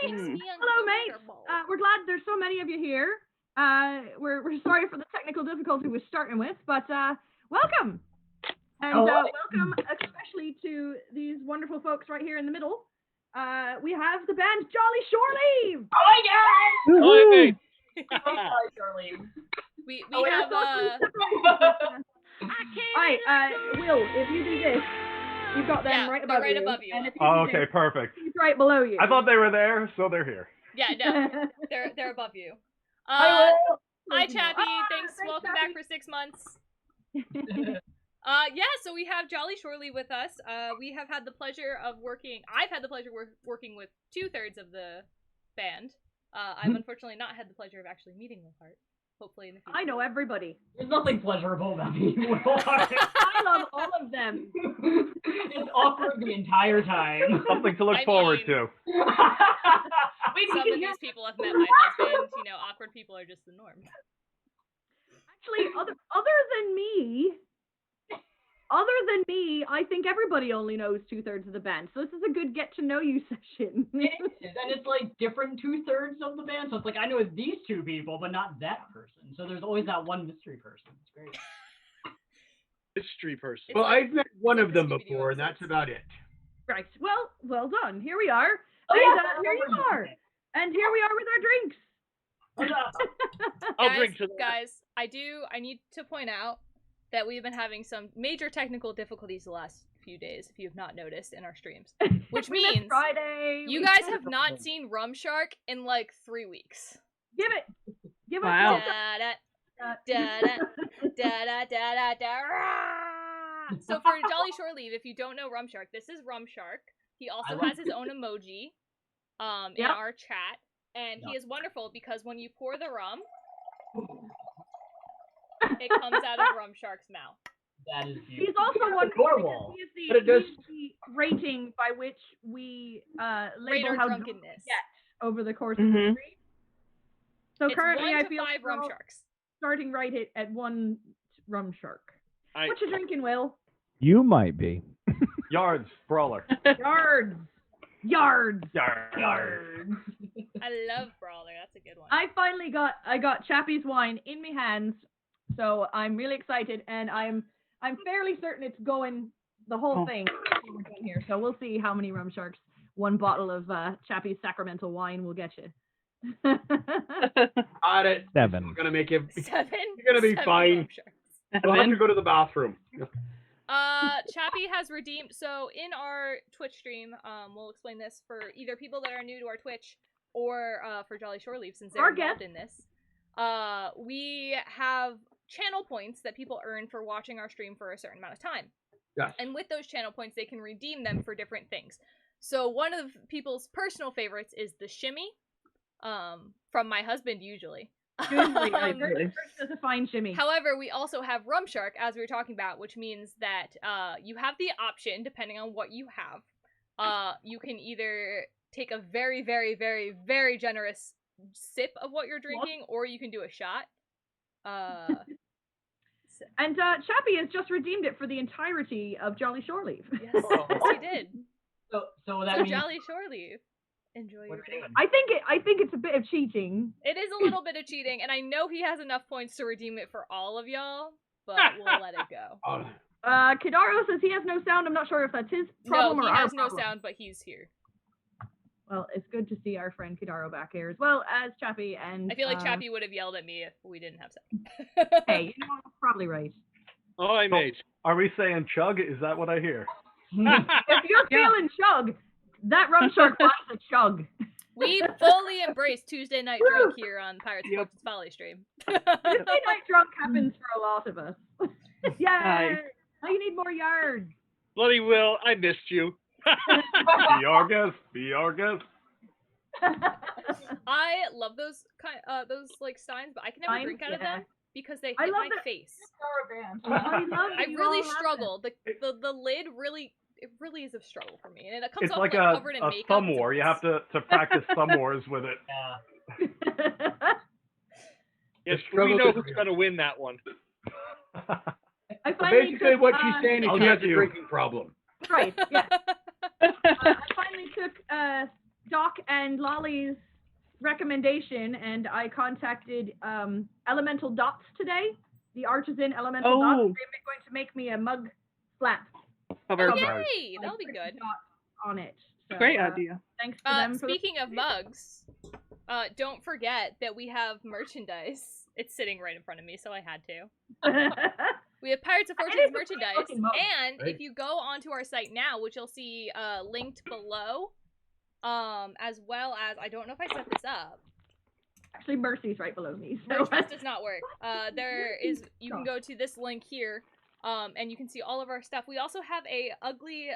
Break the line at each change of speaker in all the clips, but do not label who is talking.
Anyway,
me
hello, mates.
uncomfortable.
We're glad there's so many of you here. We're sorry for the technical difficulty we're starting with, but welcome. And welcome especially to these wonderful folks right here in the middle. We have the band Jolly Shore Leave.
Oh my god!
Oh, hey.
Sorry, Charlie.
We
Oh,
have
Alright, Will, if you do this, you've got them right above you.
above you.
And if you
Oh,
do
okay,
this,
perfect.
he's right below you.
I thought they were there, so they're here.
Yeah, no, they're above you.
Hi,
Hi, Chappie. Thanks.
thanks,
Welcome
Chappie.
back for 6 months. So we have Jolly Shorely with us. We have had the pleasure of working. I've had the pleasure of working with 2/3 of the band. I've unfortunately not had the pleasure of actually meeting Will. Hopefully in the future.
I know everybody.
There's nothing pleasurable about being Will.
I love all of them.
It's awkward the entire time.
Something to look forward to.
Wait,
Some
we
of
can
these people have met my husband. You know, awkward people are just the norm.
Actually, other than me, I think everybody only knows 2/3 of the band. So this is a good get to know you session.
It is, and it's like different 2/3 of the band. So it's like I know these two people, but not that person. So there's always that one mystery person. It's great.
Mystery person.
It's
Well,
like-
I've met one
like
of
the
them
Scooby-Doo
before, and that's
episodes.
about it.
Right. Well done. Here we are.
Oh,
and
yeah,
here you are. And here we are with our drinks.
I'll
guys,
drink to that.
Guys, I need to point out that we've been having some major technical difficulties the last few days, if you have not noticed in our streams. Which
We missed
means
Friday.
you
we
guys
missed-
have not seen Rum Shark in like 3 weeks.
Give it. Give it.
Wow.
Da da da da da da da da da. Rah! So for Jolly Shore Leave, if you don't know Rum Shark, this is Rum Shark. He also has his own emoji in
Yep.
our chat. And he is wonderful because when you pour the rum, it comes out of Rum Shark's mouth.
That is
He's
beautiful.
also wonderful
Adorable.
because he
But it does-
is the rating by which we
Rate
label
our
how drunk
drunkenness.
we get over the course of the
Mhm.
stream. So
It's
currently,
1
I
to
feel
5
we're
Rum
all
Sharks.
starting right at 1 Rum Shark.
I-
What you drinking, Will?
You might be.
Yards, brawler.
Yards. Yards.
Yards.
I love Brawler. That's a good one.
I finally got Chappie's wine in my hands, so I'm really excited, and I'm fairly certain it's going the whole
Oh.
thing here. So we'll see how many Rum Sharks 1 bottle of Chappie's sacramental wine will get you.
Got it.
7.
I'm gonna make you.
7.
You're gonna be
7
fine.
Rum Sharks.
We'll have to go to the bathroom.
Chappie has redeemed. So in our Twitch stream, we'll explain this for either people that are new to our Twitch or for Jolly Shore Leave since they're
Or
involved
guests.
in this. We have channel points that people earn for watching our stream for a certain amount of time.
Yes.
And with those channel points, they can redeem them for different things. So one of people's personal favorites is the shimmy, from my husband usually.
Usually,
Usually.
it's a fine shimmy.
However, we also have Rum Shark, as we were talking about, which means that you have the option, depending on what you have. You can either take a very, very, very, very generous sip of what you're drinking, or you can do a shot.
And Chappie has just redeemed it for the entirety of Jolly Shore Leave.
Yes, yes, he did.
So that
So
means
Jolly Shore Leave. Enjoy your
What's
drink.
it?
I think it's a bit of cheating.
It is a little bit of cheating, and I know he has enough points to redeem it for all of y'all, but we'll let it go.
Oh,
Kidaro says he has no sound. I'm not sure if that's his problem
No,
or
he
our
has no
problem.
sound, but he's here.
Well, it's good to see our friend Kidaro back here as well as Chappie and.
I feel like Chappie would have yelled at me if we didn't have sound.
Hey, you know, probably right.
oh, I made.
Are we saying chug? Is that what I hear?
If you're feeling chug, that Rum Shark wants a chug.
We fully embrace Tuesday night drunk here on Pirates of Fortune's Folly stream.
Tuesday night drunk happens for a lot of us. Yay!
Nice.
Now you need more yards.
Bloody Will, I missed you.
Be our guest. Be our guest.
I love those those like steins, but I can never
Steins,
drink out of
yeah.
them because they
I
hit
love
my
that-
face.
I love
I
that you
really
all have
struggle. The lid really is a struggle for me, and it comes
It's
off
like
covered in
a
makeup.
thumb war. You have to practice thumb wars with it.
Yeah.
that.
Yes, struggle we know to- who's gonna win that one.
I
So
finally
basically,
took,
what she's saying is
I'll
she has
get
a
you.
drinking problem.
Right, yeah. I finally took Doc and Lolly's recommendation, and I contacted Elemental Dots today. The artisan Elemental Dots. They're going to make me a mug flap.
Oh,
Nice.
yay! That'll be good.
Dots on it. So,
Great idea.
Thanks to them.
Speaking of mugs, don't forget that we have merchandise. It's sitting right in front of me, so I had to. We have Pirates of Fortune's merchandise, and if you go onto our site now, which you'll see linked below, as well as, I don't know if I set this up.
Actually, Mercy's right below me. So.
Mercy's does not work. You can go to this link here, and you can see all of our stuff. We also have a ugly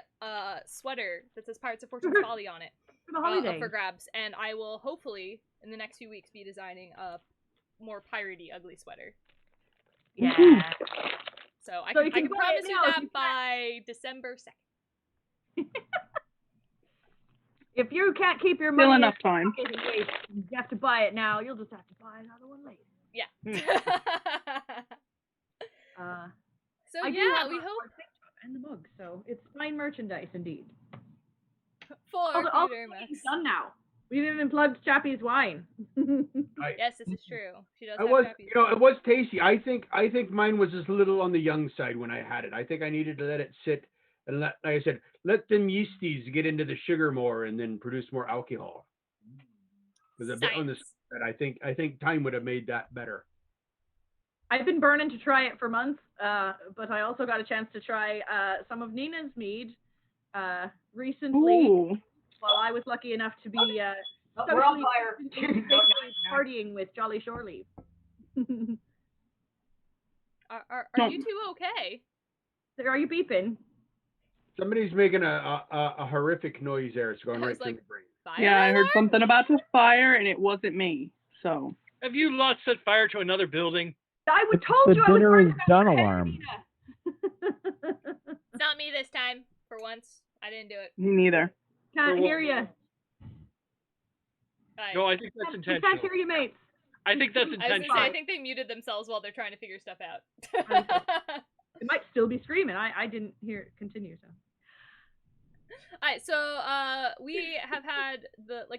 sweater that says Pirates of Fortune's Folly on it.
For the holidays.
For grabs, and I will hopefully, in the next few weeks, be designing a more piratey ugly sweater.
Yeah.
So I can promise you that by December 2nd.
If you can't keep your money,
still enough time.
You have to buy it now. You'll just have to buy another one later.
Yeah. So yeah, we hope.
And the mug, so it's fine merchandise indeed.
For
all
Peter
it's done now. We've even plugged Chappie's wine.
Yes, this is true. She does.
It was tasty. I think mine was just a little on the young side when I had it. I think I needed to let it sit and like I said, let them yeasties get into the sugar more and then produce more alcohol. Because a bit on this, I think time would have made that better.
I've been burning to try it for months, but I also got a chance to try some of Nina's mead recently.
Ooh.
While I was lucky enough to be
we're on fire.
partying with Jolly Shore Leave.
Are you two okay?
Are you beeping?
Somebody's making a horrific noise there. It's going right through the brain.
Yeah, I heard something about the fire, and it wasn't me. So.
Have you lot set fire to another building?
I told you I was
dinner is
worried
done
about
alarm.
It's not me this time. For once, I didn't do it.
Me neither.
Can't hear you.
No, I think that's intentional.
Can't hear you, mate.
I think that's
I was
intentional.
gonna say, I think they muted themselves while they're trying to figure stuff out.
It might still be screaming. I didn't hear it continue, so.
Alright, so we have had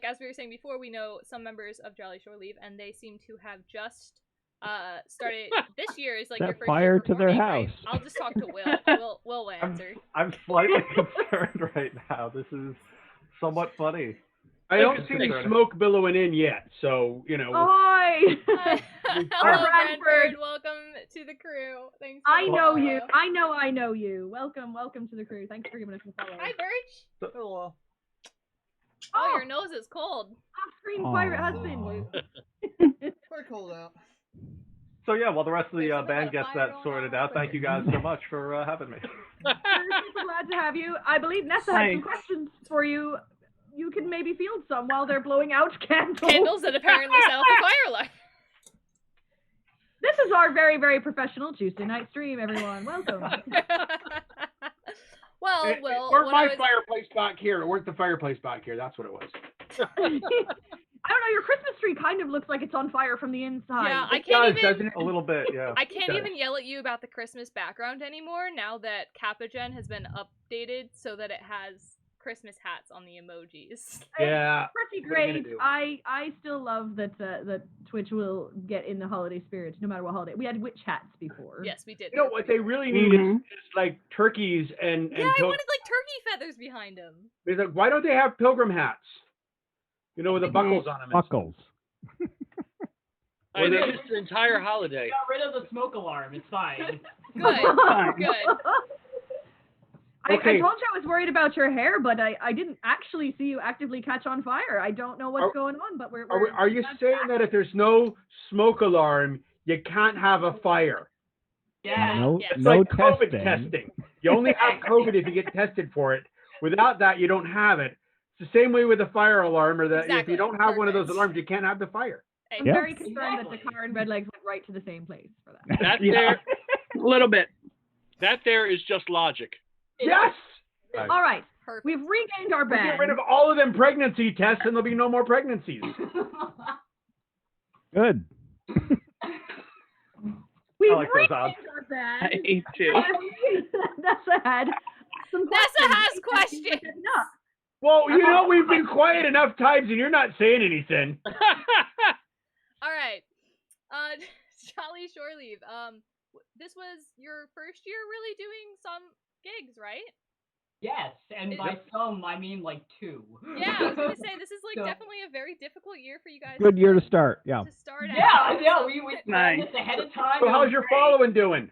as we were saying before, we know some members of Jolly Shore Leave, and they seem to have just started. This year is like
Set
your first
fire
year
to their
performing, right?
house.
I'll just talk to Will. Will answer.
I'm slightly concerned right now. This is somewhat funny.
I don't see any smoke billowing in yet, so you know.
Hi.
Hello, Brentford. Welcome to the crew. Thanks.
I know you. I know you. Welcome to the crew. Thanks for giving us a follow.
Hi, Birch.
Hello.
Oh, your nose is cold.
Off-screen pirate husband.
It's quite cold out.
So yeah, while the rest of the band gets that sorted out, thank you guys so much for having me.
We're super glad to have you. I believe Nessa had some questions for you. You can maybe field some while they're blowing out candles.
Candles that apparently set off a fire alarm.
This is our very, very professional Tuesday night stream, everyone. Welcome.
Well,
It weren't my fireplace back here. It weren't the fireplace back here. That's what it was.
I don't know. Your Christmas tree kind of looks like it's on fire from the inside.
Yeah, I can't even.
Doesn't it?
A little bit, yeah.
I can't even yell at you about the Christmas background anymore now that Capagen has been updated so that it has Christmas hats on the emojis.
Yeah.
Pretty great. I still love that that Twitch will get in the holiday spirit no matter what holiday. We had witch hats before.
Yes, we did.
You know what they really need is like turkeys and
yeah, I wanted like turkey feathers behind them.
It's like, why don't they have pilgrim hats? You know, with the buckles on them.
Buckles.
I think it's the entire holiday.
Got rid of the smoke alarm. It's fine.
Good. Good.
I told you I was worried about your hair, but I didn't actually see you actively catch on fire. I don't know what's going on, but
Are you saying that if there's no smoke alarm, you can't have a fire?
Yeah.
No,
It's
no
like COVID
testing.
testing. You only have COVID if you get tested for it. Without that, you don't have it. It's the same way with a fire alarm, or that if you don't have one of those alarms, you can't have the fire.
I'm very concerned that the car and Red Legs went right to the same place for that.
That there,
a little bit.
That there is just logic.
Yes.
All right.
Perfect.
We've regained our
We
band.
get rid of all of them pregnancy tests, and there'll be no more pregnancies.
Good.
We've
like those odds.
regained our band.
I hate you.
Nessa had some
Nessa has questions.
No.
Well, you know, we've been quiet enough times and you're not saying anything.
All right. Jolly Shore Leave. This was your first year really doing some gigs, right?
Yes, and by some, I mean like 2.
Yeah, I was gonna say this is like
So-
definitely a very difficult year for you guys.
Good year to start. Yeah.
To start
Yeah,
out.
yeah,
So-
we planned
Nice.
this ahead of time.
So
It
how's
was
your
great.
following doing?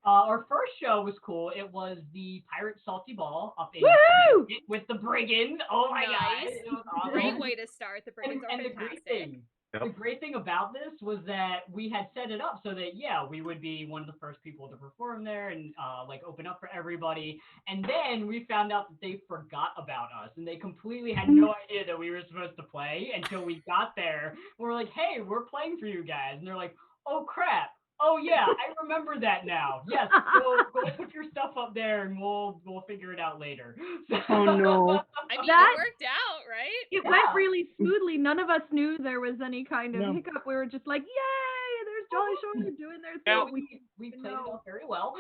Our first show was cool. It was the Pirate Salty Ball up in
Woohoo!
with the Brigand. Oh my god,
Nice.
it was awesome.
Great way to start. The Brigands are
and
fantastic.
the great thing about this was that we had set it up so that we would be one of the first people to perform there and like open up for everybody. And then we found out that they forgot about us and they completely had no idea that we were supposed to play until we got there. We're like, hey, we're playing for you guys, and they're like, oh crap. Oh yeah, I remember that now. Yes, go put your stuff up there, and we'll figure it out later.
Oh no.
I mean,
That-
it worked out, right?
It went really smoothly. None of us knew there was any kind of
No.
hiccup. We were just like, yay, there's Jolly Shore doing their
Yeah,
thing.
we played it out very well.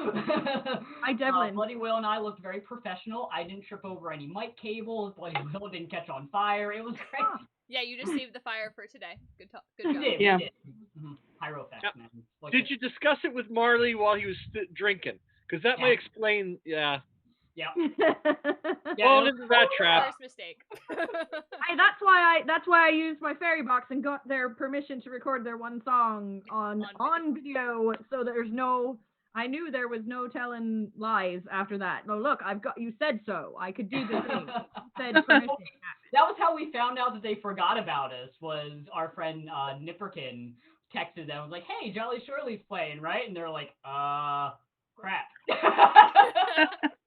I Devlin.
Bloody Will and I looked very professional. I didn't trip over any mic cables. Bloody Will didn't catch on fire. It was great.
Yeah, you just saved the fire for today. Good
We
job.
did.
Yeah.
We did. Pyro effects,
Yep.
man. Like
Did you discuss it with Marley while he was drinking? Because that
Yeah.
might explain. Yeah.
Yeah.
Fall into that trap.
First mistake.
That's why I used my fairy box and got their permission to record their one song on video, so there's no. I knew there was no telling lies after that. No, look, you said so. I could do this thing. Said permission.
That was how we found out that they forgot about us. Was our friend Nipperkin texted them, was like, "Hey, Jolly Shore Leaf's playing, right?" And they're like, crap."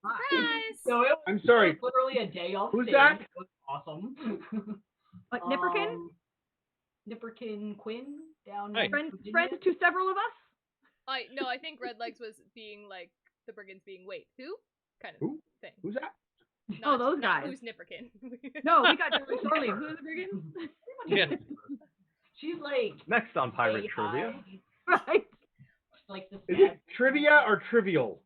Surprise!
So it was,
I'm sorry.
it was literally a day off.
Who's
stage.
that?
It was awesome.
Like Nipperkin?
Nipperkin Quinn down
Hey.
in
Friends
Virginia.
to several of us?
I think Red Legs was being like the Brigands being wait who kind of
Who?
thing.
Who's that?
Not,
those
not
guys.
Who's Nipperkin?
No, we got Jolly Shore Leave. Who's the Brigands?
Yeah.
She's like
Next on Pirate
say
Trivia.
hi.
Right.
She's like the
Is it trivia or trivial?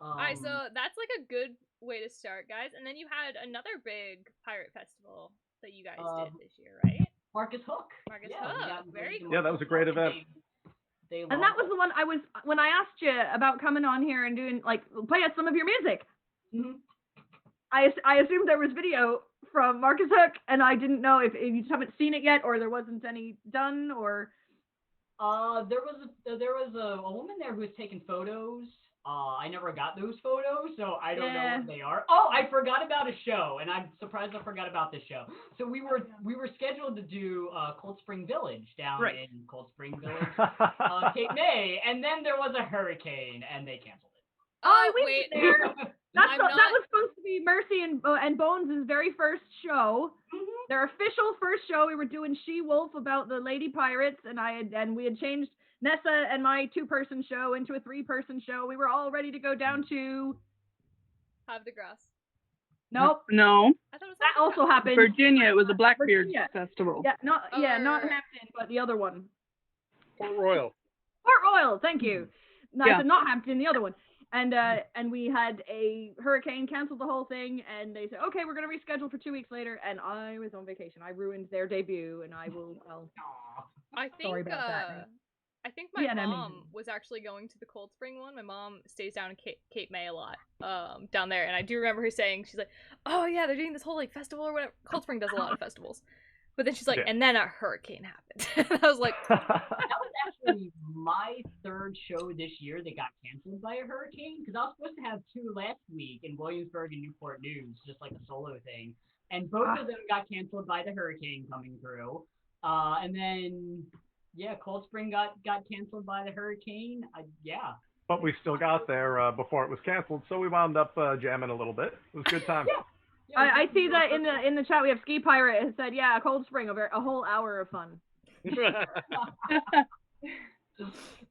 Alright, so that's like a good way to start, guys. And then you had another big pirate festival that you guys did this year, right?
Marcus Hook.
Marcus
Yeah, we
Hook.
got
Very
invited to
cool.
Yeah, that was a great event.
They
And that
loved
was the one when I asked you about coming on here and doing play us some of your music.
Mhm.
I assumed there was video from Marcus Hook, and I didn't know if you just haven't seen it yet, or there wasn't any done, or.
There was a woman there who was taking photos. I never got those photos, so I don't know what they are. Oh, I forgot about a show, and I'm surprised I forgot about this show. So we were scheduled to do Cold Spring Village down
Right.
in Cold Spring Village, Cape May, and then there was a hurricane, and they canceled it.
Oh, we
wait.
there. That
I'm not-
was supposed to be Mercy and Bones' very first show. Their official first show. We were doing She-Wolf about the lady pirates, and we had changed Nessa and my 2-person show into a 3-person show. We were all ready to go down to.
Have the grass.
Nope,
No.
I thought it was
that also happened.
Virginia, it was a Blackbeard
Virginia.
festival.
Yeah, not
Oh,
not
right.
Hampton, but the other one.
Port Royal.
Port Royal, thank you. No,
Yeah.
I said not Hampton, the other one. And we had a hurricane, canceled the whole thing, and they said, okay, we're gonna reschedule for 2 weeks later. And I was on vacation. I ruined their debut, and I will.
I think
Sorry about that,
I think my
Yeah, that
mom
means-
was actually going to the Cold Spring one. My mom stays down in Cape May a lot, down there, and I do remember her saying, she's like, "Oh yeah, they're doing this whole like festival or whatever." Cold Spring does a lot of festivals, but then she's like,
Yeah.
and then a hurricane happened. I was like,
That was actually my 3rd show this year that got canceled by a hurricane, because I was supposed to have 2 last week in Williamsburg and Newport News, just like a solo thing, and both of them got canceled by the hurricane coming through. And then Cold Spring got canceled by the hurricane.
But we still got there before it was canceled, so we wound up jamming a little bit. It was a good time.
I see that in the chat we have Ski Pirate has said, yeah, Cold Spring, a whole hour of fun.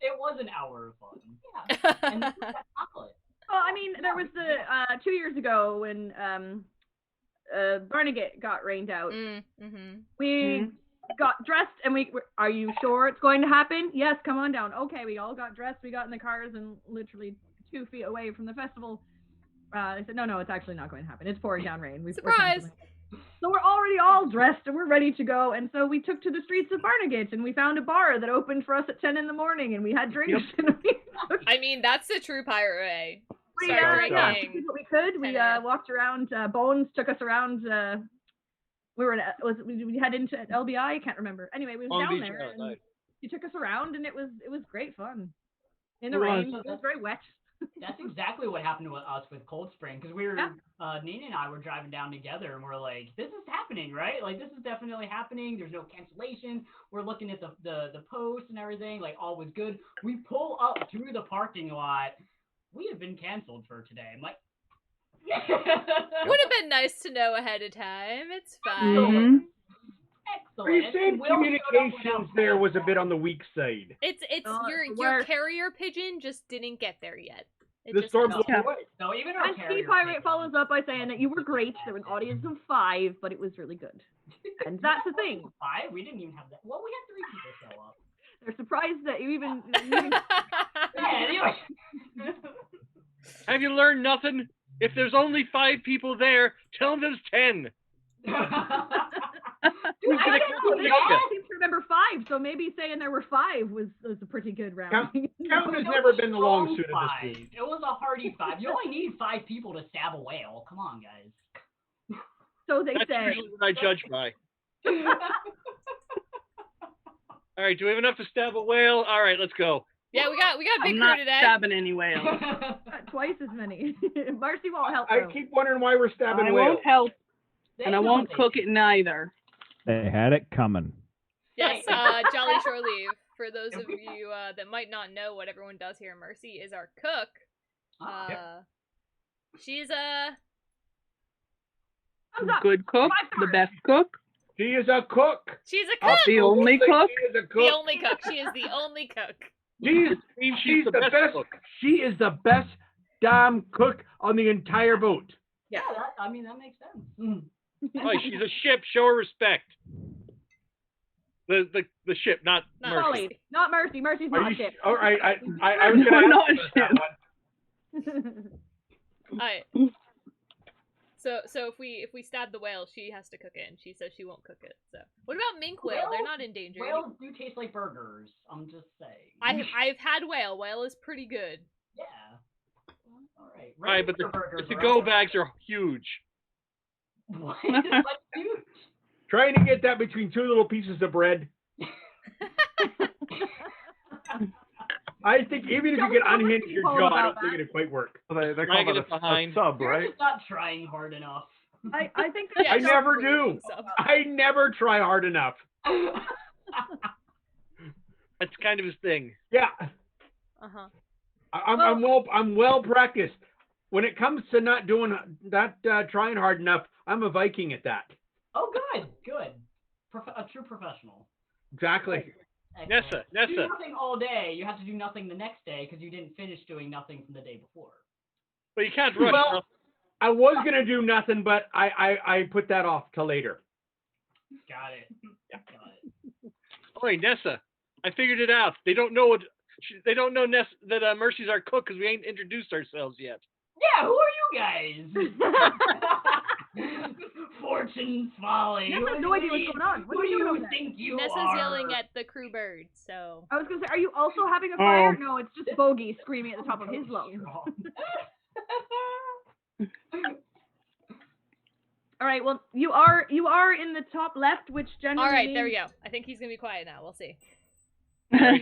It was an hour of fun. Yeah. And then we got chocolate.
Well, I mean, there was the 2 years ago when Barnegat got rained out. We got dressed and are you sure it's going to happen? Yes, come on down. Okay, we all got dressed. We got in the cars and literally 2 feet away from the festival. I said, no, it's actually not going to happen. It's pouring down rain. We're
Surprise!
canceling. So we're already all dressed and we're ready to go. And so we took to the streets of Barnegat and we found a bar that opened for us at 10 in the morning and we had drinks. And
I mean, that's the true pirate way.
we
Start
did
drinking.
what we could. We
10 a.m.
walked around. Bones took us around. We were we had into LBI. I can't remember. Anyway, we was
Long
down
Beach,
there.
yeah,
And he took us around and it was great fun. In the
It was.
rain, it was very wet.
That's exactly what happened with us with Cold Spring, because we were, Nina and I were driving down together, and we're like, this is happening, right? Like, this is definitely happening. There's no cancellation. We're looking at the post and everything, like, all was good. We pull up to the parking lot. We have been canceled for today. I'm like,
Would have been nice to know ahead of time. It's fine.
Mm-hmm.
excellent.
Are you saying
And Will showed up
communications
without
there was a
saying
bit on the weak side?
It's
Oh,
your
it's the
your
worst.
carrier pigeon just didn't get there yet. It
The
just
storm
hasn't.
blew
Yeah.
away.
So even our
And
carrier
T-Pirate
pigeon-
follows up by saying that you were great. There was an audience of 5, but it was really good. And that's the thing.
5? We didn't even have that. Well, we had 3 people show up.
They're surprised that you even
Yeah, anyway.
Have you learned nothing? If there's only 5 people there, tell them there's 10.
Dude,
Who's
I
gonna
don't know.
count
They
you?
all seem to remember 5, so maybe saying there were 5 was a pretty good round.
Count has never been the long suit of this
5.
group.
It was a hearty 5. You only need 5 people to stab a whale. Come on, guys.
So they
That's
say.
usually what I judge by. All right, do we have enough to stab a whale? All right, let's go.
Yeah, we got big
I'm
crew
not
today.
stabbing any whales.
Twice as many. Marcy won't help.
I
though.
keep wondering why we're stabbing
I
whales.
won't help,
They
and I
know
won't
they
cook
did.
it neither.
They had it coming.
Yes, Jolly Shore Leave. For those of you that might not know what everyone does here, Mercy is our cook.
Ah,
She's
Thumbs up.
Good cook,
5
the
stars.
best cook,
She is a cook.
she's a cook.
the only cook.
She is a
The
cook.
only cook. She is the only cook.
She's,
Means
she's the best.
cook.
She is the best damn cook on the entire boat.
yeah, that makes sense. Mm.
Oh, she's a ship. Show her respect. The ship, not
Not
Mercy.
Molly, not Mercy. Mercy's
Are
not
you
shit.
all right? I was
No,
gonna
not
ask you about that one.
Alright. So if we stab the whale, she has to cook it, and she says she won't cook it. So what about mink whale? They're not endangered.
Whales do taste like burgers. I'm just saying.
I've had whale. Whale is pretty good.
Yeah. All right.
All right, but
Regular burgers
the
are
to-go
okay.
bags are huge.
What? Like, dude.
Trying to get that between 2 little pieces of bread. I think even if you could unhinge your jaw, I don't think it'd quite work.
They call
Dragging
that
it
a
behind.
sub,
You're
right?
just not trying hard enough.
I think
Yeah,
I
just
never
really
do.
so.
I never try hard enough.
That's kind of his thing.
Yeah,
Uh-huh.
I'm well practiced. When it comes to not doing that, trying hard enough, I'm a Viking at that.
Oh, good. A true professional.
Exactly.
Excellent. Do
Nessa.
nothing all day. You have to do nothing the next day because you didn't finish doing nothing from the day before.
But you can't rush.
Well, I was gonna do nothing, but I put that off till later.
Got it. Got it.
Oi, Nessa. I figured it out. They don't know they don't know that Mercy's our cook because we ain't introduced ourselves yet.
Yeah, who are you guys? Fortune, folly.
Nessa has no idea what's going on. What
Who
are
do
you
you
doing?
think you
Nessa's
are?
yelling at the crew bird, so
I was gonna say, are you also having a fire?
Oh.
No, it's just Bogey screaming at the top of his lungs. All right, well, you are in the top left, which generally
all right,
means...
there we go. I think he's gonna be quiet now. We'll see.
I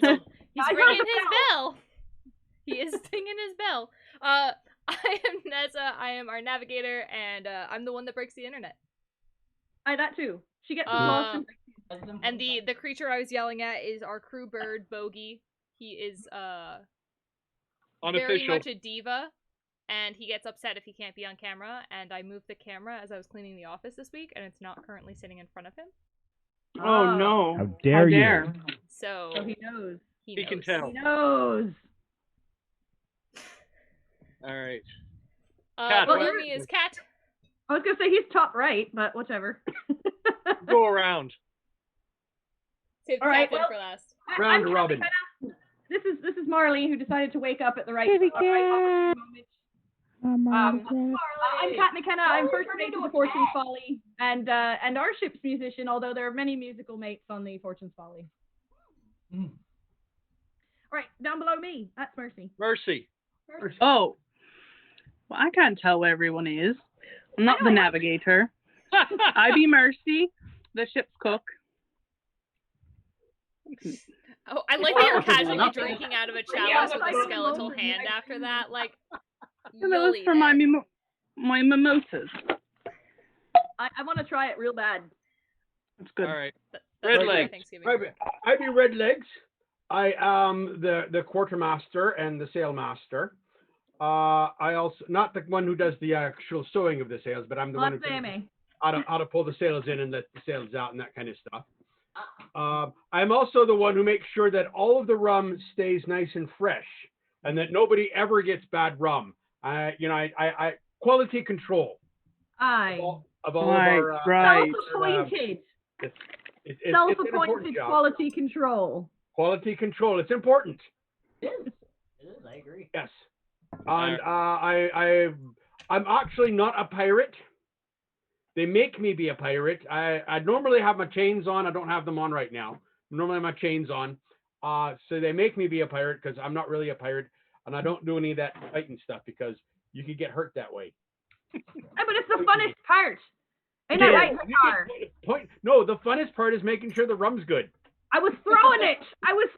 He's
heard
ringing
the
his bell. He is singing his bell. I am Nessa. I am our navigator, and I'm the one that breaks the internet.
that too. She gets lost.
And the creature I was yelling at is our crew bird, Bogey. He is very
Unofficial.
much a diva, and he gets upset if he can't be on camera. And I moved the camera as I was cleaning the office this week, and it's not currently sitting in front of him.
Oh no!
How dare you?
dare.
So
So he knows.
he
He can
knows.
tell.
He knows.
All right.
Well,
what-
Lumi is cat.
I was gonna say he's top right, but whatever.
Go around.
Save the
All right,
captain
well-
for last.
Round
I'm
robin.
This is Marley who decided to wake up at the right
Kitty
moment. I'm Kat McKenna. I'm first mate to the Fortune's Folly, and our ship's musician. Although there are many musical mates on the Fortune's Folly. All right, down below me, that's Mercy.
Mercy.
Oh. Well, I can't tell where everyone is. I'm not the navigator. I be Mercy, the ship's cook.
Oh, I like that you're casually drinking out of a chalice with a skeletal hand after that. Like,
So that was for my mimosas.
I want to try it real bad.
That's good.
All right.
Red
legs.
I be Red Legs. I am the quartermaster and the sailmaster. I also not the one who does the actual sewing of the sails, but I'm the one who how to pull the sails in and let the sails out and that kind of stuff. I'm also the one who makes sure that all of the rum stays nice and fresh, and that nobody ever gets bad rum. I quality control.
Aye.
Of all of our
self-appointed. Self-appointed quality control.
Quality control. It's important.
It is. It is. I agree.
Yes. And I'm actually not a pirate. They make me be a pirate. I normally have my chains on. I don't have them on right now. Normally I have my chains on. So they make me be a pirate because I'm not really a pirate, and I don't do any of that fighting stuff because you could get hurt that way.
But it's the funnest part. Ain't that right, Dakar?
No, the funnest part is making sure the rum's good.
I was throwing it. I was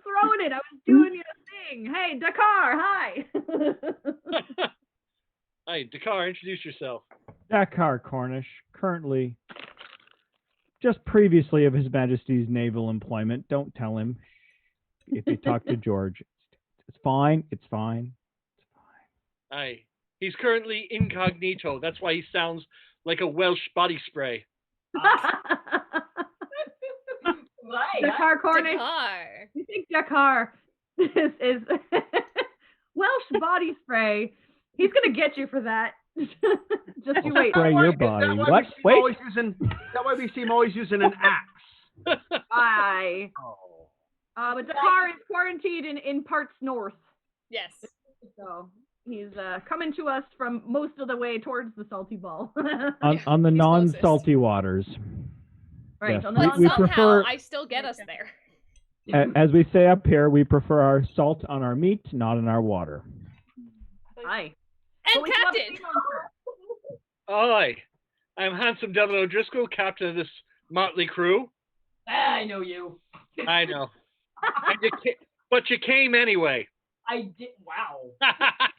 doing your thing. Hey, Dakar, hi.
Hi, Dakar, introduce yourself.
Dakar Cornish, currently, just previously of His Majesty's naval employment. Don't tell him. If you talk to George, it's fine. It's fine. It's fine.
Hi. He's currently incognito. That's why he sounds like a Welsh body spray.
Dakar Cornish.
Dakar.
You think Dakar is Welsh body spray? He's gonna get you for that. Just you wait.
Spray your body. What? Wait.
That's why we see him always using an axe.
Aye. But Dakar is quarantined in parts north.
Yes.
So he's coming to us from most of the way towards the salty ball.
on the non-salty waters.
Right.
Yes.
On the
But
we
somehow
prefer,
I still get us there.
as we say up here, we prefer our salt on our meat, not on our water.
Aye.
And Captain.
Hi. I'm Handsome Devil O'Driscoll, captain of this motley crew.
I know you.
I know. But you came anyway.
I did. Wow.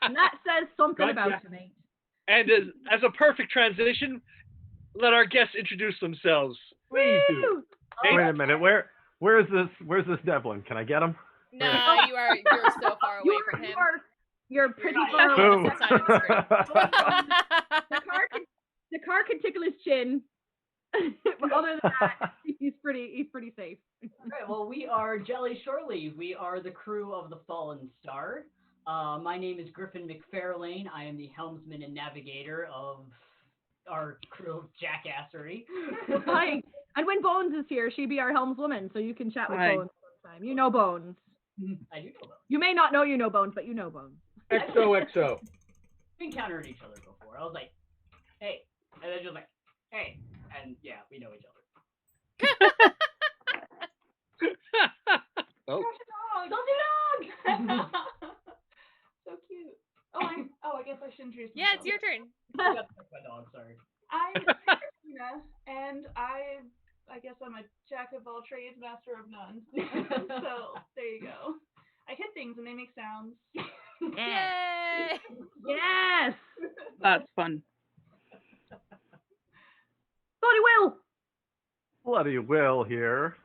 And that says something
Gotcha.
about you, mate.
And as a perfect transition, let our guests introduce themselves.
Please do.
Wait a minute. Where's this Devlin? Can I get him?
No, you're so far away from him.
You're pretty far away.
Boom.
Dakar can tickle his chin. But other than that, he's pretty safe.
Alright, well, we are Jelly Shoreleave. We are the crew of the Fallen Star. My name is Griffin McFarlane. I am the helmsman and navigator of our crew of jackassery.
Hi. And when Bones is here, she be our helmswoman, so you can chat with Bones sometime. You know Bones.
I do know Bones.
You may not know you know Bones, but you know Bones.
XOXO.
We encountered each other before. I was like, hey. And then just like, hey. And yeah, we know each other.
Oh.
Dog!
So cute. I guess I should introduce myself.
Yeah, it's your turn.
I got to touch my dog, sorry.
I'm Christina, and I guess I'm a jack of all trades, master of none. So there you go. I hit things and they make sounds.
Yay!
Yes!
That's fun.
Bloody Will!
Bloody Will here,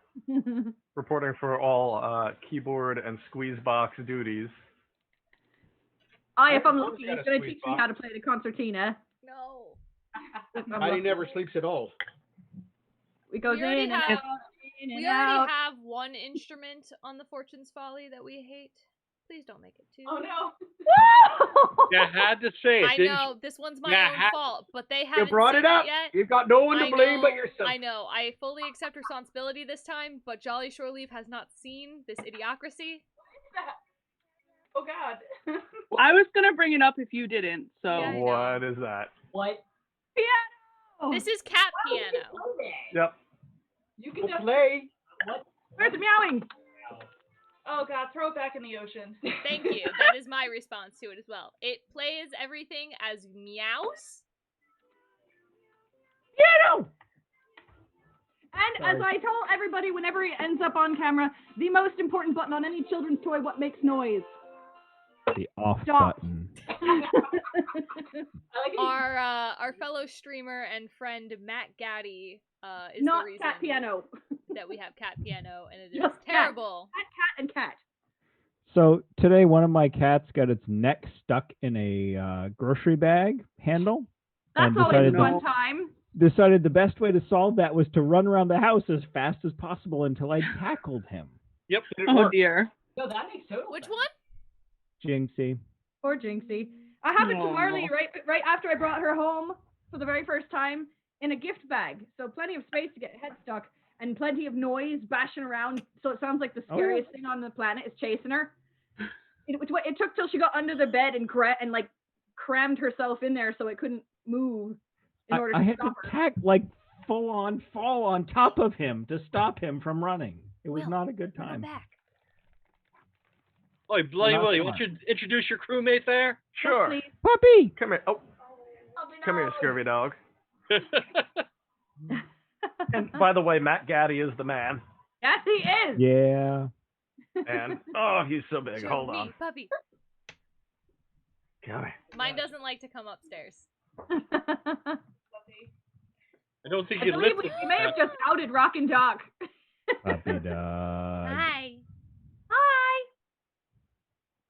reporting for all keyboard and squeeze box duties.
If I'm lucky,
got
he's
a
going to
squeeze
teach me
box.
how to play the concertina.
No.
Patty never sleeps at all.
It goes
We
in
already
and
have-
out, in and
We
out.
already have one instrument on the Fortune's Folly that we hate. Please don't make it two.
Oh no.
You had to say it,
I
didn't
know, this one's my
Yeah,
own fault, but they haven't
You brought
seen
it up.
yet.
You've got no one to blame but yourself.
I know. I fully accept responsibility this time, but Jolly Shoreleave has not seen this idiocracy.
Oh God.
I was gonna bring it up if you didn't. So
Yeah, I know.
What is that?
What?
Piano.
This is cat
Why would you
piano.
play that?
Yep.
You can
We'll
just
play.
What?
Where's the meowing?
Oh God, throw it back in the ocean.
Thank you. That is my response to it as well. It plays everything as meows.
Piano. And as
Sorry.
I told everybody, whenever it ends up on camera, the most important button on any children's toy, what makes noise?
The off
Stop.
button.
I like it.
Our fellow streamer and friend Matt Gaddy is
Not
the reason
cat piano.
that we have cat piano, and it is
Just cat.
terrible.
Cat, and cat.
So today, one of my cats got its neck stuck in a grocery bag handle.
That's
And
always
decided
a
to-
fun time.
Decided the best way to solve that was to run around the house as fast as possible until I tackled him.
Yep. It
oh
worked.
dear.
No, that makes total
Which
sense.
one?
Jinxie.
Poor Jinxie. I happened to
Aw.
Marley right after I brought her home for the very first time in a gift bag. So plenty of space to get head stuck and plenty of noise bashing around. So it sounds like the
Oh, yeah.
scariest thing on the planet is chasing her. It took till she got under the bed and crammed herself in there so it couldn't move in order
I
to
had to
stop her.
full on fall on top of him to stop him from running. It was
Will,
not a good
Bring her
time.
back.
Oh, Bloody
Not
Willie,
smart.
won't you introduce your crewmate there?
Sure.
Please.
Puppy!
Come here. Oh, come here, scurvy dog. And by the way, Matt Gaddy is the man.
Yes, he is.
Yeah.
And oh, he's so big.
Show
Hold
me,
on.
puppy.
Come here.
Mine doesn't like to come upstairs.
I don't think
I
you
believe
lifted
we may have just outed Rockin' Doc.
Puppy dog.
Hi.
Hi.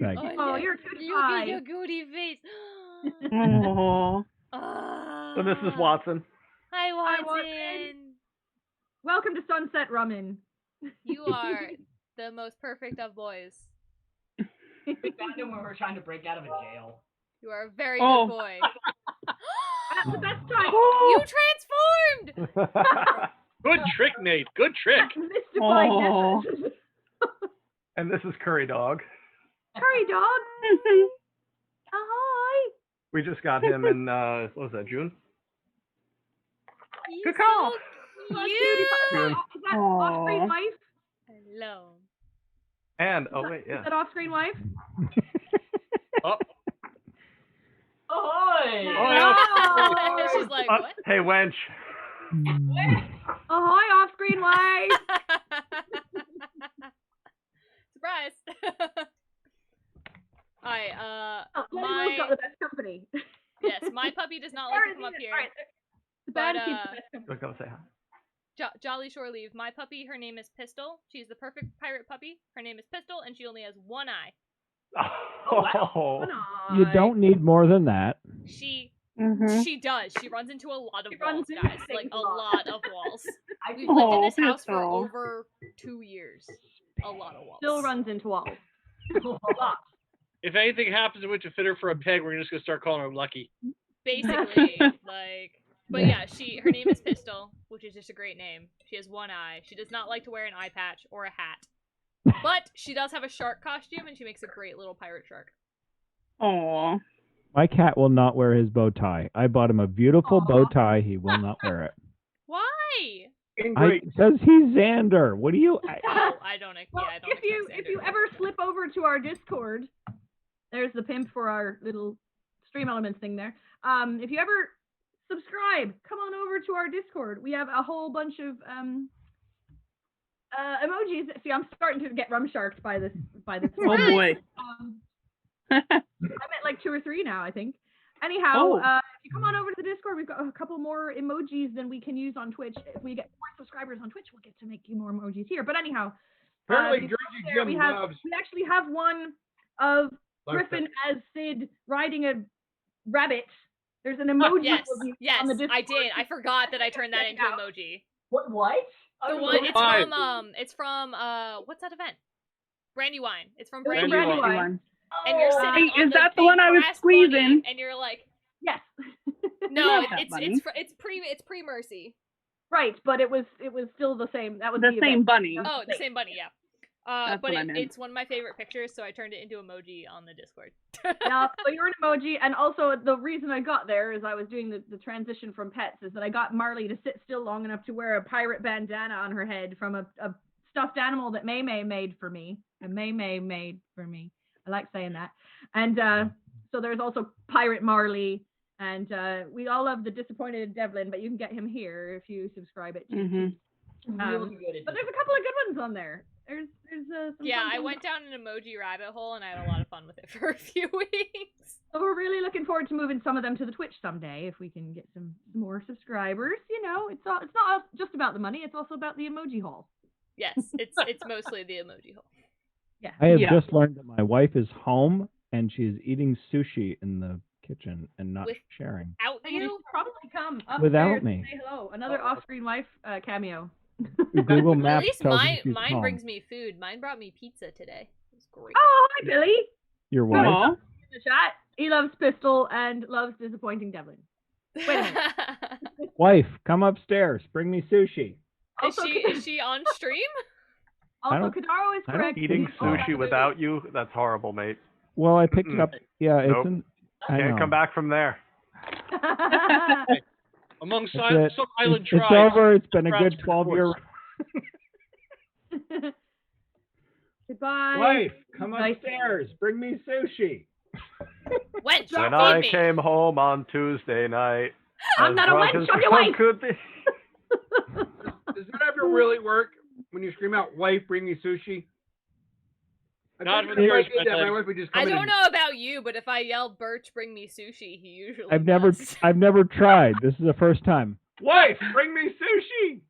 Thank you.
Oh, you're a good
Look
guy.
at your goody face.
Oh.
So this is Watson.
Hi, Watson.
Watson. Welcome to Sunset Rummin.
You are the most perfect of boys.
We found him when we were trying to break out of a jail.
You are a very
Oh.
good boy.
At the best time.
You transformed!
Good trick, Nate. Good trick.
Mystified
Oh.
Nessus.
And this is Curry Dog.
Hurry, dog. Ahoy.
We just got him in what was that, June?
He's
Good call.
so
Cutie
cute.
pie. Is that off-screen
Aw.
wife?
Hello.
And oh wait,
Is
yeah.
that off-screen wife?
Oh,
Ahoy!
Oh, she's like, what?
Hey, wench.
Ahoy, off-screen wife.
Surprise. Alright,
Oh, Bloody Will's got the best company.
yes, my puppy does not like to come up here.
Alright, the
But,
band keeps the best company.
Let's go say hi.
Jolly Shore Leave. My puppy, her name is Pistol. She's the perfect pirate puppy. Her name is Pistol, and she only has one eye.
Oh,
Come on.
You don't need more than that.
She
Mhm.
she does. She runs into a lot of
She
walls,
runs into
guys.
things
Like
a
a
lot.
lot of walls.
I
We've lived in this
Oh,
house for
Pistol.
over 2 years. A lot of walls.
Still runs into walls. A lot.
if anything happens to fit her for a peg, we're just gonna start calling her Lucky.
Basically, like. But yeah, her name is Pistol, which is just a great name. She has one eye. She does not like to wear an eye patch or a hat. But she does have a shark costume, and she makes a great little pirate shark.
Aw.
My cat will not wear his bow tie. I bought him a beautiful
Aw.
bow tie. He will not wear it.
Why?
Because he's Xander. What do you?
Oh, I don't.
Well,
Yeah, I don't.
if you ever slip over to our Discord, there's the pimp for our little Stream Elements thing there. If you ever subscribe, come on over to our Discord. We have a whole bunch of emojis. See, I'm starting to get rumsharked by this.
Oh boy.
I'm at like 2 or 3 now, I think. Anyhow,
Oh.
if you come on over to the Discord, we've got a couple more emojis than we can use on Twitch. If we get more subscribers on Twitch, we'll get to make you more emojis here. But anyhow,
Apparently,
if you
Jersey
go there,
Jim loves.
we actually have one of
Like
Griffin as Sid riding a rabbit. There's an emoji
Yes,
of you
yes,
on the Discord.
I did. I forgot that I turned that into
Yeah.
emoji.
What?
The
Oh,
one.
what?
It's from what's that event? Brandywine. It's from
It was
Brandywine.
Brandywine.
And you're sitting
Hey,
on
is
the
that the
big
one I was
brass bunny,
squeezing?
and you're like,
Yes.
no,
love that bunny.
it's pre Mercy.
Right, but it was still the same. That was
The
the
same
event.
bunny.
Oh, the same bunny, yeah.
That's
But
what I meant.
it's one of my favorite pictures, so I turned it into emoji on the Discord.
Yeah, so you're an emoji, and also the reason I got there is I was doing the transition from pets, is that I got Marley to sit still long enough to wear a pirate bandana on her head from a stuffed animal that May made for me. And May made for me. I like saying that. And so there's also Pirate Marley, and we all love the disappointed Devlin, but you can get him here if you subscribe it.
Mm-hmm.
Really good at
But there's a couple of good ones on there. There's some
Yeah,
fun
I
things.
went down an emoji rabbit hole, and I had a lot of fun with it for a few weeks.
So we're really looking forward to moving some of them to the Twitch someday if we can get some more subscribers. You know, it's not just about the money; it's also about the emoji hole.
Yes, it's mostly the emoji hole.
Yeah.
I have
Yeah.
just learned that my wife is home and she's eating sushi in the kitchen and not sharing.
Out
And you
you?
should probably come upstairs
Without
and
me.
say hello. Another off-screen wife cameo.
Google
At
Maps
least
tells me she's
mine
home.
brings me food. Mine brought me pizza today. It was great.
Oh, hi Billy.
Your wife?
Aw.
In the chat, he loves Pistol and loves disappointing Devlin. Wait a minute.
Wife, come upstairs. Bring me sushi.
Is she on stream?
Also,
don't-
Kadaro is
I don't
correct.
Eating
Oh, that's
sushi
a
without you? That's horrible, mate.
Well, I picked it up. Yeah, it's
Nope.
in. I
Can't
know.
come back from there.
Among
That's it.
some island
It's
tribes.
over. It's been a
crowds
good
for
12 year.
divorce.
Goodbye.
Wife, come
Nice.
upstairs. Bring me sushi.
Wench,
When
feed
I
me.
came home on Tuesday night,
I'm
as
not a
drunk
wench,
as
I'm your
drunk
wife.
could be.
Does that ever really work when you scream out, "Wife, bring me sushi"? I
Not
think
for
if
the
I
first
did that,
time.
my wife would just come
I
in
don't
and
know about you, but if I yell Birch, bring me sushi, he usually
I've never tried. This is the first time.
Wife, bring me sushi.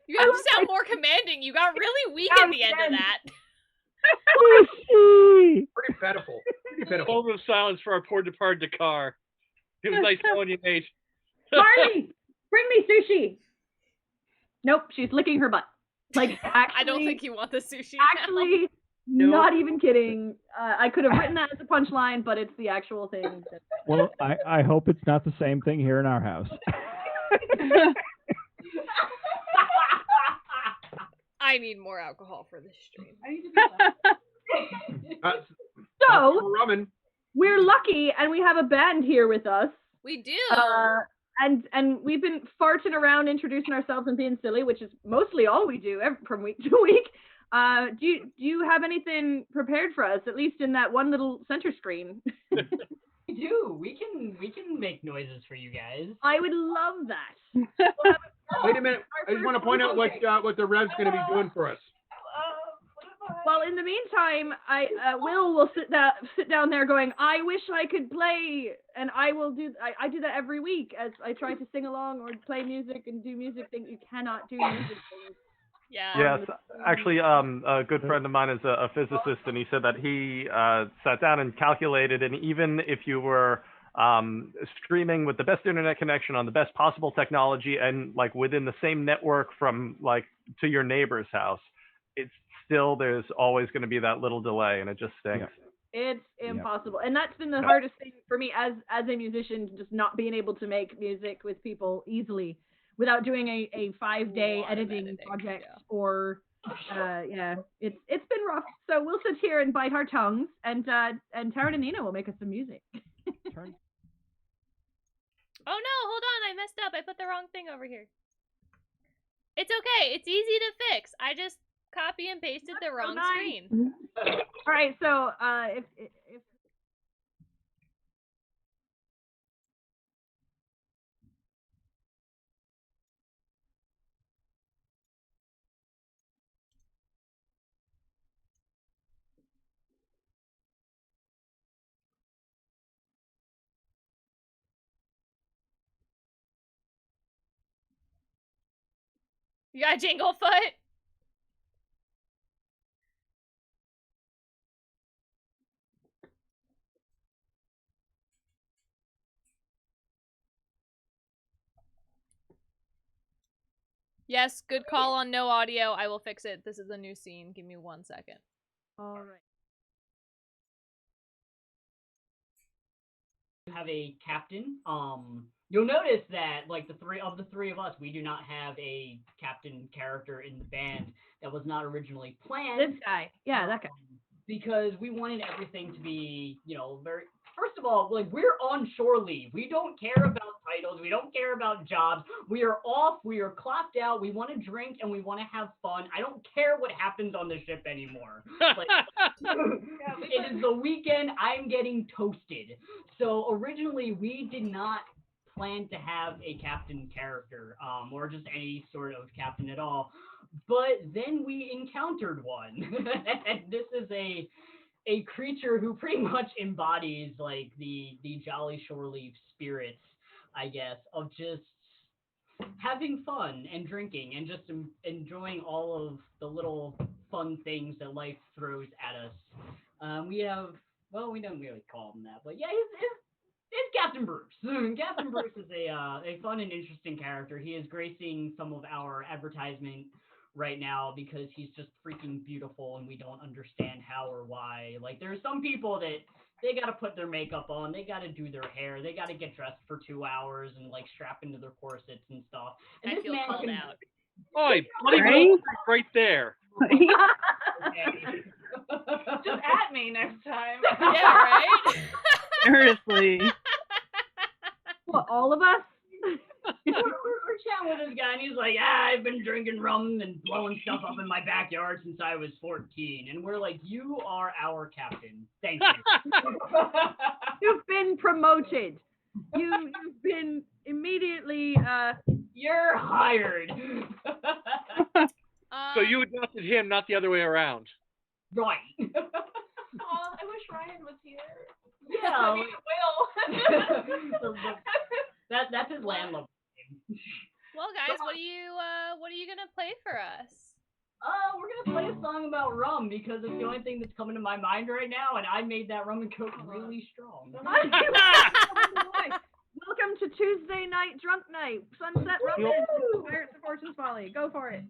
You have to sound more commanding. You got really weak at the end of that.
Sushi.
Pretty pitiful. Pretty pitiful.
Moment of silence for our poor departed car. It was nice knowing you, mate.
Marley, bring me sushi. Nope, she's licking her butt. Like, actually,
I don't think you want the sushi. now.
Actually, not even kidding. I could have written that as a punchline, but it's the actual thing.
Well, I hope it's not the same thing here in our house.
I need more alcohol for this stream.
I need to do that.
So,
Rummin.
we're lucky, and we have a band here with us.
We do.
And we've been farting around, introducing ourselves and being silly, which is mostly all we do from week to week. Do you have anything prepared for us, at least in that one little center screen?
We do. We can make noises for you guys.
I would love that.
Wait a minute. I just want to point out what the Rev's going to be doing for us.
Well, in the meantime, Will will sit down there going, I wish I could play, and I do that every week as I try to sing along or play music and do music things. You cannot do music things.
Yeah.
Yes, actually, a good friend of mine is a physicist, and he said that he sat down and calculated, and even if you were streaming with the best internet connection on the best possible technology and like within the same network from like to your neighbor's house, it's still, there's always going to be that little delay, and it just stinks.
It's impossible. And that's been the hardest thing for me as a musician, just not being able to make music with people easily without doing a 5-day editing project or it's been rough. So we'll sit here and bite our tongues, and Taryn and Nina will make us some music.
Oh no, hold on, I messed up. I put the wrong thing over here. It's okay. It's easy to fix. I just copy and pasted the wrong screen.
All right, so if
You got Jinglefoot? Yes, good call on no audio. I will fix it. This is a new scene. Give me 1 second.
all right.
You have a captain. you'll notice that like the three of us, we do not have a captain character in the band. That was not originally planned.
This guy. Yeah, that guy.
Because we wanted everything to be, very. First of all, like we're on shore leave. We don't care about titles. We don't care about jobs. We are off. We are clocked out. We want to drink and we want to have fun. I don't care what happens on the ship anymore. Like, it is the weekend. I'm getting toasted. So originally, we did not plan to have a captain character, or just any sort of captain at all. But then we encountered one. And this is a creature who pretty much embodies like the Jolly Shore Leave spirits, I guess, of just having fun and drinking and just enjoying all of the little fun things that life throws at us. We have, well, we don't really call him that, but yeah, it's Captain Bruce. Captain Bruce is a fun and interesting character. He is gracing some of our advertisement right now because he's just freaking beautiful and we don't understand how or why. Like there are some people that they got to put their makeup on, they got to do their hair, they got to get dressed for 2 hours and like strap into their corsets and stuff. And
I
this
feel
man
called
can,
out.
Oi, bloody
Right?
Wall Street right there.
Just at me next time.
Yeah, right?
Seriously.
What, all of us?
we're chatting with this guy, and he's like, I've been drinking rum and blowing stuff up in my backyard since I was 14. And we're like, you are our captain. Thank you.
You've been promoted. You've been immediately.
You're hired.
So you adopted him, not the other way around.
Right.
Aw, I wish Ryan was here.
Yeah.
I mean, Will.
That's his landlord.
Well, guys, what are you gonna play for us?
We're gonna play a song about rum because it's the only thing that's coming to my mind right now, and I made that rum and coke really strong.
Welcome to Tuesday night drunk night. Sunset Rummin. Pirates of Fortune's Folly. Go for it.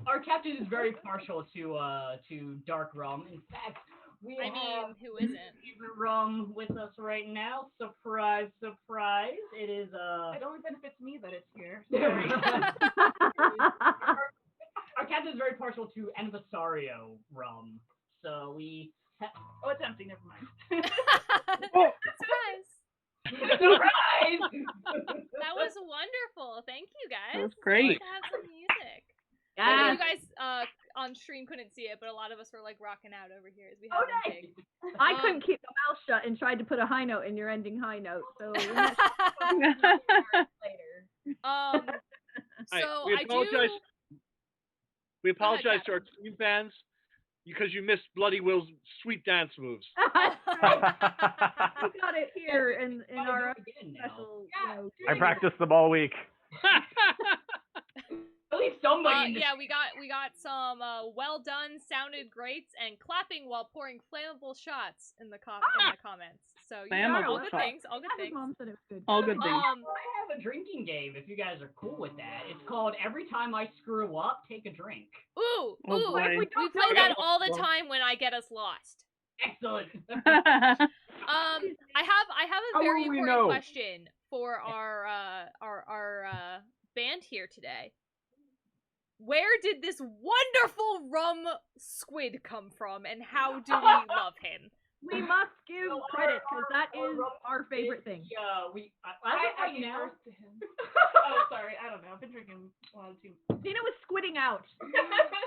Our captain is very partial to dark rum. In fact, We
I
have
mean, who isn't?
favorite rum with us right now. Surprise, surprise! It is
It only benefits me that it's here.
Our captain is very partial to Anniversario rum, so we.
Oh, it's empty. Never mind.
Surprise!
Surprise!
That was wonderful. Thank you guys.
That was great.
Nice to have some music. I know
Yeah.
you guys on stream couldn't see it, but a lot of us were like rocking out over here as we had
Oh,
them
nice.
big.
I couldn't keep my mouth shut and tried to put a high note in your ending high note. So we're not later.
So
we
I
apologize.
do.
We
Go ahead,
apologize to our stream fans because you missed Bloody Will's sweet dance moves.
We got it here in
Gotta
our
do it again now.
special,
I practiced them all week.
At least somebody. in the-
Yeah, we got some well done, sounded greats, and clapping while pouring flammable shots in the comments. So you know, all
Flammable
good
shots.
things, all good
His
things.
mom said it was good.
All good things.
I have a drinking game if you guys are cool with that. It's called Every Time I Screw Up, Take a Drink.
Ooh,
Oh,
ooh,
boy.
we play that all the time when I get us lost.
Excellent.
I have a
How
very
will we
important
know?
question for our band here today. Where did this wonderful rum squid come from, and how do we love him?
We must give credit because that is our favorite thing.
Yeah, as of
I
right
gave
now.
birth to him. Oh, sorry. I don't know. I've been drinking a lot of tea.
Tina was squidding out.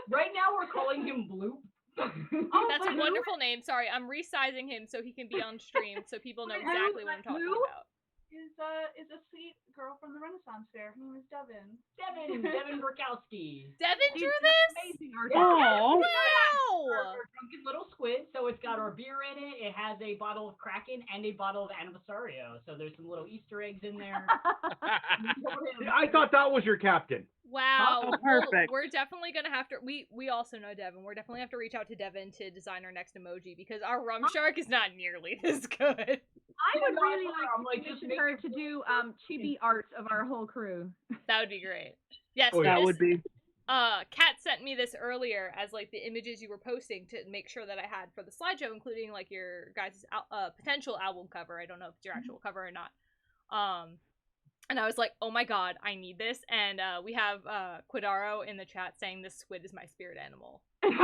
Right now we're calling him Bloop.
That's a wonderful name. Sorry, I'm resizing him so he can be on stream, so people know exactly what I'm talking about.
Is a sweet girl from the Renaissance Fair. Her name is Devin.
Devin Burkowski.
Devin drew this?
Amazing
Oh,
Wow!
Our drunken little squid. So it's got our beer in it. It has a bottle of Kraken and a bottle of Anniversario. So there's some little Easter eggs in there.
I thought that was your captain.
Wow.
Oh,
Well,
perfect.
we're definitely gonna have to. We also know Devin. We're definitely have to reach out to Devin to design our next emoji because our rum shark is not nearly this good.
I would really
I'm
like
like,
to
just
commission
make
her
it
to do
blue.
chibi art of our whole crew.
That would be great. Yes,
Oh, yeah.
that
this-
would be.
Kat sent me this earlier as like the images you were posting to make sure that I had for the slideshow, including like your guys' potential album cover. I don't know if it's your actual cover or not. And I was like, oh my god, I need this. And we have Quidaro in the chat saying this squid is my spirit animal. And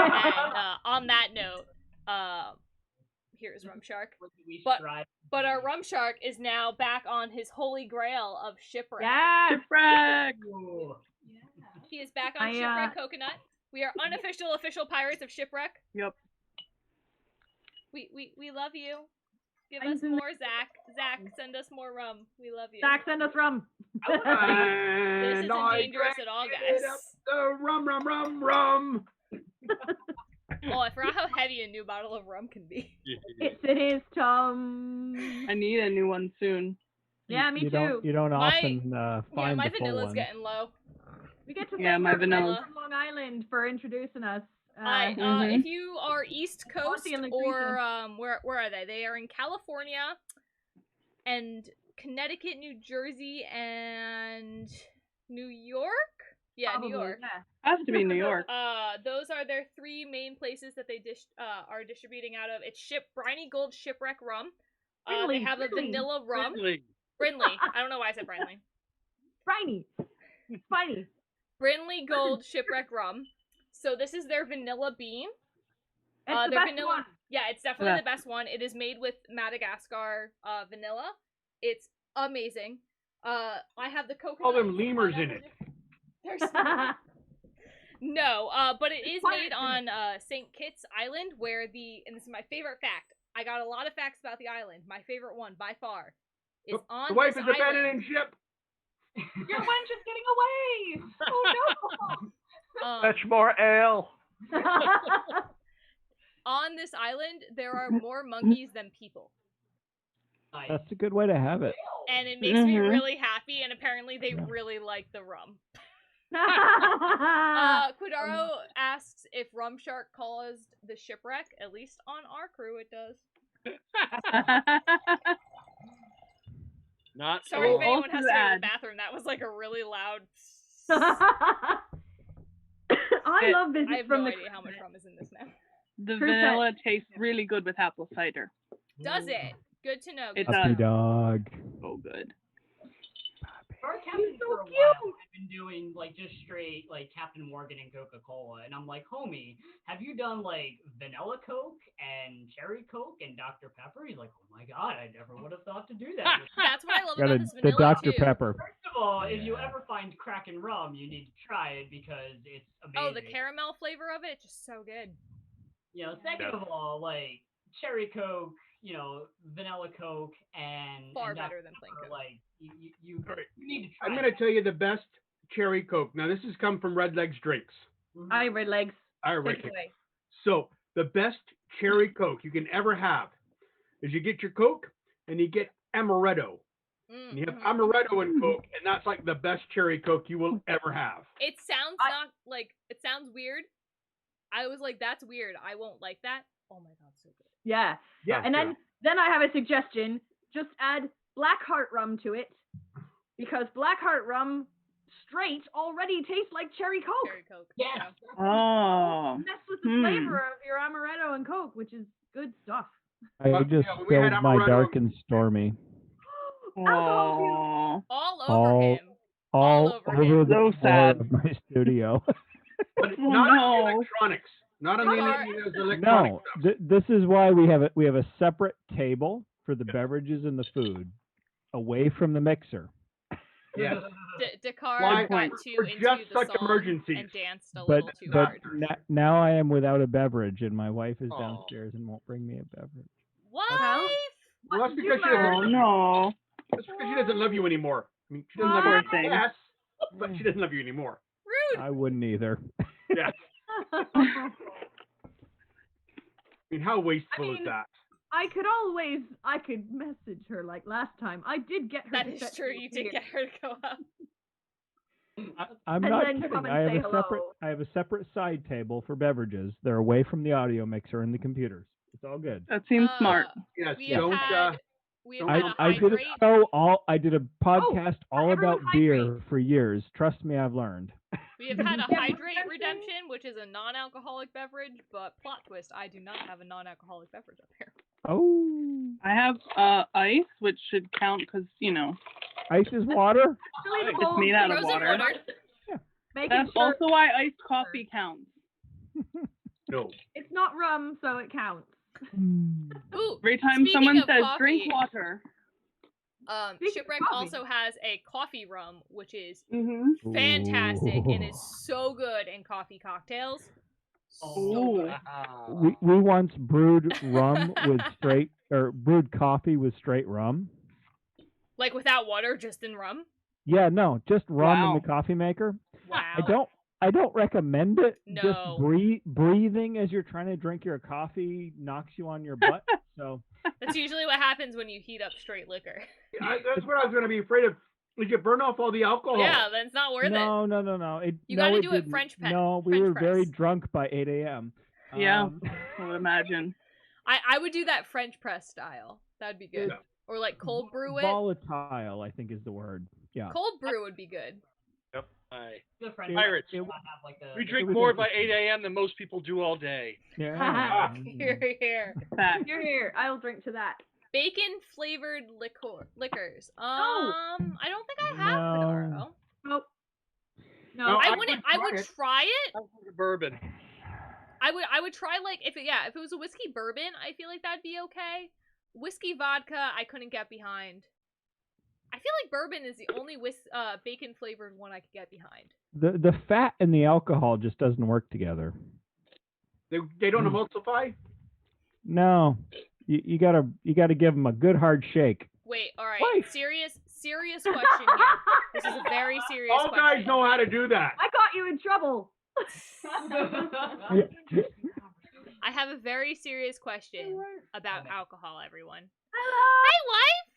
on that note, here's Rum Shark. But our Rum Shark is now back on his holy grail of shipwreck.
Yes.
Shipwreck!
Yeah.
He is back on Shipwreck Coconut. We are unofficial official pirates of Shipwreck.
Yep.
We love you. Give
I'm
us more, Zach. Zach, send us more rum. We love you.
Zach, send us rum.
This
And
isn't
I
dangerous at all, guys.
the rum.
Oh, I forgot how heavy a new bottle of rum can be.
It is, Tom.
I need a new one soon.
Yeah, me
you
too.
You don't
My-
often
Yeah,
find
my
the full
vanilla's
one.
getting low.
We get to
Yeah,
thank
my
our friends
vanilla.
from Long Island for introducing us.
Mhm.
If you are East Coast
and
or where are they? They are in California and Connecticut, New Jersey, and New York. Yeah,
probably,
New York.
Yeah.
Has to be New York.
Those are their three main places that they are distributing out of. It's Briny Gold Shipwreck Rum. They
Brinley,
have a
Brinley.
vanilla rum.
Really?
Brinley. I don't know why I said Brinley.
Briny. Spiny.
Brinley Gold Shipwreck Rum. So this is their vanilla bean.
It's the
their
best
vanilla.
one.
Yeah, it's definitely
Yeah.
the best one. It is made with Madagascar vanilla. It's amazing. I have the coconut.
All them lemurs in it.
There's no, but it is
Pirates
made
in
on St. Kitts Island, where and this is my favorite fact. I got a lot of facts about the island. My favorite one, by far, is on
The wife
this
is abandoned
island.
in ship.
Your wench is getting away! Oh no!
Fetch more ale.
On this island, there are more monkeys than people.
Nice.
That's a good way to have it.
And it makes me
Mhm.
really happy, and apparently they really like the rum.
Ah.
Quidaro asks if Rum Shark caused the shipwreck. At least on our crew, it does.
Not
Sorry
Oh,
if anyone
also
has to go to
add-
the bathroom. That was like a really loud.
I love
I
business
have
from
no
the
idea how much rum is in this now.
The
Who said-
vanilla tastes really good with apple cider.
Does it? Good to know.
It
good to
Puppy
does.
know.
dog.
So good.
For Captain
so
for a
cute.
while, I've been doing like just straight like Captain Morgan and Coca-Cola, and I'm like, homie, have you done like vanilla Coke and cherry Coke and Dr. Pepper? He's like, oh my god, I never would have thought to do that.
That's what I love
Got
about
a,
this
the
vanilla
Dr.
too.
Pepper.
First of all, if you
Yeah.
ever find Kraken rum, you need to try it because it's amazing.
Oh, the caramel flavor of it, just so good.
You know, second
Yeah.
of all, like cherry Coke, you know, vanilla Coke, and
Far
and Dr.
better than plain
Pepper,
Coke.
like you
All right.
need to try.
I'm going to tell you the best cherry Coke. Now, this has come from Red Legs Drinks.
I red legs.
I
Take
reckon.
it away.
So, the best cherry Coke you can ever have is you get your Coke and you get amaretto. And you have
Mhm.
amaretto and Coke, and that's like the best cherry Coke you will ever have.
It sounds
I-
not like it sounds weird. I was like, that's weird. I won't like that. Oh my god, so good.
Yeah.
Yeah.
And then I have a suggestion. Just add Blackheart rum to it, because Blackheart rum straight already tastes like cherry Coke.
Cherry Coke.
Yes.
Yeah.
Oh.
Mess with the flavor of your amaretto and Coke, which is good stuff.
I
But,
just
yeah, when we had
spilled my
amaretto-
dark and stormy
Alcohol.
Oh.
All over
All-
him.
all
over
over
him.
the
So
floor
sad.
of my studio.
But
Oh,
not on
no.
the electronics. Not on the
Car-
electronic
No,
stuff.
this is why we have a separate table for the beverages and the food, away from the mixer.
Yes.
Dakar
Why-
got
for
too
just
into the
such
song
emergencies.
and danced a
But
little too hard.
now I am without a beverage, and my wife is
Aw.
downstairs and won't bring me a beverage.
What?
Well,
Well, that's
did
because
you
she
learn?
Oh
doesn't.
no.
That's because she doesn't love you anymore. I mean, she doesn't love
Poor
you.
thing.
Yes, but she doesn't love you anymore.
Rude.
I wouldn't either.
Yeah. I mean, how wasteful
mean,
is that?
I could message her like last time. I did get her
That
to
is
set
true.
me
You
up
did
here.
get her to go up.
I'm
And
not
then
kidding.
come and
I have
say
a separate
hello.
I have a separate side table for beverages. They're away from the audio mixer and the computers. It's all good.
That seems smart.
Yes.
We have
Don't.
had we have
don't-
had a
I did a
hydrate.
show I did a podcast all
everyone
about beer for years. Trust me, I've learned.
We have had a
Yeah,
hydrate
redemption.
redemption, which is a non-alcoholic beverage, but plot twist, I do not have a non-alcoholic beverage up here.
Oh,
I have ice, which should count because,
ice is water.
Really, the
it's
bowl
made out of
Frozen
water.
Making
That's
sure
also why iced coffee counts.
No.
it's not rum, so it counts.
Ooh,
Every time
Speaking
someone
of
says
coffee-
drink water.
Speaking of
Shipwreck
coffee.
also has a coffee rum, which is
Mm-hmm.
fantastic and is
Ooh.
so good in coffee cocktails. So
Ooh.
good.
We once brewed rum with brewed coffee with straight rum.
Like without water, just in rum.
Yeah, no, just rum
Wow.
in the coffee maker.
Wow.
I don't recommend it.
No.
Just breathing as you're trying to drink your coffee knocks you on your butt. So
That's usually what happens when you heat up straight liquor.
That's what I was going to be afraid of. Is you burn off all the alcohol?
Yeah, then it's not worth it.
no.
You
no,
gotta
it
do it
didn't.
French press.
No, we
French
were very
press.
drunk by 8 a.m.
Yeah. I would imagine.
I would do that French press style. That'd be good.
Yeah.
Or like cold brew it.
Volatile, I think is the word. Yeah.
Cold brew would be good.
Yep. Aye.
The French
Pirates.
press does not have, like, the-
We drink
was
more by
interesting.
8 a.m. than most people do all day.
Yeah.
Here, here.
Fact.
You're here. I'll drink to that.
Bacon flavored liquors.
No.
I don't think I have
No.
Fedoro.
Nope. No,
No,
I
I
wouldn't.
would
I
try
would
it.
try it.
I want bourbon.
I would try like if it was a whiskey bourbon, I feel like that'd be okay. Whiskey vodka, I couldn't get behind. I feel like bourbon is the only bacon flavored one I could get behind.
The fat and the alcohol just doesn't work together.
They don't emulsify?
No, you gotta give them a good hard shake.
Wait, all right,
Why?
serious question here. This is a very serious
All
question.
guys know how to do that.
I got you in trouble.
I have a very serious question about alcohol, everyone.
Hello.
Hi, wife.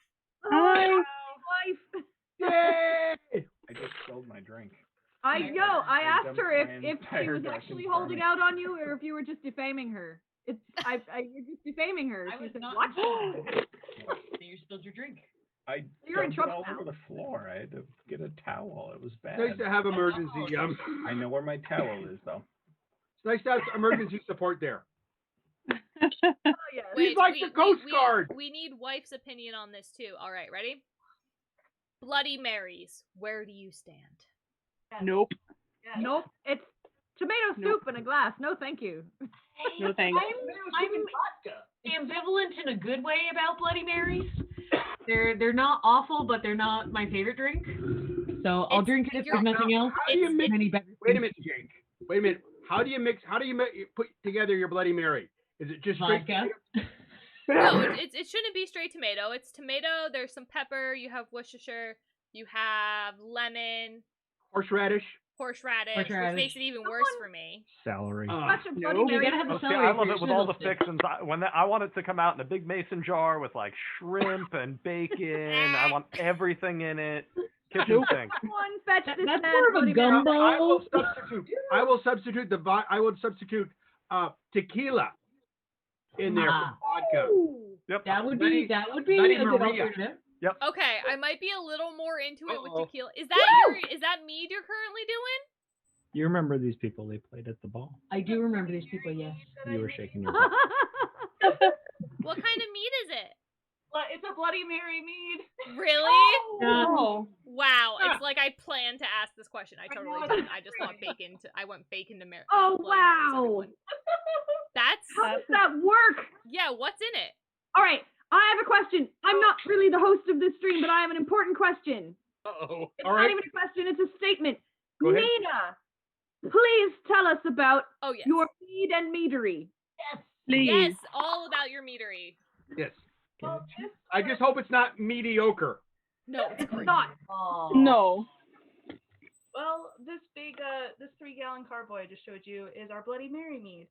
Hi, wife.
Yay!
I just spilled my drink.
I know. I
I
asked her
dumped
if
my
she was
entire
actually
dark
holding
garment.
out on you, or if you were just defaming her. You're just defaming her.
I
She
was
said,
not.
what?
You spilled your drink.
I
You're in
dumped it
trouble
all
now.
over the floor. I had to get a towel. It was bad.
Nice to have emergency.
I know where my towel is, though.
It's nice to have emergency support there.
yes.
Wait,
He's like the Coast Guard.
We need wife's opinion on this too. All right, ready? Bloody Marys, where do you stand?
Yes.
Nope.
Yes.
Nope. It's tomato
Nope.
soup in a glass. No, thank you.
No thanks.
I'm ambivalent in a good way about Bloody Marys. They're not awful, but they're not my favorite drink. So I'll drink it if there's nothing else.
How do you mix?
Many better
Wait a minute, Jake. Wait a minute. How do you put together your Bloody Mary? Is it just straight
vodka.
No, it shouldn't be straight tomato. It's tomato. There's some pepper. You have Worcestershire. You have lemon,
horseradish?
horseradish, which makes it even worse for me.
Celery.
Bunch of Bloody
No.
You
Marys.
gotta have the
Okay,
celery
I
for
love
your
it with all the
schnitzels.
fixins. I want it to come out in a big mason jar with like shrimp and bacon. I want everything in it. Kitchen sink.
Someone fetch this
That's
man
more of a
Bloody Mary.
gumbo.
I will substitute tequila in there for vodka.
Yep.
That would
Bloody-
be a
Bloody
good
Maria.
alternative.
Okay, I might be a little more into it with
Uh-oh.
tequila. Is that mead you're currently doing?
You remember these people? They played at the ball.
I do remember these people, yes.
You were shaking your butt.
What kind of mead is it?
It's a Bloody Mary mead.
Really?
No.
Wow, it's like I planned to ask this question. I totally
know,
didn't. I just thought bacon. I went bacon to
Oh,
Bloody Marys,
wow.
everyone. That's
How does that work?
yeah. What's in it?
All right, I have a question. I'm not really the host of this stream, but I have an important question.
Uh-oh.
It's
All
not
right.
even a question, it's a statement.
Go ahead.
Nina, please tell us about
Oh yes.
your mead and meadery.
Please.
Yes, all about your meadery.
Yes.
Well, this,
I just hope it's not mediocre.
No, it's
It's
great.
not.
Oh.
No.
well, this 3-gallon carboy I just showed you is our Bloody Mary mead,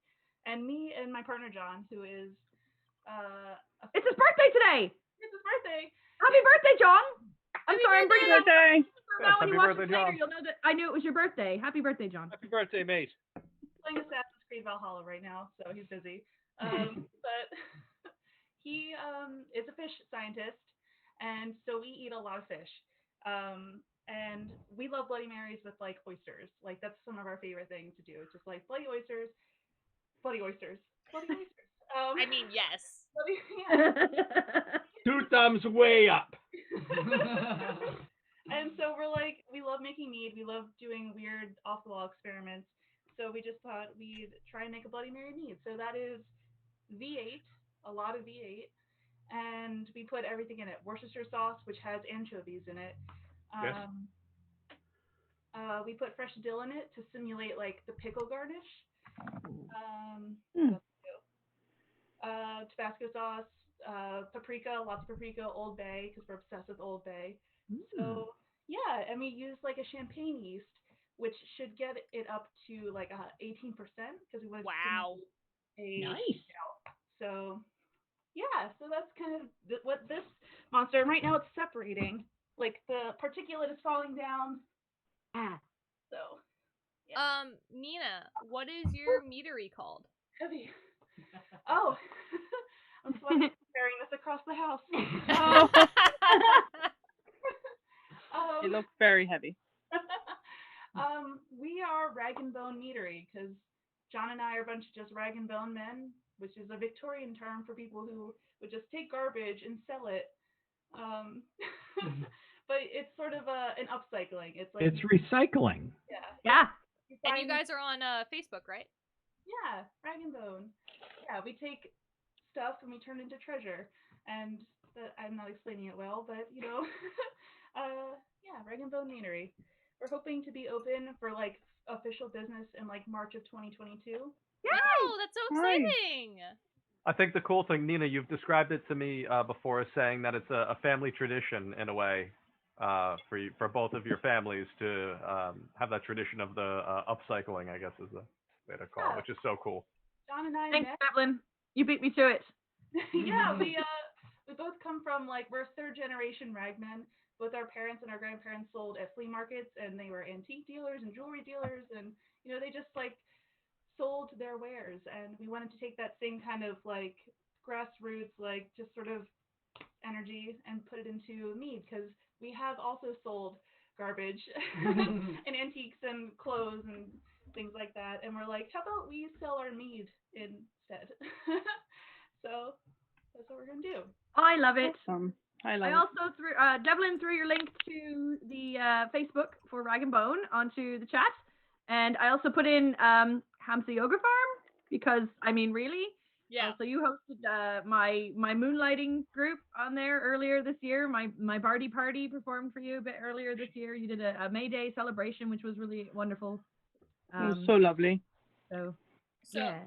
and me and my partner John, who is
It's his birthday today.
it's his birthday.
Happy birthday, John. I'm sorry, I'm bringing that up
Birthday.
now. When
Yes,
you
happy
watch
birthday,
this later,
John.
you'll know that I knew it was your birthday. Happy birthday, John.
Happy birthday, mate.
Playing Assassin's Creed Valhalla right now, so he's busy. But he is a fish scientist, and so we eat a lot of fish. And we love Bloody Marys with like oysters. Like that's some of our favorite things to do. It's just like bloody oysters, bloody oysters, bloody oysters.
I mean, yes.
bloody, yeah.
2 thumbs way up.
And so we're like, we love making mead. We love doing weird off-the-wall experiments. So we just thought we'd try and make a Bloody Mary mead. So that is V8, a lot of V8, and we put everything in it. Worcestershire sauce, which has anchovies in it.
Yes.
We put fresh dill in it to simulate like the pickle garnish. Tabasco sauce, paprika, lots of paprika, Old Bay, because we're obsessed with Old Bay. So yeah, and we use like a champagne yeast, which should get it up to like 18% because we want to
Wow.
simulate a
Nice.
stout. So yeah, so that's kind of what this monster. And right now it's separating, like the particulate is falling down. So
Nina, what is your meadery called?
heavy. Oh, I'm sweating carrying this across the house.
It looks very heavy.
We are rag and bone meadery because John and I are a bunch of just rag and bone men, which is a Victorian term for people who would just take garbage and sell it. But it's sort of an upcycling. It's like
It's recycling.
Yeah.
And you guys are on Facebook, right?
Yeah, rag and bone. Yeah, we take stuff and we turn it into treasure. And I'm not explaining it well, but you know, yeah, rag and bone meadery. We're hoping to be open for like official business in like March of 2022.
Oh, that's so
Nice.
exciting.
I think the cool thing, Nina, you've described it to me before as saying that it's a family tradition in a way for both of your families to have that tradition of the upcycling, I guess is the way to call it, which is so cool.
John and I
Thanks,
met.
Evelyn. You beat me to it.
Yeah, we both come from like we're 3rd generation ragmen. Both our parents and our grandparents sold at flea markets, and they were antique dealers and jewelry dealers, and you know they just like sold their wares, and we wanted to take that same kind of like grassroots, like just sort of energy and put it into mead because we have also sold garbage and antiques and clothes and things like that, and we're like, how about we sell our mead instead? So that's what we're gonna do.
I love it.
I love
I
it.
also threw Devlin threw your link to the Facebook for Rag and Bone onto the chat, and I also put in Hamza Yoga Farm because I mean really.
Yeah.
So you hosted my moonlighting group on there earlier this year. My Bardi Party performed for you a bit earlier this year. You did a May Day celebration, which was really wonderful.
It was so lovely.
So
yeah.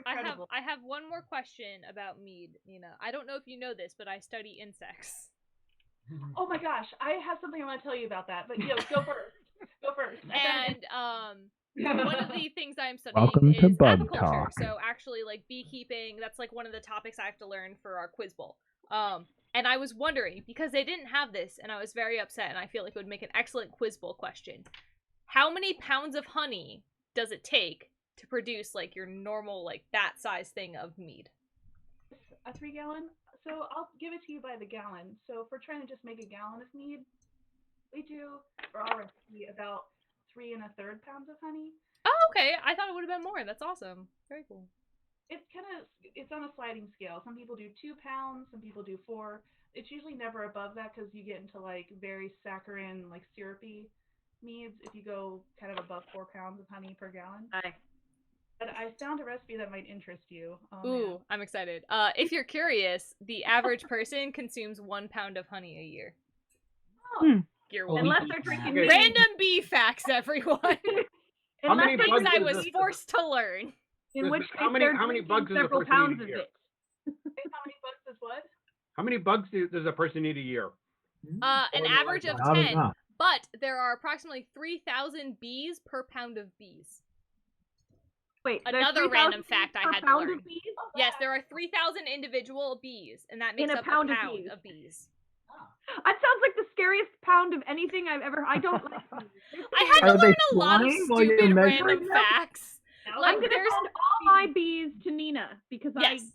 Incredible.
I have one more question about mead, Nina. I don't know if you know this, but I study insects.
Oh my gosh, I have something I want to tell you about that. But go first. Go first.
And one of the things I'm studying
Welcome to
is
Bug
apiculture.
Talk.
So actually, like beekeeping, that's like one of the topics I have to learn for our quiz bowl. And I was wondering, because they didn't have this, and I was very upset, and I feel like it would make an excellent quiz bowl question. How many pounds of honey does it take to produce like your normal, like that size thing of mead?
A 3-gallon. So I'll give it to you by the gallon. So if we're trying to just make a gallon of mead, we do for our recipe about 3 1/3 pounds of honey.
Oh, okay. I thought it would have been more. That's awesome. Very cool.
It's on a sliding scale. Some people do 2 pounds, some people do 4. It's usually never above that because you get into like very saccharine, like syrupy meads if you go kind of above 4 pounds of honey per gallon. But I found a recipe that might interest you.
Ooh, I'm excited. If you're curious, the average person consumes 1 pound of honey a year.
Oh.
Unless they're drinking mead.
Random bee facts, everyone.
How many
Things
bugs
I
does
was
this-
forced to learn.
In which
how
case
many
they're
how many
drinking
bugs does a
several
person
pounds
need a
of
year?
it.
How many bugs does what?
How many bugs does a person need a year?
An average of
Not
10,
enough.
but there are approximately 3,000 bees per pound of bees.
Wait, there's
Another
3,000
random fact
bees
I
per
had to
pound
learn.
of bees?
Yes, there are 3,000 individual bees, and that makes
In a
up
pound
a
of
pound
bees.
of bees.
That sounds like the scariest pound of anything I've ever. I don't like bees.
I had to
Are they
learn a lot of
flying while you're
stupid
measuring
random
them?
facts. Like,
I'm gonna
there's
send all my bees to Nina because
yes.
I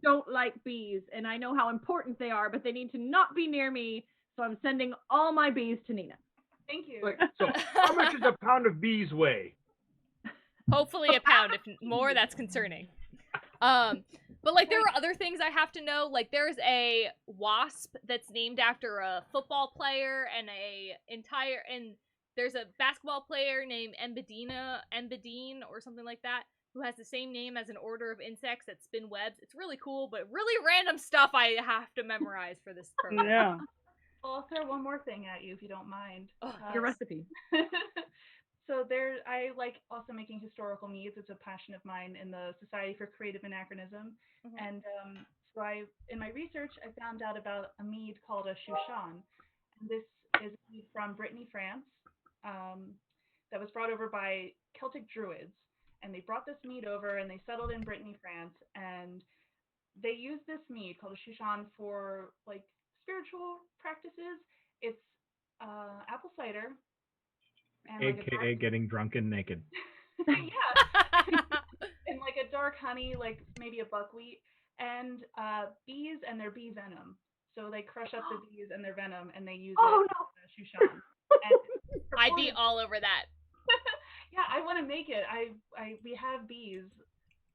don't like bees and I know how important they are, but they need to not be near me. So I'm sending all my bees to Nina.
Thank you.
Like, so how much does a pound of bees weigh?
Hopefully a pound. If more, that's concerning. But like there are other things I have to know. Like there's a wasp that's named after a football player and there's a basketball player named Embedine or something like that, who has the same name as an order of insects that spin webs. It's really cool, but really random stuff I have to memorize for this program.
Yeah.
I'll throw one more thing at you if you don't mind.
Your recipe.
So I like also making historical meads. It's a passion of mine in the Society for Creative Anachronism.
Mhm.
And so in my research, I found out about a mead called a Chouchan. And this is a mead from Brittany, France, that was brought over by Celtic Druids. And they brought this mead over and they settled in Brittany, France. And they used this mead called a Chouchan for like spiritual practices. It's apple cider. And
AKA getting drunk and naked.
yeah. And like a dark honey, like maybe a buckwheat, and bees and their bee venom. So they crush up the bees and their venom, and they use it as Chouchan. And
I'd be all over that.
Yeah, I want to make it. We have bees.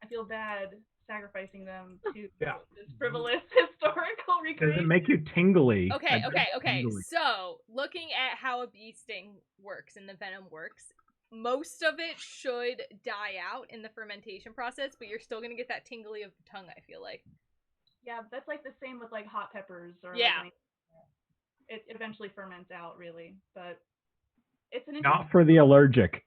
I feel bad sacrificing them to this frivolous historical
Does
recreation.
it make you tingly?
Okay.
Tingly.
So, looking at how a bee sting works and the venom works, most of it should die out in the fermentation process, but you're still gonna get that tingly of the tongue, I feel like.
Yeah, that's like the same with like hot peppers or
yeah.
It eventually ferments out, really, but it's an
Not for the allergic.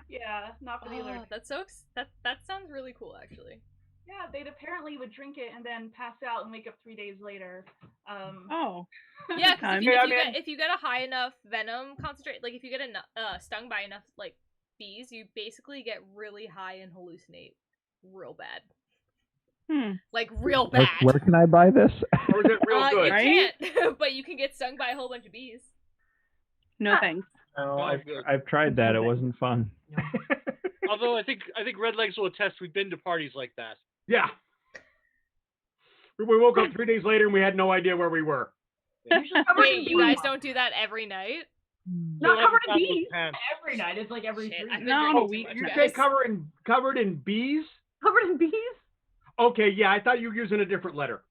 Yeah, not for the allergic.
That's that sounds really cool, actually.
Yeah, they'd apparently would drink it and then pass out and wake up 3 days later.
Yeah, because if you get a high enough venom concentrate, like if you get stung by enough like bees, you basically get really high and hallucinate real bad. Like real bad.
Where can I buy this?
Or is it real good?
You can't, but you can get stung by a whole bunch of bees.
No thanks.
Oh, I've tried that. It wasn't fun.
Although I think Redlegs will attest, we've been to parties like that.
Yeah. We woke up 3 days later and we had no idea where we were.
Wait, you guys don't do that every night?
Not covered in bees.
Every night. It's like every 3
I've
days.
been drinking too much,
You
guys.
say covered in bees?
Covered in bees?
Okay, yeah, I thought you were using a different letter.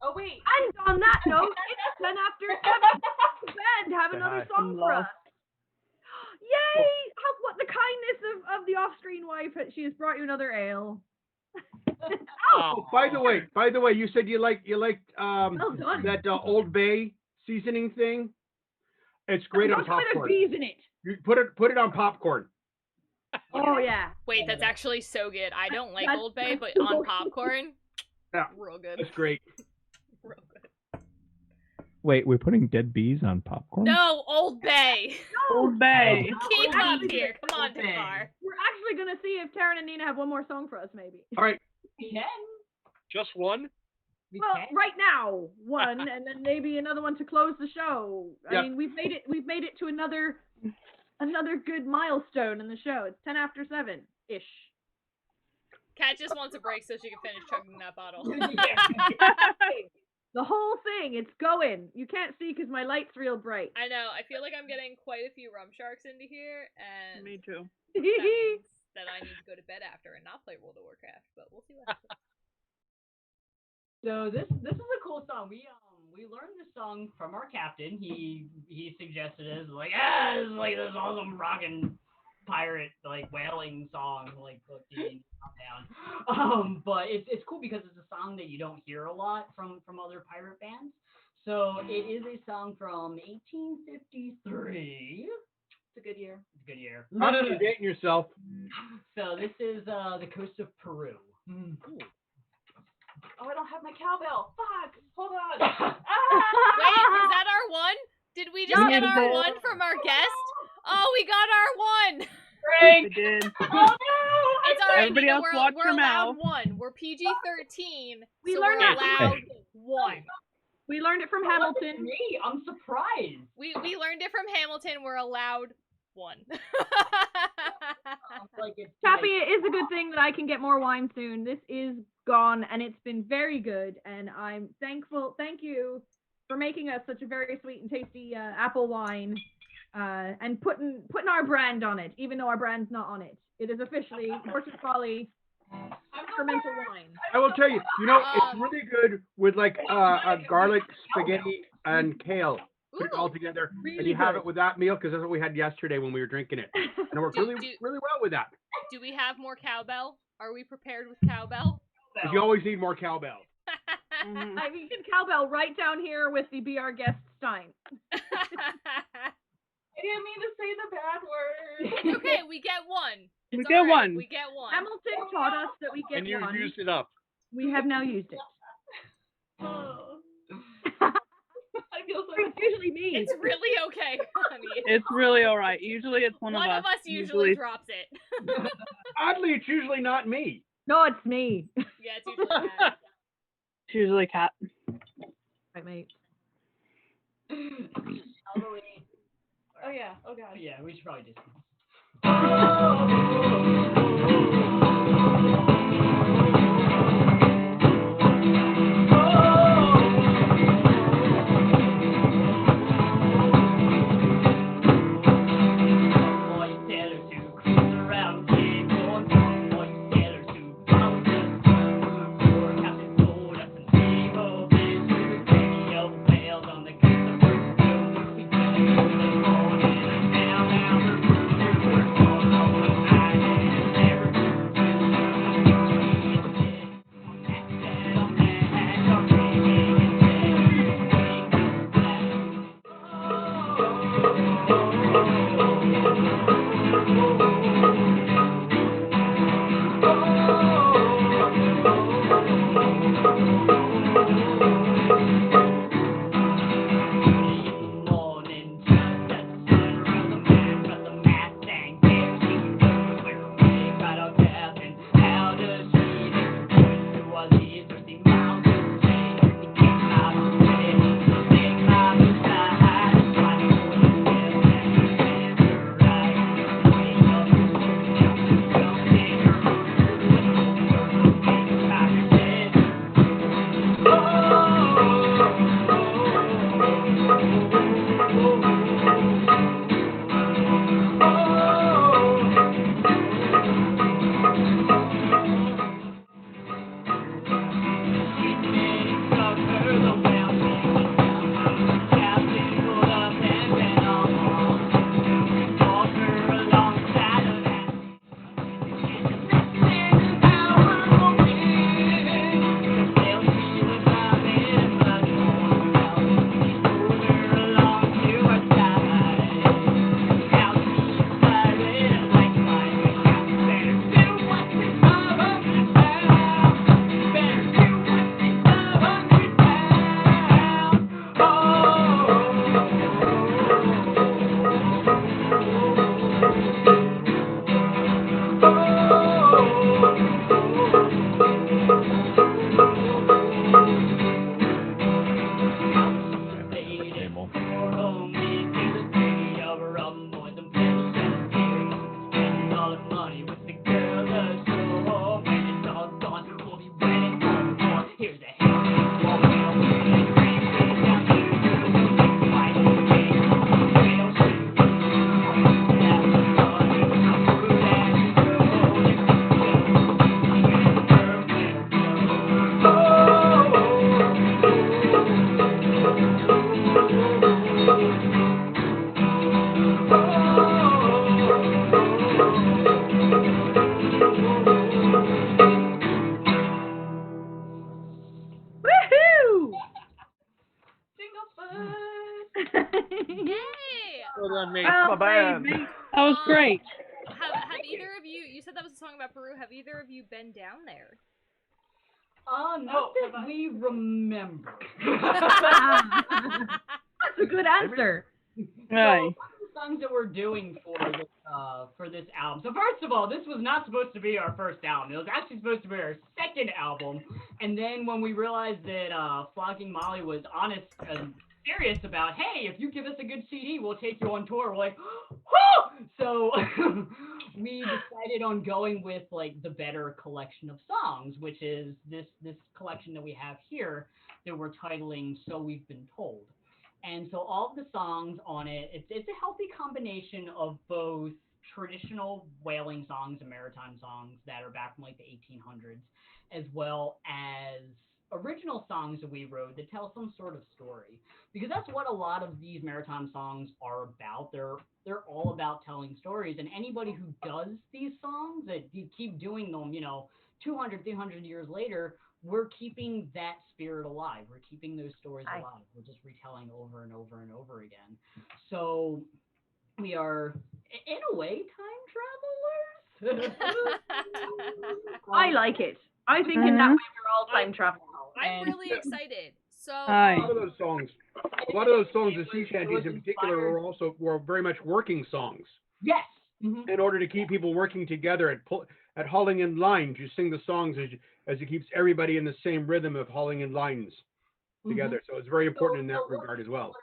Oh wait.
And on that note, it's 10 after 7. Ben, have another
Hi.
song for us. Yay! What the kindness of the off-screen wife. She has brought you another ale.
Oh, by the way, you said you liked
Well done.
that Old Bay seasoning thing. It's great on
Don't tell me
popcorn.
there's bees in it.
You put it on popcorn.
Oh yeah.
Wait, that's actually so good. I don't like
That's-
Old Bay, but
that's
on
so
popcorn,
Yeah,
real good.
that's great.
Real good.
Wait, we're putting dead bees on popcorn?
No, Old Bay.
Old Bay.
Keep up
Old
here. Come on,
Bay.
Dakar.
We're actually gonna see if Taryn and Nina have one more song for us, maybe.
All right.
We can.
Just one?
We
Well,
can.
right now, one, and then maybe another one to close the show.
Yep.
I mean, we've made it to another good milestone in the show. It's 10 after 7-ish.
Kat just wants a break so she can finish chugging that bottle.
The whole thing, it's going. You can't see because my light's real bright.
I know. I feel like I'm getting quite a few rum sharks into here, and
Me too.
that means that I need to go to bed after and not play World of Warcraft. But we'll see what happens.
So this is a cool song. We learned this song from our captain. He suggested it. Like, this is like this awesome rockin' pirate like whaling song. Like, look, dude, calm down. But it's cool because it's a song that you don't hear a lot from other pirate bands. So it is a song from 1853.
It's a good year.
It's a good year.
Not dating yourself.
So this is the coast of Peru.
Oh, I don't have my cowbell. Fuck. Hold on.
Wait, was that our one? Did we just get our one from our guest? Oh, we got our one.
They did.
Oh no!
It's alright.
Everybody else watch
we're
your
allowed
mouth.
one. We're PG-13.
We
so
learned
we're
that.
allowed one.
We learned it from Hamilton.
Me, I'm surprised.
We learned it from Hamilton. We're allowed one.
Like it's
Taffy, it is a good thing that I can get more wine soon. This is gone, and it's been very good, and I'm thankful. Thank you for making us such a very sweet and tasty apple wine, and putting our brand on it, even though our brand's not on it. It is officially Horse and Folly experimental wine.
I will tell you, it's really good with like a garlic spaghetti and kale. Put it all together,
Really
and you have
good.
it with that meal because that's what we had yesterday when we were drinking it, and it worked really well with that.
Do we have more cowbell? Are we prepared with cowbell?
Because you always need more cowbell.
Mhm.
I mean, you can cowbell right down here with the Be Our Guest Stein.
I didn't mean to say the bad word.
It's okay. We get one.
We
It's
get
alright,
one.
We get one.
Hamilton taught us that we get
And you
one.
used it up.
We have now used it.
Oh. I feel so
It's usually me.
It's really okay, honey.
It's really alright. Usually it's one
One
of
of
us.
us usually drops it.
Oddly, it's usually not me.
No, it's me.
Yeah, it's usually that.
It's usually Cat.
Right, mate.
Oh yeah. Oh god.
Yeah, we should probably just.
on, mate.
That's my band.
That was great.
Have either of you? You said that was a song about Peru. Have either of you been down there?
Not that we remember.
That's a good answer.
Right.
So, what are the songs that we're doing for this album? So first of all, this was not supposed to be our first album. It was actually supposed to be our second album. And then when we realized that Flocking Molly was honest and serious about, hey, if you give us a good CD, we'll take you on tour. We're like, whoo! So we decided on going with like the better collection of songs, which is this collection that we have here that we're titling So We've Been Told. And so all of the songs on it, it's a healthy combination of both traditional whaling songs and maritime songs that are back from like the 1800s, as well as original songs that we wrote that tell some sort of story. Because that's what a lot of these maritime songs are about. They're all about telling stories. And anybody who does these songs, that you keep doing them, 200, 300 years later, we're keeping that spirit alive. We're keeping those stories alive. We're just retelling over and over and over again. So we are, in a way, time travelers.
I like it. I think in that way we're all time travelers.
I'm really excited. So
A lot of those songs, the sea shanties in particular, were very much working songs.
Yes.
In order to keep people working together at hauling in lines, you sing the songs as it keeps everybody in the same rhythm of hauling in lines together. So it's very important in that regard as well.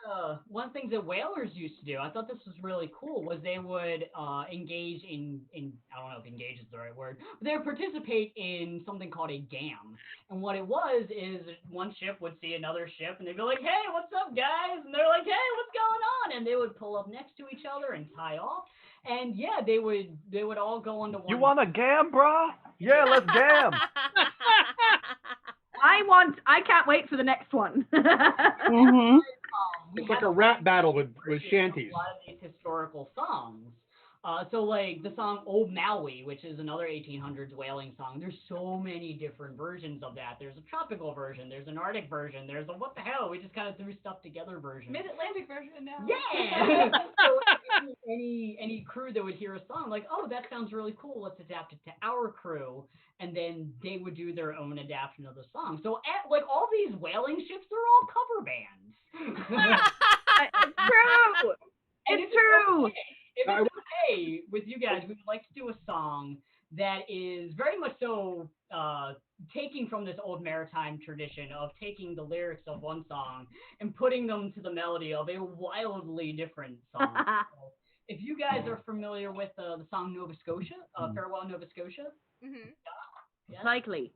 One thing that whalers used to do, I thought this was really cool, was they would engage in I don't know if engage is the right word, but they would participate in something called a gam. And what it was is one ship would see another ship and they'd be like, hey, what's up, guys? And they're like, hey, what's going on? And they would pull up next to each other and tie off. And yeah, they would all go onto one.
You want a gam, bro? Yeah, let's gam.
I can't wait for the next one.
It's like a rap battle with shanties.
A lot of these historical songs. So like the song Old Maui, which is another 1800s whaling song, there's so many different versions of that. There's a tropical version, there's an Arctic version, there's a what the hell, we just kind of threw stuff together version.
Mid-Atlantic version now.
Yeah! So any crew that would hear a song, like, oh, that sounds really cool, let's adapt it to our crew, and then they would do their own adaptation of the song. So like all these whaling ships, they're all cover bands.
It's true! It's true!
If it's okay with you guys, we would like to do a song that is very much so taking from this old maritime tradition of taking the lyrics of one song and putting them to the melody of a wildly different song. So if you guys are familiar with the song Nova Scotia, Farewell Nova Scotia.
Mm-hmm.
Yes?
Likely.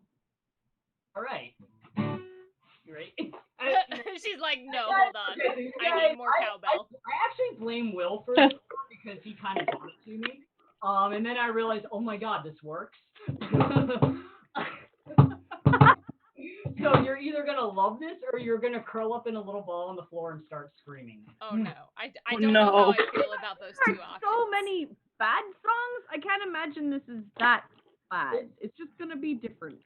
All right. You ready?
She's like, no, hold on.
Okay,
I need more cowbell.
I actually blame Will for this because he kind of taught it to me. And then I realized, oh my God, this works. So you're either going to love this or you're going to curl up in a little ball on the floor and start screaming.
Oh no. I don't know how I feel about those two options.
So many bad songs. I can't imagine this is that bad. It's just going to be different.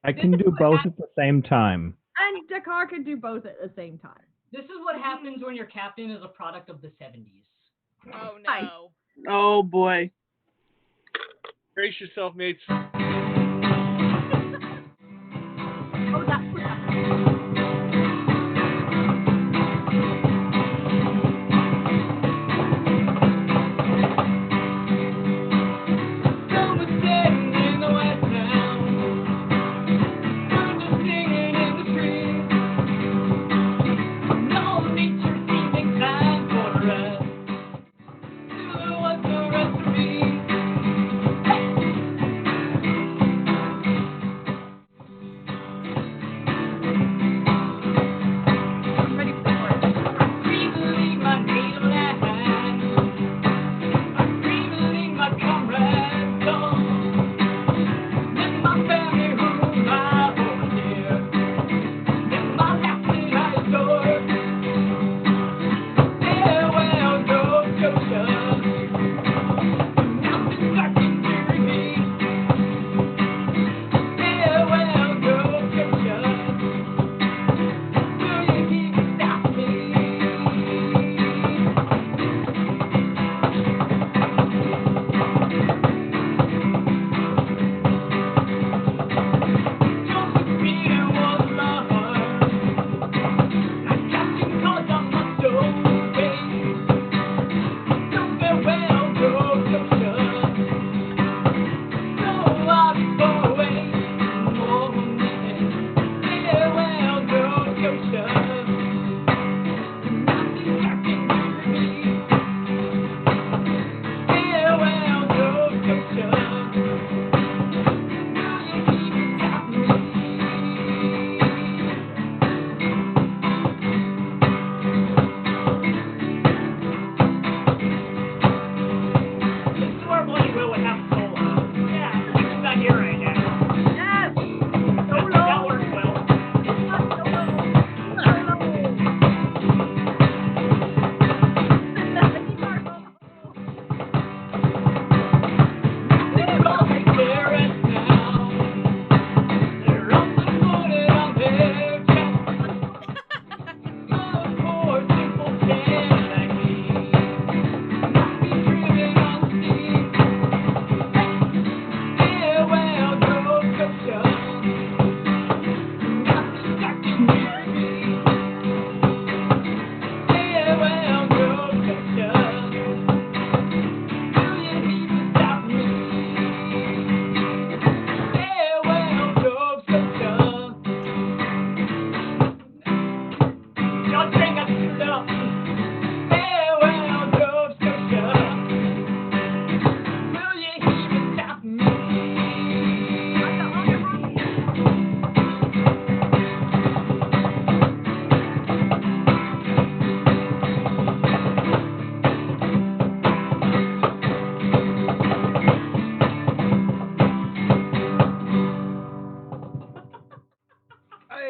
I can do both at the same time.
And Dakar can do both at the same time.
This is what happens when your captain is a product of the 70s.
Oh no.
Oh boy.
Brace yourself, mates.
Oh, that's what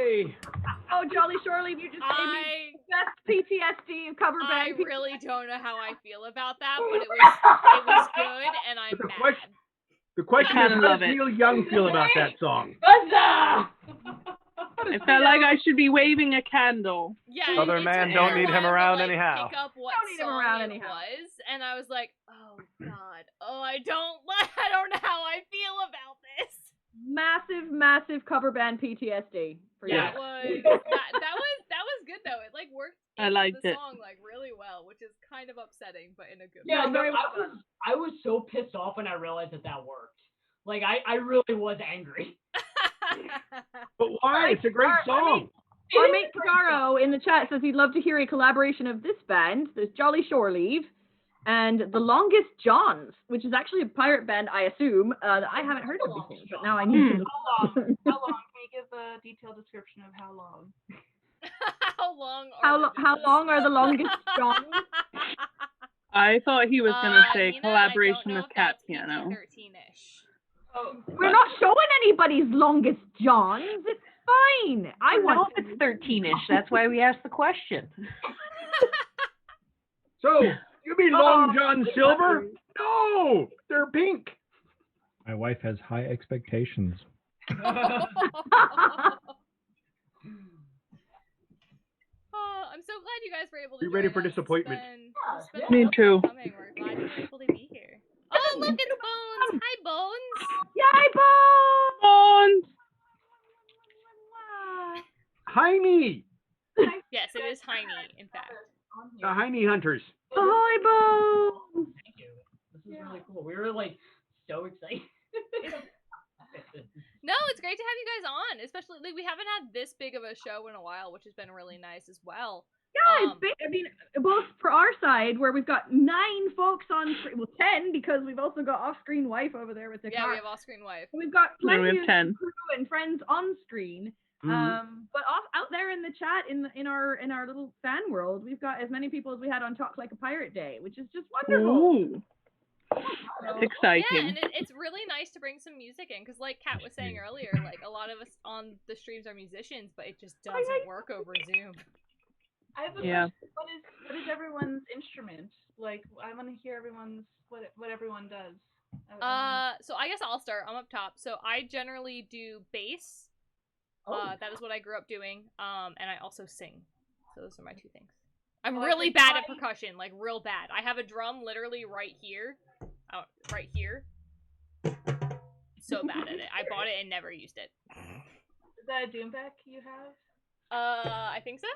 Yay!
Oh, Jolly Shore Leave, you just gave me the best PTSD cover
I
band.
really don't know how I feel about that, but it was good, and I'm
The
mad.
question, the question
I
is,
kinda
how
love
does
it.
Neil Young feel about that song?
Huzzah!
I felt like I should be waving a candle.
Yeah,
Southern
it
man
took me
don't
a
need him
while to,
around
like,
anyhow.
Pick up what
Don't need him
song
around
it
anyhow.
was, and I was like, oh god, I don't know how I feel about this.
Massive cover band PTSD for
That
you.
was that was good though. It like worked
I
into
liked
the
it.
song like really well, which is kind of upsetting, but in a good
Yeah,
way.
no,
very well done.
I was so pissed off when I realized that worked. Like, I really was angry.
But why? It's a great song.
Our mate Cesaro in the chat says he'd love to hear a collaboration of this band, this Jolly Shore Leave, and The Longest Johns, which is actually a pirate band, I assume, that I haven't heard of before, but now I need to.
How long? Can you give a detailed description of how long?
How long
How long are the longest Johns?
I thought he was gonna say
Nina,
collaboration
I don't know
with
if
Cat
that's
Piano.
PG-13-ish.
Oh,
We're not showing anybody's longest Johns. It's fine. I
know
want
if it's 13-ish. That's why we asked the question.
So, you mean Long John Silver? No, they're pink.
My wife has high expectations.
I'm so glad you guys were able to
Be ready
join
for
us.
disappointment.
It's been a
Me
long
too.
time coming. We're glad you were able to be here. Oh, look, it's Bones. Hi, Bones.
Yay,
Bones!
Heine.
Yes, it is Heine, in fact.
The Heine Hunters.
Ahoy, Bones!
Thank you. This is really cool. We were like so excited.
No, it's great to have you guys on. Especially, like, we haven't had this big of a show in a while, which has been really nice as well.
Yeah, it's big. I mean, both for our side, where we've got 9 folks on screen, well, 10, because we've also got off-screen wife over there with the
Yeah,
car.
we have off-screen wife.
We've got
No, we
plenty
have
of
10.
crew and friends on screen. But out there in the chat, in our little fan world, we've got as many people as we had on Talk Like a Pirate Day, which is just wonderful.
Ooh.
So,
Exciting.
Yeah, and it's really nice to bring some music in, because like Kat was saying earlier, like a lot of us on the streams are musicians, but it just doesn't work over Zoom.
I have a
Yeah.
question. What is everyone's instrument? Like, I want to hear everyone's what everyone does.
So I guess I'll start. I'm up top. So I generally do bass. That is what I grew up doing. And I also sing. So those are my 2 things. I'm really bad at percussion, like real bad. I have a drum literally right here. Right here. So bad at it. I bought it and never used it.
Is that a Doombeck you have?
I think so.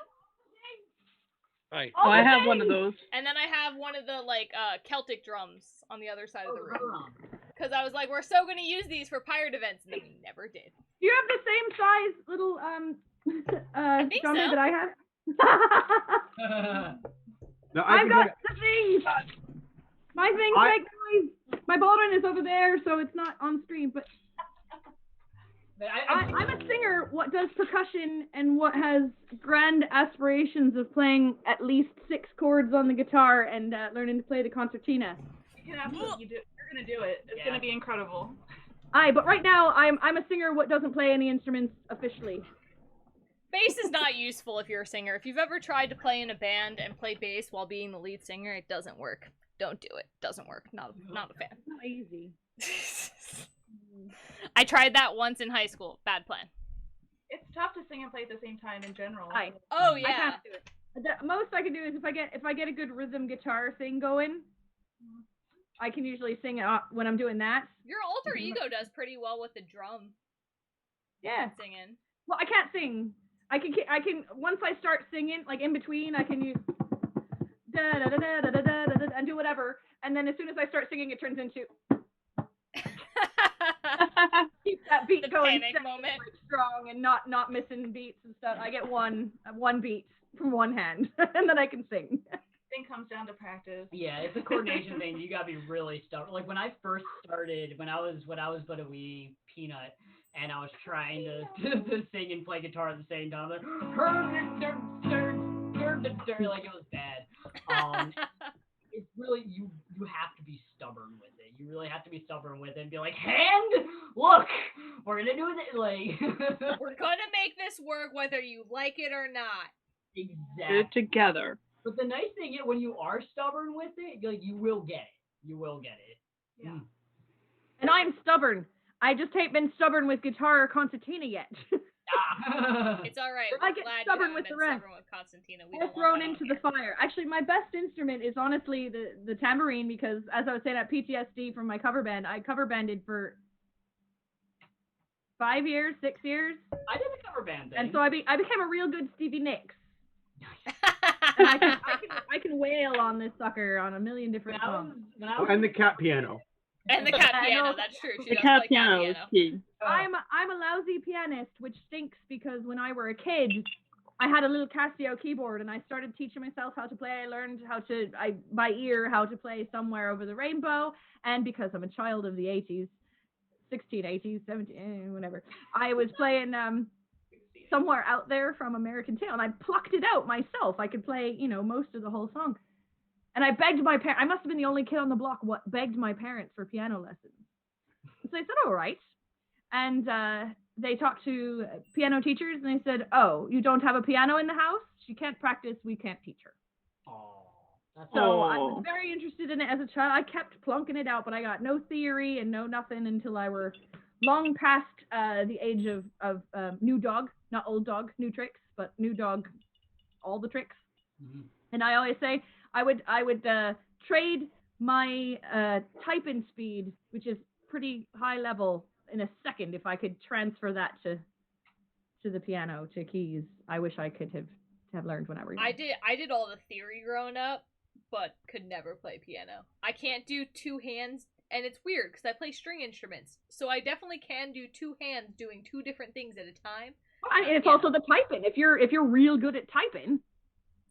Hi.
Oh, I have one of those.
And then I have one of the like Celtic drums on the other side of the room. Because I was like, we're so gonna use these for pirate events, and then we never did.
Do you have the same size little drum
so.
that I have?
No,
I've got the things. My things make noise. My baldwin is over there, so it's not on stream. But I'm a singer. What does percussion and what has grand aspirations of playing at least 6 chords on the guitar and learning to play the concertina.
You can absolutely do it. You're gonna do it. It's gonna be incredible.
But right now I'm a singer what doesn't play any instruments officially.
Bass is not useful if you're a singer. If you've ever tried to play in a band and play bass while being the lead singer, it doesn't work. Don't do it. Doesn't work. Not a fan.
It's not easy.
I tried that once in high school. Bad plan.
It's tough to sing and play at the same time in general.
Oh
I
yeah.
can't do it. The most I can do is if I get a good rhythm guitar thing going, I can usually sing it when I'm doing that.
Your alter ego does pretty well with the drum.
Yeah.
Singing.
Well, I can't sing. I can once I start singing, like in between, I can use da da da da da da da da and do whatever, and then as soon as I start singing, it turns into keep that beat going
panic moment.
like, strong and not missing beats and stuff. I get one beat from one hand, and then I can sing.
Thing comes down to practice.
Yeah, it's a coordination thing. You gotta be really stubborn. Like when I first started, when I was but a wee peanut, and I was trying to sing and play guitar at the same time, like it was bad. It's really you have to be stubborn with it. you really have to be stubborn with it and be like, hand, look, we're gonna do it. Like,
We're gonna make this work whether you like it or not.
Get
exactly.
it together.
But the nice thing is, when you are stubborn with it, like you will get it. You will get it.
Yeah.
And I'm stubborn. I just ain't been stubborn with guitar or concertina yet.
It's all right.
I
We're
get
glad
stubborn
you
with
haven't
the
been
rest.
stubborn with Constantina. We
Or
don't
thrown
want that
into
on
the
here.
fire. Actually, my best instrument is honestly the tambourine because, as I was saying, at PTSD from my cover band, I cover banded for 5 years, 6 years.
I did the cover band thing.
And so I became a real good Stevie Nicks. And I can wail on this sucker on a million different songs.
And the cat piano.
And the cat
I
piano,
know.
that's true. She
The
does
cat
play
piano is key.
I'm a lousy pianist, which stinks because when I were a kid, I had a little Casio keyboard and I started teaching myself how to play. I learned by ear how to play Somewhere Over the Rainbow, and because I'm a child of the 80s, 16, 80s, 17, whatever, I was playing Somewhere Out There from American Tail, and I plucked it out myself. I could play, most of the whole song. And I begged my parents, I must have been the only kid on the block begged my parents for piano lessons. So they said, all right. And they talked to piano teachers, and they said, oh, you don't have a piano in the house? She can't practice, we can't teach her. So I was very interested in it as a child. I kept plunking it out, but I got no theory and no nothing until I were long past the age of new dog, not old dog, new tricks, but new dog, all the tricks. Mm-hmm. And I always say I would trade my typing speed, which is pretty high level, in a second if I could transfer that to the piano, to keys. I wish I could have learned when I were young.
I did all the theory growing up, but could never play piano. I can't do two hands, and it's weird because I play string instruments, so I definitely can do two hands doing two different things at a time.
And it's also the typing. If you're real good at typing,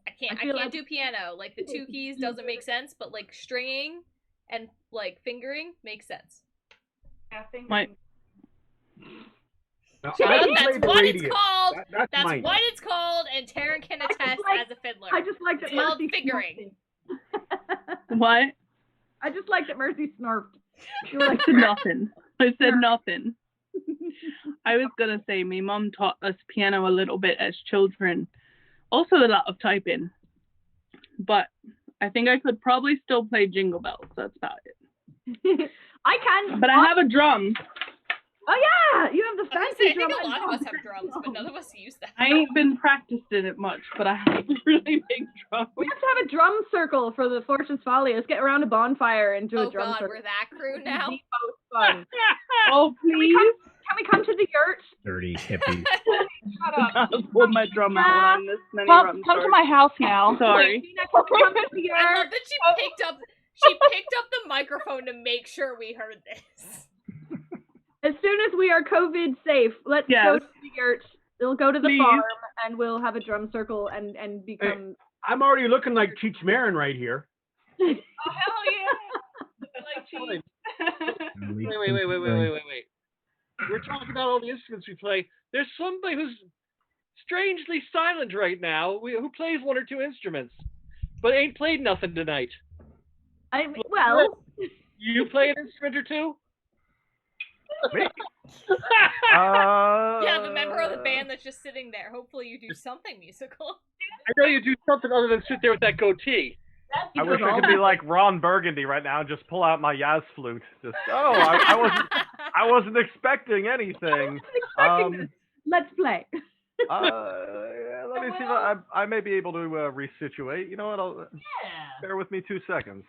I can't do piano. Like the two keys doesn't make sense, but like stringing and like fingering makes sense.
Yeah, fingering.
Now,
That's what it's called. That's
mine.
what it's called, and Taryn can attest as a fiddler.
I just like that
it's called
Mercy
fingering.
What?
I just like that Mercy snarfed.
You were like, nothing. I said nothing. I was gonna say my mom taught us piano a little bit as children. Also a lot of typing. But I think I could probably still play Jingle Bells. That's about it.
I can.
But I have a drum.
Oh yeah, you have the fancy drum.
I think a lot of us have drums, but none of us use them.
I ain't been practicing it much, but I have a really big drum.
We have to have a drum circle for the Fortune's Folly. Let's get around a bonfire and do a drum circle.
We're that crew now.
The most fun.
Oh, please.
Can we come to the yurt?
Dirty hippies.
Shut up.
I'll pull my drum out on this many
Come to my house now.
Sorry.
Come to the yurt.
I love that she picked up the microphone to make sure we heard this.
As soon as we are COVID safe, let's go to the yurt. We'll go to the farm and we'll have a drum circle and become.
Hey, I'm already looking like Cheech Marin right here.
Oh hell yeah! Like cheese.
Wait. We're talking about all the instruments we play. There's somebody who's strangely silent right now who plays one or two instruments, but ain't played nothing tonight. You play an instrument or two?
Yeah, the member of the band that's just sitting there. Hopefully you do something musical.
I know you do something other than sit there with that goatee.
I wish I could be like Ron Burgundy right now and just pull out my Yaz flute. Just I wasn't expecting anything.
Let's play.
Let me see if I may be able to resituate. You know what? Bear with me 2 seconds.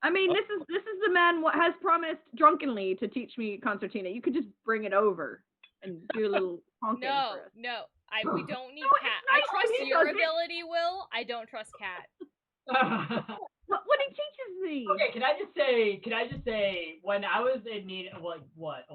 I mean, this is the man what has promised drunkenly to teach me concertina. You could just bring it over and do a little honking for us.
No, we don't need Kat. I trust your ability, Will. I don't trust Kat.
What he teaches me.
Okay, can I just say, when I was in need, a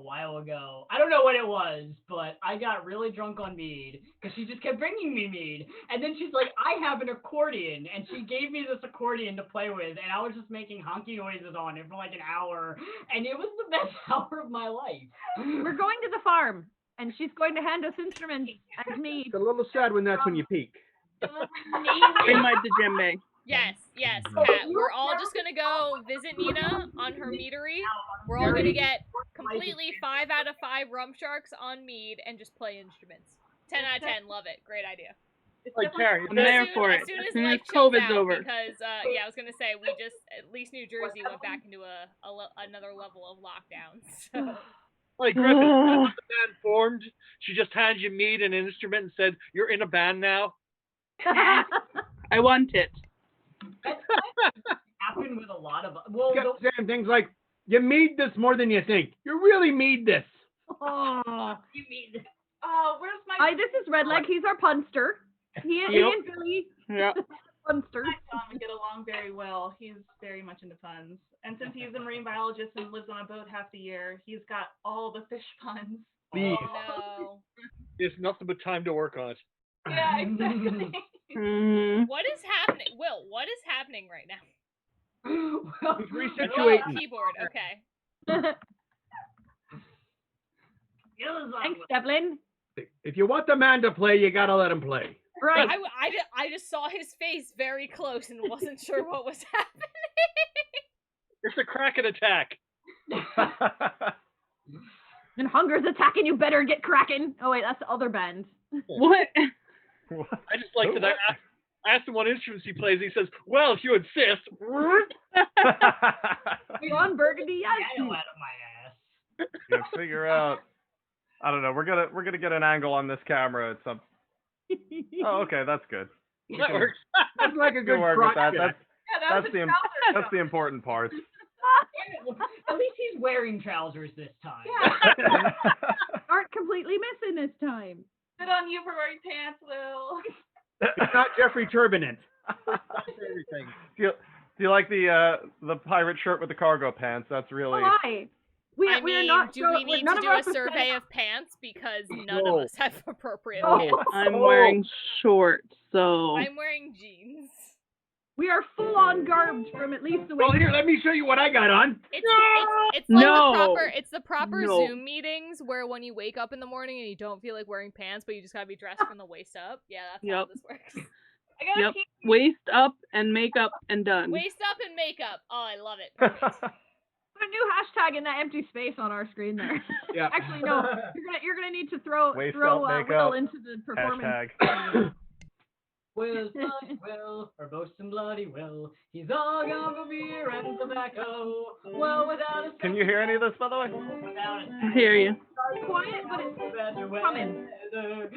while ago, I don't know what it was, but I got really drunk on mead, because she just kept bringing me mead, and then she's like, I have an accordion, and she gave me this accordion to play with, and I was just making honky noises on it for like an hour, and it was the best hour of my life.
We're going to the farm, and she's going to hand us instruments and mead.
It's a little sad when that's when you peak.
Bring my djembe.
Yes, Kat. We're all just gonna go visit Nina on her meadery. We're all gonna get completely 5 out of 5 rum sharks on mead and just play instruments. 10 out of 10. Love it. Great idea.
Like Terry,
I'm there for it.
As soon
As
as
soon as
life chills
COVID's
out,
over.
because I was gonna say we just at least New Jersey went back into another level of lockdown. So.
Like Griffin, when the band formed, she just handed you mead and an instrument and said, "You're in a band now."
I want it.
Happened with a lot of
Kept saying things like, "You made this more than you think. You really made this."
Oh,
you mean
where's my?
Hi, this is Redleg. He's our punster. He and Billy.
Yeah.
Punsters.
I saw him get along very well. He's very much into puns. And since he's a marine biologist and lives on a boat half the year, he's got all the fish puns.
Please.
No.
There's nothing but time to work on it.
Yeah, exactly.
What is happening? Will, what is happening right now?
He's
Oh,
resituating.
keyboard. Okay.
Thanks, Devlin.
If you want the man to play, you gotta let him play.
Right.
I just saw his face very close and wasn't sure what was happening.
It's a Kraken attack.
And hunger's attacking, you better get cracking. Oh wait, that's the other band.
What?
I just like that. I asked him what instruments he plays. He says, "Well, if you insist."
John Burgundy, yes.
out of my ass.
Yeah, figure out. I don't know. We're gonna get an angle on this camera at some. Oh, okay, that's good.
That works.
That's like a
Good
good
work with
crotch
that.
shot.
That's the important part.
At least he's wearing trousers this time.
Aren't completely missing this time.
Good on you for wearing pants, Will.
It's not Jeffrey Turbinant.
Everything.
Do you like the pirate shirt with the cargo pants? That's really.
Why? We are not.
do we need to do a survey of pants because none of us have appropriate
Oh.
pants?
I'm wearing shorts, so.
I'm wearing jeans.
We are full on garbed from at least the way.
Well, here, let me show you what I got on.
It's like
No.
the proper
No.
Zoom meetings where when you wake up in the morning and you don't feel like wearing pants, but you just gotta be dressed from the waist up. Yeah, that's how
Yep.
this works.
I gotta
Yep.
keep
Waist up and makeup and done.
Waist up and makeup. Oh, I love it. Perfect.
Put a new hashtag in that empty space on our screen there.
Yeah.
Actually, no. You're gonna need to throw
Waist
Will
up, makeup,
into the performance.
Hashtag.
Will's bloody Will, or boasting bloody Will. He's all gone for beer and tobacco. Well, without a
Can you hear any of this, by the way?
without a
I hear you.
Quiet, but it's
better
coming.
weather.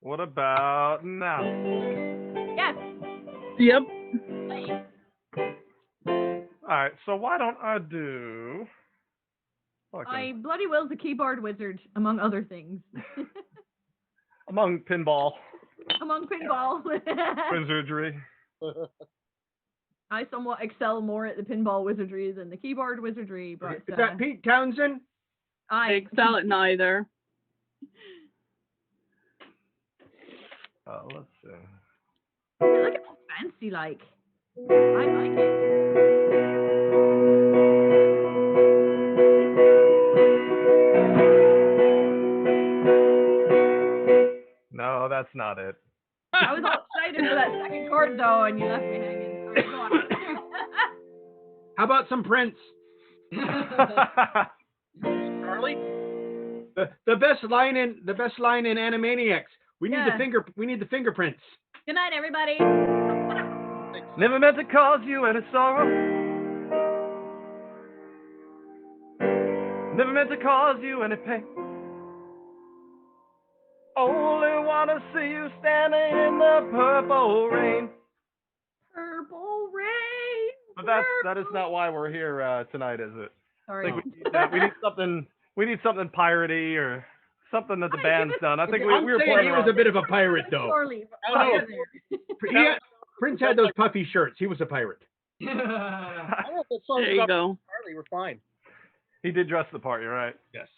What about now?
Yes.
Yep.
All right, so why don't I do? fucking-
Bloody Will's a keyboard wizard, among other things.
Among pinball
Among pinball.
wizardry.
I somewhat excel more at the pinball wizardry than the keyboard wizardry, but
Is that Pete Townsend?
I excel at neither.
Let's see.
Look at this fancy like. I like it.
No, that's not it.
I was all excited for that second chord though, and you left me hanging. All right, go on.
How about some Prince?
Charlie?
The best line in Animaniacs. We need
Yeah.
we need the fingerprints.
Good night, everybody.
Never meant to cause you any sorrow. Never meant to cause you any pain. Only wanna see you standing in the purple rain.
Purple rain.
But that is not why we're here tonight, is it? I
Sorry.
think we need something. We need something piratey or something that the band's done. I think we
I'm
were
saying
playing
he was
around.
a bit of a pirate though.
Sorely.
I don't know. Prince had those puffy shirts. He was a pirate.
I don't know if that song's
There you
about
go.
Charlie. We're fine.
He did dress the part. You're right.
Yes.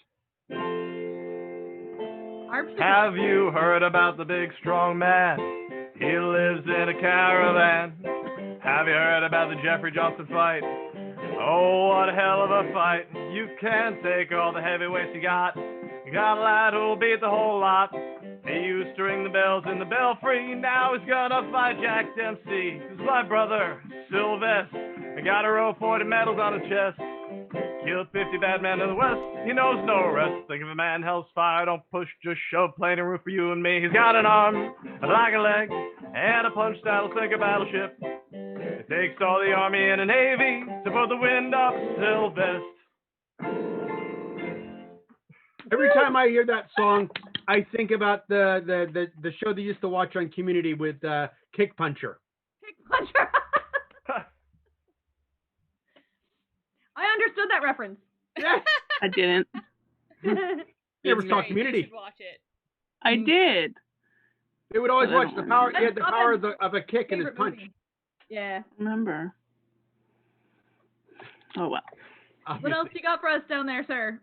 Have you heard about the big strong man? He lives in a caravan. Have you heard about the Jeffrey Johnson fight? Oh, what a hell of a fight. You can't take all the heavyweights you got. You got a lad who'll beat the whole lot. He used to ring the bells in the belfry, now he's gonna fight Jack Dempsey. 'Cause my brother, Sylvester, got a row of 40 medals on his chest. Killed 50 bad men in the West, he knows no rest. Think of a man hell's fire, don't push, just shove, plenty room for you and me. He's got an arm, like a leg, and a punch that'll sink a battleship. It takes all the army and a navy to put the wind up Sylvester.
Every time I hear that song, I think about the show they used to watch on Community with Kick Puncher.
Kick Puncher. I understood that reference.
I didn't.
You ever saw Community?
You should watch it.
I did.
They would always watch the power. He had the
That's
power
Robin's
of a kick in his
favorite
punch.
movie. Yeah.
Remember. Oh well.
What else you got for us down there, sir?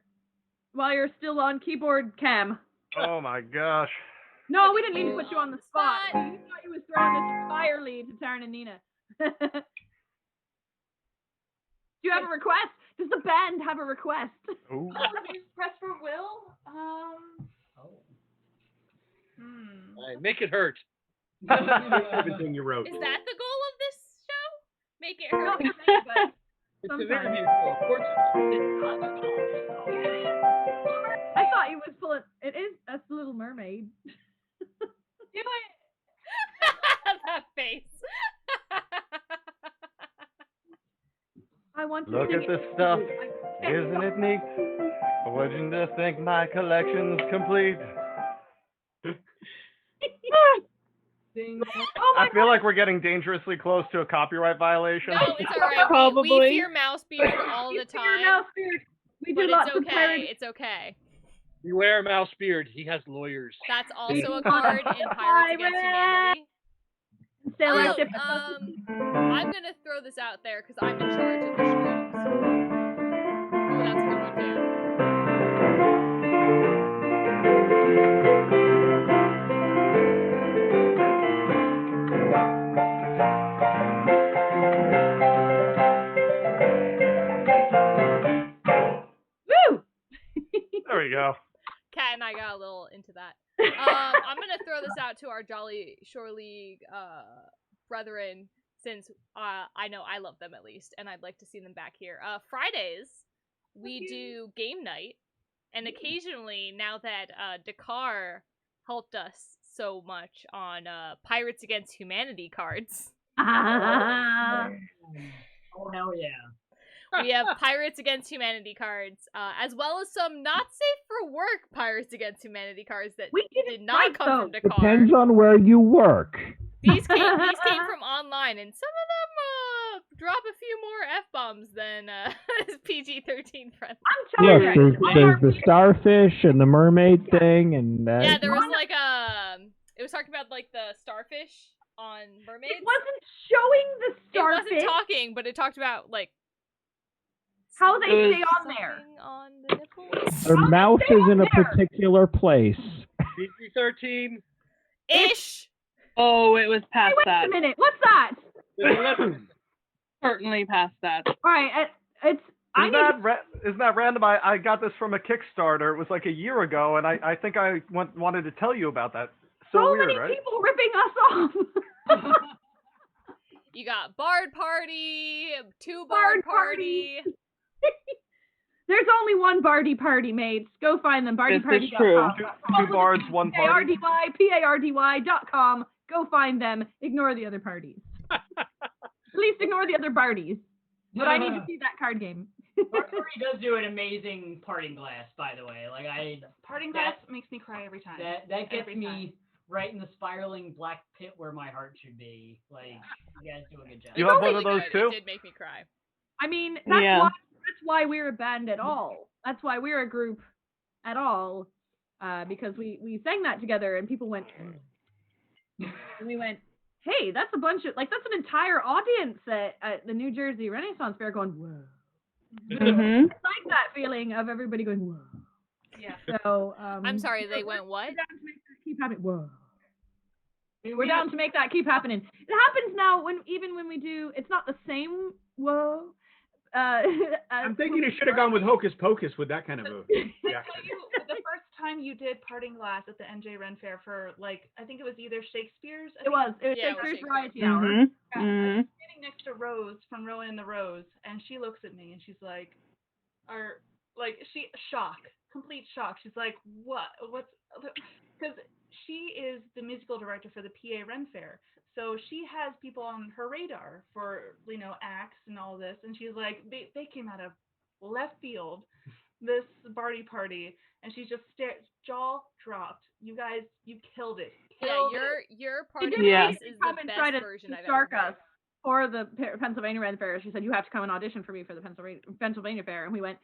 While you're still on keyboard cam.
Oh my gosh.
No, we didn't mean to put you on the spot. You thought you was throwing this entirely to Taryn and Nina. Do you have a request? Does the band have a request?
Ooh.
Press for Will.
Make it hurt.
Everything you wrote.
Is that the goal of this show? Make it hurt.
But
It's an
sometimes.
interview. Of course, it's not.
I thought he was pulling. It is. That's the Little Mermaid.
Do it.
That face.
I want to
Look
sing
at this
it.
stuff.
I can't
Isn't it neat? Wouldn't you think my collection's complete?
Oh my
I feel like we're getting dangerously close to a copyright violation.
No, it's alright.
Probably.
We fear mouse beard all the time.
Mouse beard. We do
But
lots
it's
of
okay.
parody.
It's okay.
Beware Mouse Beard. He has lawyers.
That's also a card in Pirates Against Humanity.
Say like
Oh,
ship.
I'm gonna throw this out there because I'm in charge of the streams. Oh, that's a good one too.
Woo!
There we go.
Kat and I got a little into that. I'm gonna throw this out to our Jolly Shore League brethren, since I know I love them at least, and I'd like to see them back here. Fridays we do game night, and occasionally, now that Dakar helped us so much on Pirates Against Humanity cards,
Ah.
Oh hell yeah.
we have Pirates Against Humanity cards, as well as some not safe for work Pirates Against Humanity cards that
We did
did not
right,
come
though.
from Dakar.
Depends on where you work.
These came from online, and some of them drop a few more F-bombs than PG-13 friendly.
I'm
Look,
telling you.
there's the starfish and the mermaid thing, and
Yeah, there was like it was talking about like the starfish on mermaids.
It wasn't showing the
It
starfish.
wasn't talking, but it talked about like
How they
It was
stay on there.
something on the nipples.
their
How
mouth
they
is
stay
in a
on there?
particular place.
PG-13.
Ish.
Oh, it was past
Wait
that.
a minute. What's that?
Certainly past that.
All right. It's. I
Isn't
need.
isn't that random? I got this from a Kickstarter. It was like a year ago, and I think I wanted to tell you about that. So
So
weird,
many
right?
people ripping us off.
You got Bard Party, two
Bard
Bard Party.
There's only one Bardy Party, mates. Go find them.
This is
BardyParty.com.
true.
Two bards, one party.
PARDY.com. Go find them. Ignore the other parties. At least ignore the other Bardies. But I need to see that card game.
Party does do an amazing parting glass, by the way. Like
Parting glass makes me cry every time.
that gets
Every
me
time.
right in the spiraling black pit where my heart should be. Like you guys do a good job.
You
It's
have one
really
of those
good.
too?
It did make me cry.
I mean, that's
Yeah.
why we're a band at all. That's why we're a group at all. Because we sang that together and people went, and we went, hey, that's a bunch of, like, that's an entire audience at the New Jersey Renaissance Fair going, whoa.
Mm-hmm.
It's like that feeling of everybody going, whoa.
Yeah.
So,
I'm sorry, they went what?
We're down to make that keep happening. Whoa. We're down to make that keep happening. It happens now even when we do, it's not the same whoa.
I'm thinking you should have gone with Hocus Pocus with that kind of a reaction.
The first time you did Parting Glass at the NJ Ren Fair for, like, I think it was either Shakespeare's.
It was
Yeah, it was
Shakespeare's
Shakespeare.
Variety Hour.
Mhm.
Yeah, I
Mhm.
was sitting next to Rose from Rowan and the Rose, and she looks at me and she's like, complete shock. She's like, what's, because she is the musical director for the PA Ren Fair. So she has people on her radar for, acts and all this. And she's like, they came out of left field, this Barty party, and she just jaw dropped. You guys, you killed it.
Yeah, your party
Yeah.
is
Come
the
and try
best
to
version I've
stalk
ever heard.
us for the Pennsylvania Ren Fair. She said, you have to come and audition for me for the Pennsylvania Fair. And we went,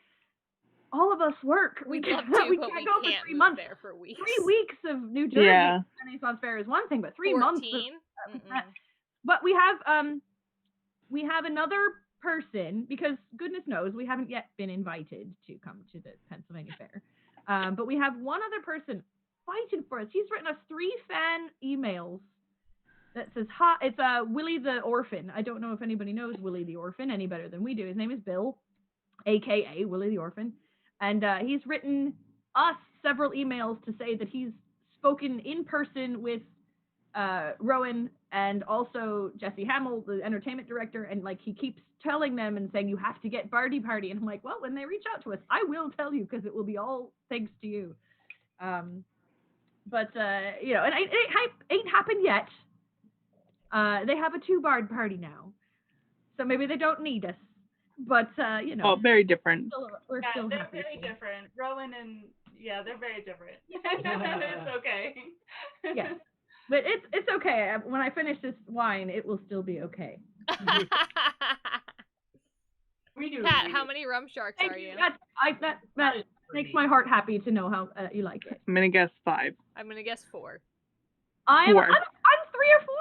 all of us work.
We'd
can't,
love to,
we
but
can't
we
go
can't
for 3
move
months.
there for weeks.
3 weeks of New Jersey
Yeah.
Renaissance Fair is one thing, but 3 months.
14?
But we have another person, because goodness knows we haven't yet been invited to come to the Pennsylvania Fair. But we have one other person fighting for us. He's written us 3 fan emails that says, hi, it's Willie the Orphan. I don't know if anybody knows Willie the Orphan any better than we do. His name is Bill, a.k.a. Willie the Orphan. And he's written us several emails to say that he's spoken in person with Rowan and also Jesse Hamill, the entertainment director, and like he keeps telling them and saying, you have to get Barty Party. And I'm like, well, when they reach out to us, I will tell you, because it will be all thanks to you. But and it ain't happened yet. They have a 2-bard party now, so maybe they don't need us. But
Oh, very different.
We're still
they're
happy.
very different. Rowan and they're very different. It's okay.
Yeah, but it's okay. When I finish this wine, it will still be okay.
We do.
Kat, how many rum sharks are you?
That makes my heart happy to know how you like it.
I'm gonna guess 5.
I'm gonna guess 4.
I'm 3
4.
or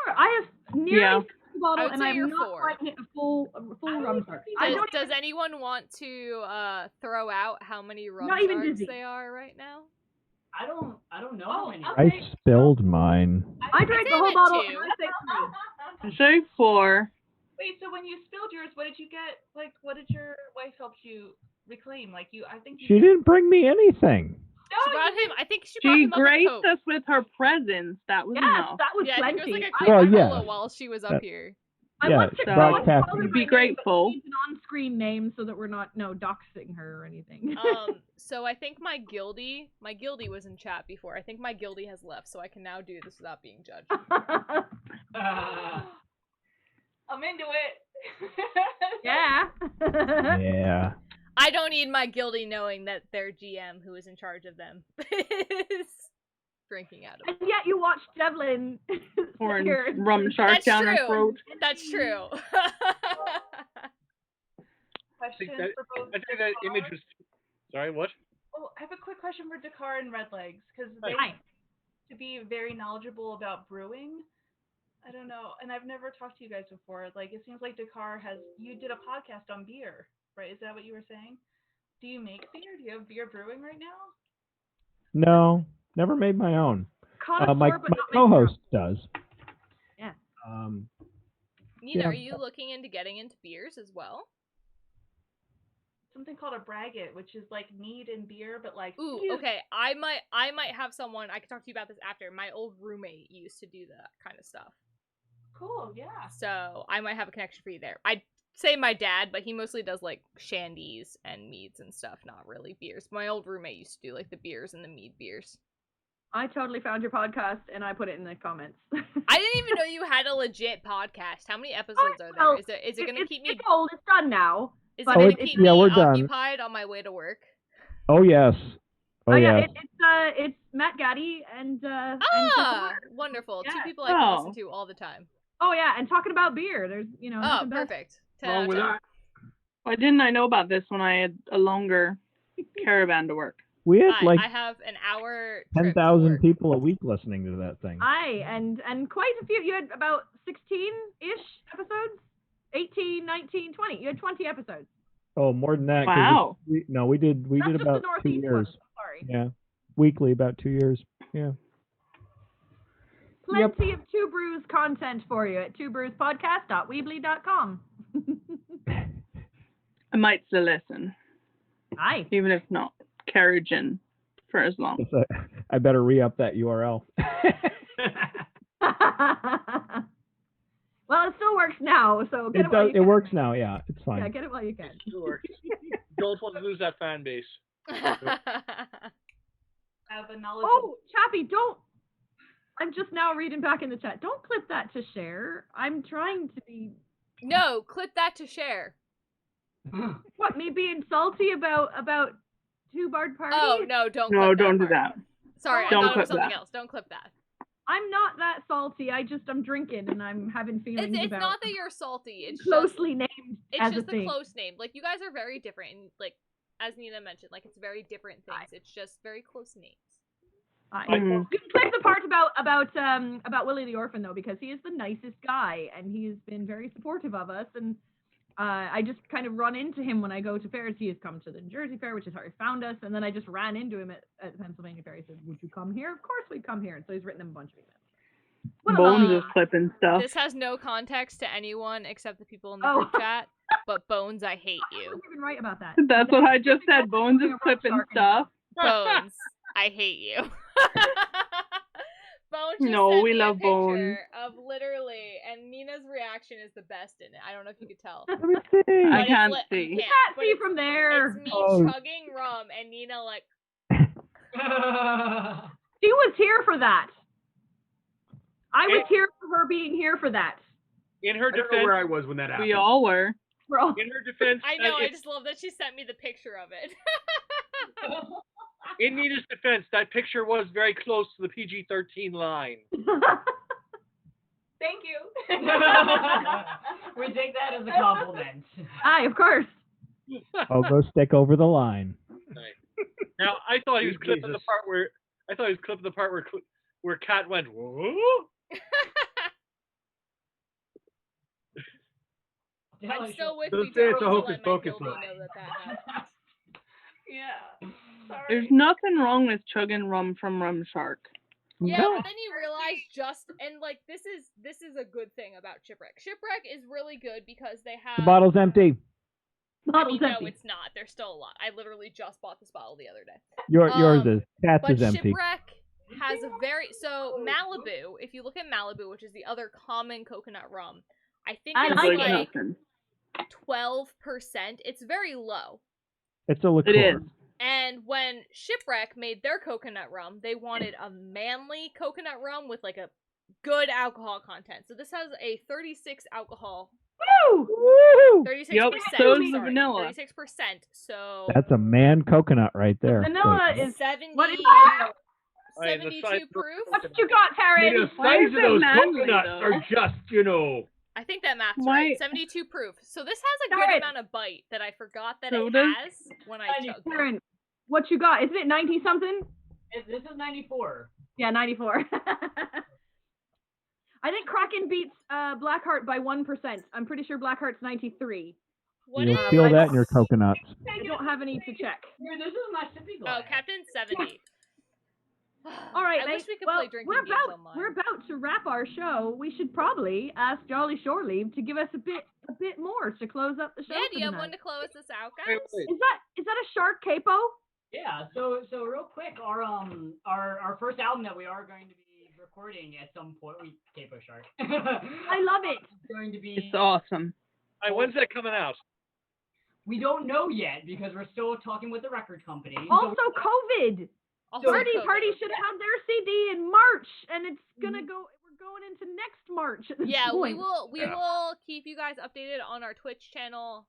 4. I have nearly finished the bottle,
I would
and
say
I've
you're
not
4.
quite hit a full rum shark.
Does anyone want to throw out how many rum
Not even
sharks
dizzy.
they are right now?
I don't know how many.
I spilled mine.
I drank the whole bottle. And I say 3.
Say 4.
Wait, so when you spilled yours, what did you get? Like, what did your wife help you reclaim? Like, I think you
She didn't bring me anything.
She brought him. I think she brought
She
him up a
graced
Coke.
us with her presence. That was enough.
that was
Yeah, I think
plenty.
it was like a
Well,
Coca-Cola
yeah.
while she was up here.
I
Yeah,
want to
she
call
brought
her
caffeine.
by
Be
name,
grateful.
but it's an on-screen name so that we're not doxing her or anything.
So I think my guildie was in chat before. I think my guildie has left, so I can now do this without being judged.
I'm into it.
Yeah.
Yeah.
I don't need my guildie knowing that their GM, who is in charge of them, is drinking out of
And
them.
yet you watched Devlin
Pouring
here.
rum shark
That's
down her
true.
throat.
That's true.
Question
that-
for both.
I think that
Dakar.
image was. Sorry, what?
Oh, I have a quick question for Dakar and Redlegs, because they
Hi.
to be very knowledgeable about brewing. I don't know, and I've never talked to you guys before. Like, it seems like Dakar you did a podcast on beer, right? Is that what you were saying? Do you make beer? Do you have beer brewing right now?
No, never made my own.
Connoisseur,
My
but not
co-host does.
Yeah.
Nina,
Yeah.
are you looking into getting into beers as well?
Something called a braggot, which is like mead and beer, but like
Ooh, okay. I might have someone. I can talk to you about this after. My old roommate used to do that kind of stuff.
Cool, yeah.
So I might have a connection for you there. I'd say my dad, but he mostly does like shandies and meads and stuff, not really beers. My old roommate used to do like the beers and the mead beers.
I totally found your podcast and I put it in the comments.
I didn't even know you had a legit podcast. How many episodes are
well,
there? Is it gonna keep me?
It's old. It's done now.
Is it
but
gonna
it's-
keep
yeah,
me
we're done.
occupied on my way to work?
Oh yes. Oh
yeah,
yes.
it's Matt Gaddy and
Ah, wonderful.
Yeah.
Two people I can
Oh.
listen to all the time.
oh yeah, and talking about beer. There's
Oh,
nothing better.
perfect. 10
Wrong
out
with
of 10.
that?
Why didn't I know about this when I had a longer caravan to work?
We had like
I have an hour trip to
10,000
work.
people a week listening to that thing.
And quite a few. You had about 16-ish episodes. 18, 19, 20. You had 20 episodes.
Oh, more than that. 'cause
Wow.
we did
That's just
about
the
2
Northeast
years.
one. Sorry.
Yeah. Weekly, about 2 years. Yeah.
Plenty of Two Brews content for you at twobrewspodcast.weebly.com.
I might still listen,
Aye.
even if not carriage and for as long.
So I better re-up that URL.
Well, it still works now, so get it,
It
while
does.
you
It
can.
works now. Yeah, it's fine.
Yeah, get it while you can.
It works. Don't want to lose that fan base.
Have a knowledge.
Oh, Chappie, don't. I'm just now reading back in the chat. Don't clip that to share. I'm trying to be.
No, clip that to share.
What, me being salty about two-barred party?
Oh no, don't.
No,
clip
don't do
part.
that.
Sorry,
Don't
I thought it
clip
was something
that.
else. Don't clip that.
I'm not that salty. I'm drinking and I'm having feelings
It's
about
not that you're salty. It's
closely
just,
named
it's
as
just
a
the
thing.
close name. Like you guys are very different, and like as Nina mentioned, like it's very different things. It's just very close names.
Mhm.
You can clip the part about Willie the Orphan though, because he is the nicest guy and he's been very supportive of us. And I just kind of run into him when I go to fairs. He has come to the New Jersey Fair, which is how he found us. And then I just ran into him at Pennsylvania Fair. He said, "Would you come here?" Of course we'd come here. And so he's written him a bunch of emails. What a
Bones
lovely
is clipping stuff.
This has no context to anyone except the people in the
Oh.
group chat. But Bones, I hate
I
you.
wasn't even right about that.
That's what I just said. Bones is clipping stuff.
Bones, I hate you. Bones just
No,
sent
we
me
love
a
Bones.
picture of literally, and Nina's reaction is the best in it. I don't know if you could tell.
Let me see.
I
But it's
can't
you
see.
can't,
Can't
but
see
it's,
from there.
it's me
Oh.
chugging rum and Nina like,
She was here for that. I was here for her being here for that.
In her
I don't know
defense,
where I was when that happened.
We all were.
We're all-
in her defense,
I know, I
it's-
just love that she sent me the picture of it.
in Nina's defense, that picture was very close to the PG-13 line.
Thank you.
We take that as a compliment.
Aye, of course.
Pogo stick over the line.
Now, I thought he was
Sweet
clipping the
Jesus.
part where Kat went, whoa.
I'm still with
Don't
you.
say it's a
Don't
hocus
let my
pocus
guilty
line.
know that happened.
Yeah. Sorry.
There's nothing wrong with chugging rum from Rum Shark.
Yeah,
No.
but then you realize and like this is a good thing about Shipwreck. Shipwreck is really good because they have
The bottle's empty.
Bottle's
no,
empty.
it's not. There's still a lot. I literally just bought this bottle the other day.
Yours is. Cat's
But
is empty.
Shipwreck has a Malibu. If you look at Malibu, which is the other common coconut rum, I think
I
it's
like
like
nothing.
12%. It's very low.
It's a liqueur.
It is.
And when Shipwreck made their coconut rum, they wanted a manly coconut rum with like a good alcohol content. So this has a 36 alcohol.
Woo!
Woo!
36%.
Yep, so is the
sorry,
vanilla.
36%. So
That's a man coconut right there.
Vanilla
Wait.
is
70,
what is
Right, the
72
size of-
proof.
what you got,
I mean,
Taryn?
the
Why
size
is
of
it
those
manly,
coconuts
though?
are just, you know.
I think that math's
Why-
right. 72 proof. So this has a good
Taryn.
amount of bite that I forgot that
So
it
does-
has when I chugged it.
Taryn, what you got? Isn't it 90 something?
This is 94.
Yeah, 94. I think Kraken beats Blackheart by 1%. I'm pretty sure Blackheart's 93.
What
You'll
is...
feel that in your coconuts.
I don't have any to check.
Here, this is my sippy
Oh,
glass.
Captain 70.
All right,
I
mate.
wish we could
well,
play drinking
we're
games
about
online.
we're about to wrap our show. We should probably ask Jolly Shore Leave to give us a bit more to close up the show.
Yeah,
for
do you have
tonight.
one to close this out,
Wait,
guys?
wait.
Is that a shark capo?
Yeah, so real quick, our first album that we are going to be recording at some point, Capo Shark.
I love it.
It's going to be.
It's awesome.
When's that coming out?
We don't know yet because we're still talking with the record company.
Also, COVID.
Also
Party
COVID.
should have their CD in March, and it's gonna go. We're going into next March at this
Yeah,
point.
we will keep you guys updated on our Twitch channel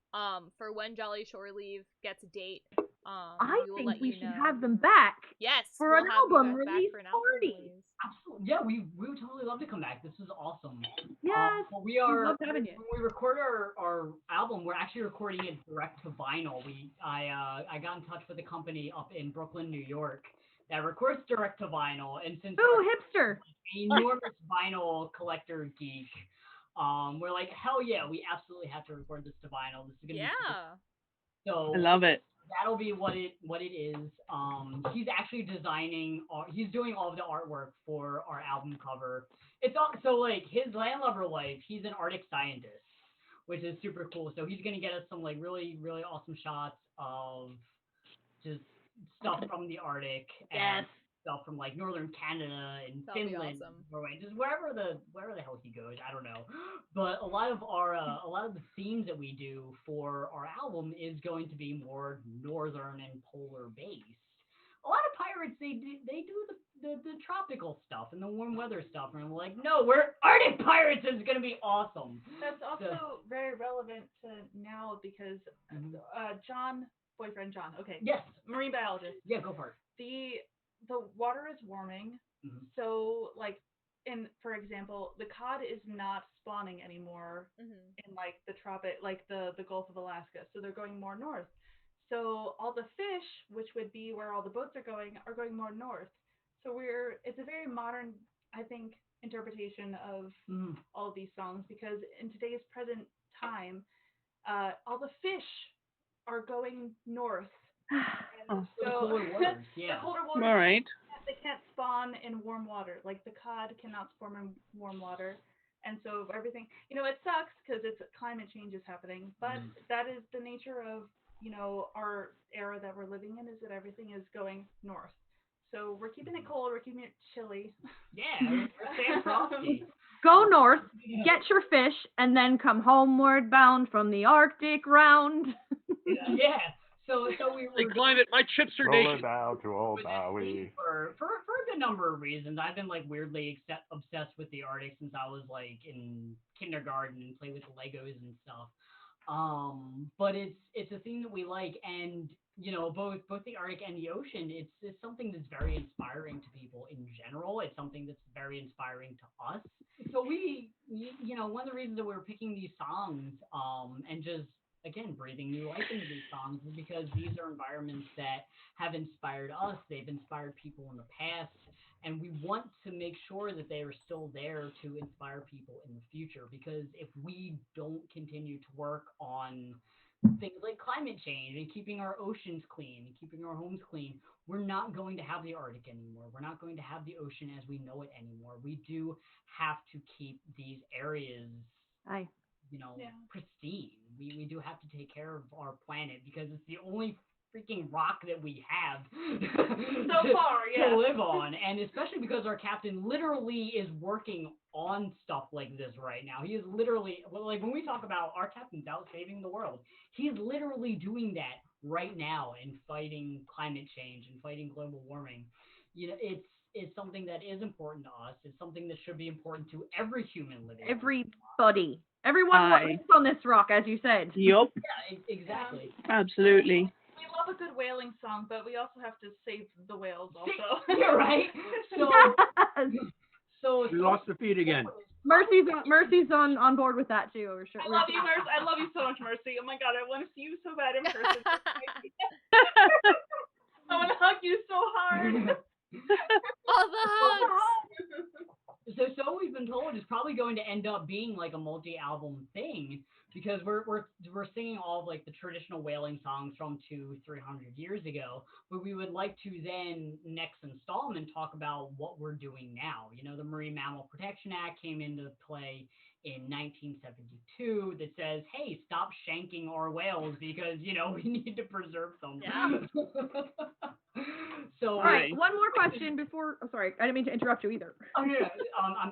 for when Jolly Shore Leave gets a date.
I
we will
think
let
we
you
should
know.
have them back
Yes,
for
we'll
an
have you
album
guys back
release
for an album
party.
release.
Absolutely. Yeah, we would totally love to come back. This is awesome.
Yes,
But we are
love having you.
when we record our album, we're actually recording it direct to vinyl. I got in touch with a company up in Brooklyn, New York that records direct to vinyl, and since
Ooh,
I'm
hipster.
an enormous vinyl collector geek, we're like, hell yeah, we absolutely have to record this to vinyl. This is gonna be
Yeah.
so
I love it.
that'll be what it is. He's actually designing. He's doing all of the artwork for our album cover. It's all so like his Landlubber life. He's an Arctic scientist, which is super cool. So he's gonna get us some like really really awesome shots of just stuff from the Arctic and stuff from like northern Canada and
That'll be
Finland,
awesome.
Norway, just wherever the hell he goes, I don't know. But a lot of the themes that we do for our album is going to be more northern and polar based. A lot of pirates they do the tropical stuff and the warm weather stuff, and we're like, no, we're Arctic pirates. It's gonna be awesome.
That's also very relevant to now because John, boyfriend John, okay,
Yes.
marine biologist.
Yeah, go for it.
The water is warming, so like, for example, the cod is not spawning anymore in like the tropic, like the Gulf of Alaska, so they're going more north. So all the fish, which would be where all the boats are going more north. So it's a very modern, I think, interpretation of all of these songs, because in today's present time, all the fish are going north. And so,
the colder waters, yeah.
The colder waters,
All right.
they can't spawn in warm water. Like the cod cannot spawn in warm water. And so everything, it sucks because it's climate change is happening, but that is the nature of, our era that we're living in, is that everything is going north. So we're keeping it cold, we're keeping it chilly.
Yeah, we're staying frosty.
Go north, get your fish, and then come homeward bound from the Arctic round.
Yeah. So we
Hey, climate, my chips are
Rolling
naked.
down to old Bowie.
For a good number of reasons. I've been like weirdly obsessed with the Arctic since I was like in kindergarten and played with Legos and stuff. But it's a thing that we like, and both the Arctic and the ocean, it's something that's very inspiring to people in general. It's something that's very inspiring to us. So we, one of the reasons that we're picking these songs, and just again breathing new life into these songs, is because these are environments that have inspired us. They've inspired people in the past, and we want to make sure that they are still there to inspire people in the future. Because if we don't continue to work on things like climate change and keeping our oceans clean and keeping our homes clean, we're not going to have the Arctic anymore. We're not going to have the ocean as we know it anymore. We do have to keep these areas, pristine. We do have to take care of our planet, because it's the only freaking rock that we have to live on. And especially because our captain literally is working on stuff like this right now. He is literally, like when we talk about our captain's out saving the world, he's literally doing that right now and fighting climate change and fighting global warming. It's something that is important to us. It's something that should be important to every human living.
Everybody. Everyone lives on this rock, as you said.
Yup.
Yeah, exactly.
Absolutely.
We love a good whaling song, but we also have to save the whales also.
You're right. So
We lost the feed again.
Mercy's on board with that too. Sure.
I love you, Mercy. I love you so much, Mercy. Oh my God, I want to see you so bad in person. I want to hug you so hard.
All the hugs.
So what we've been told is probably going to end up being like a multi-album thing, because we're singing all of like the traditional whaling songs from 200-300 years ago, but we would like to then next installment talk about what we're doing now. The Marine Mammal Protection Act came into play in 1972 that says, hey, stop shanking our whales because we need to preserve them.
Yeah.
So
all right, one more question before. Oh, sorry, I didn't mean to interrupt you either.
Oh no,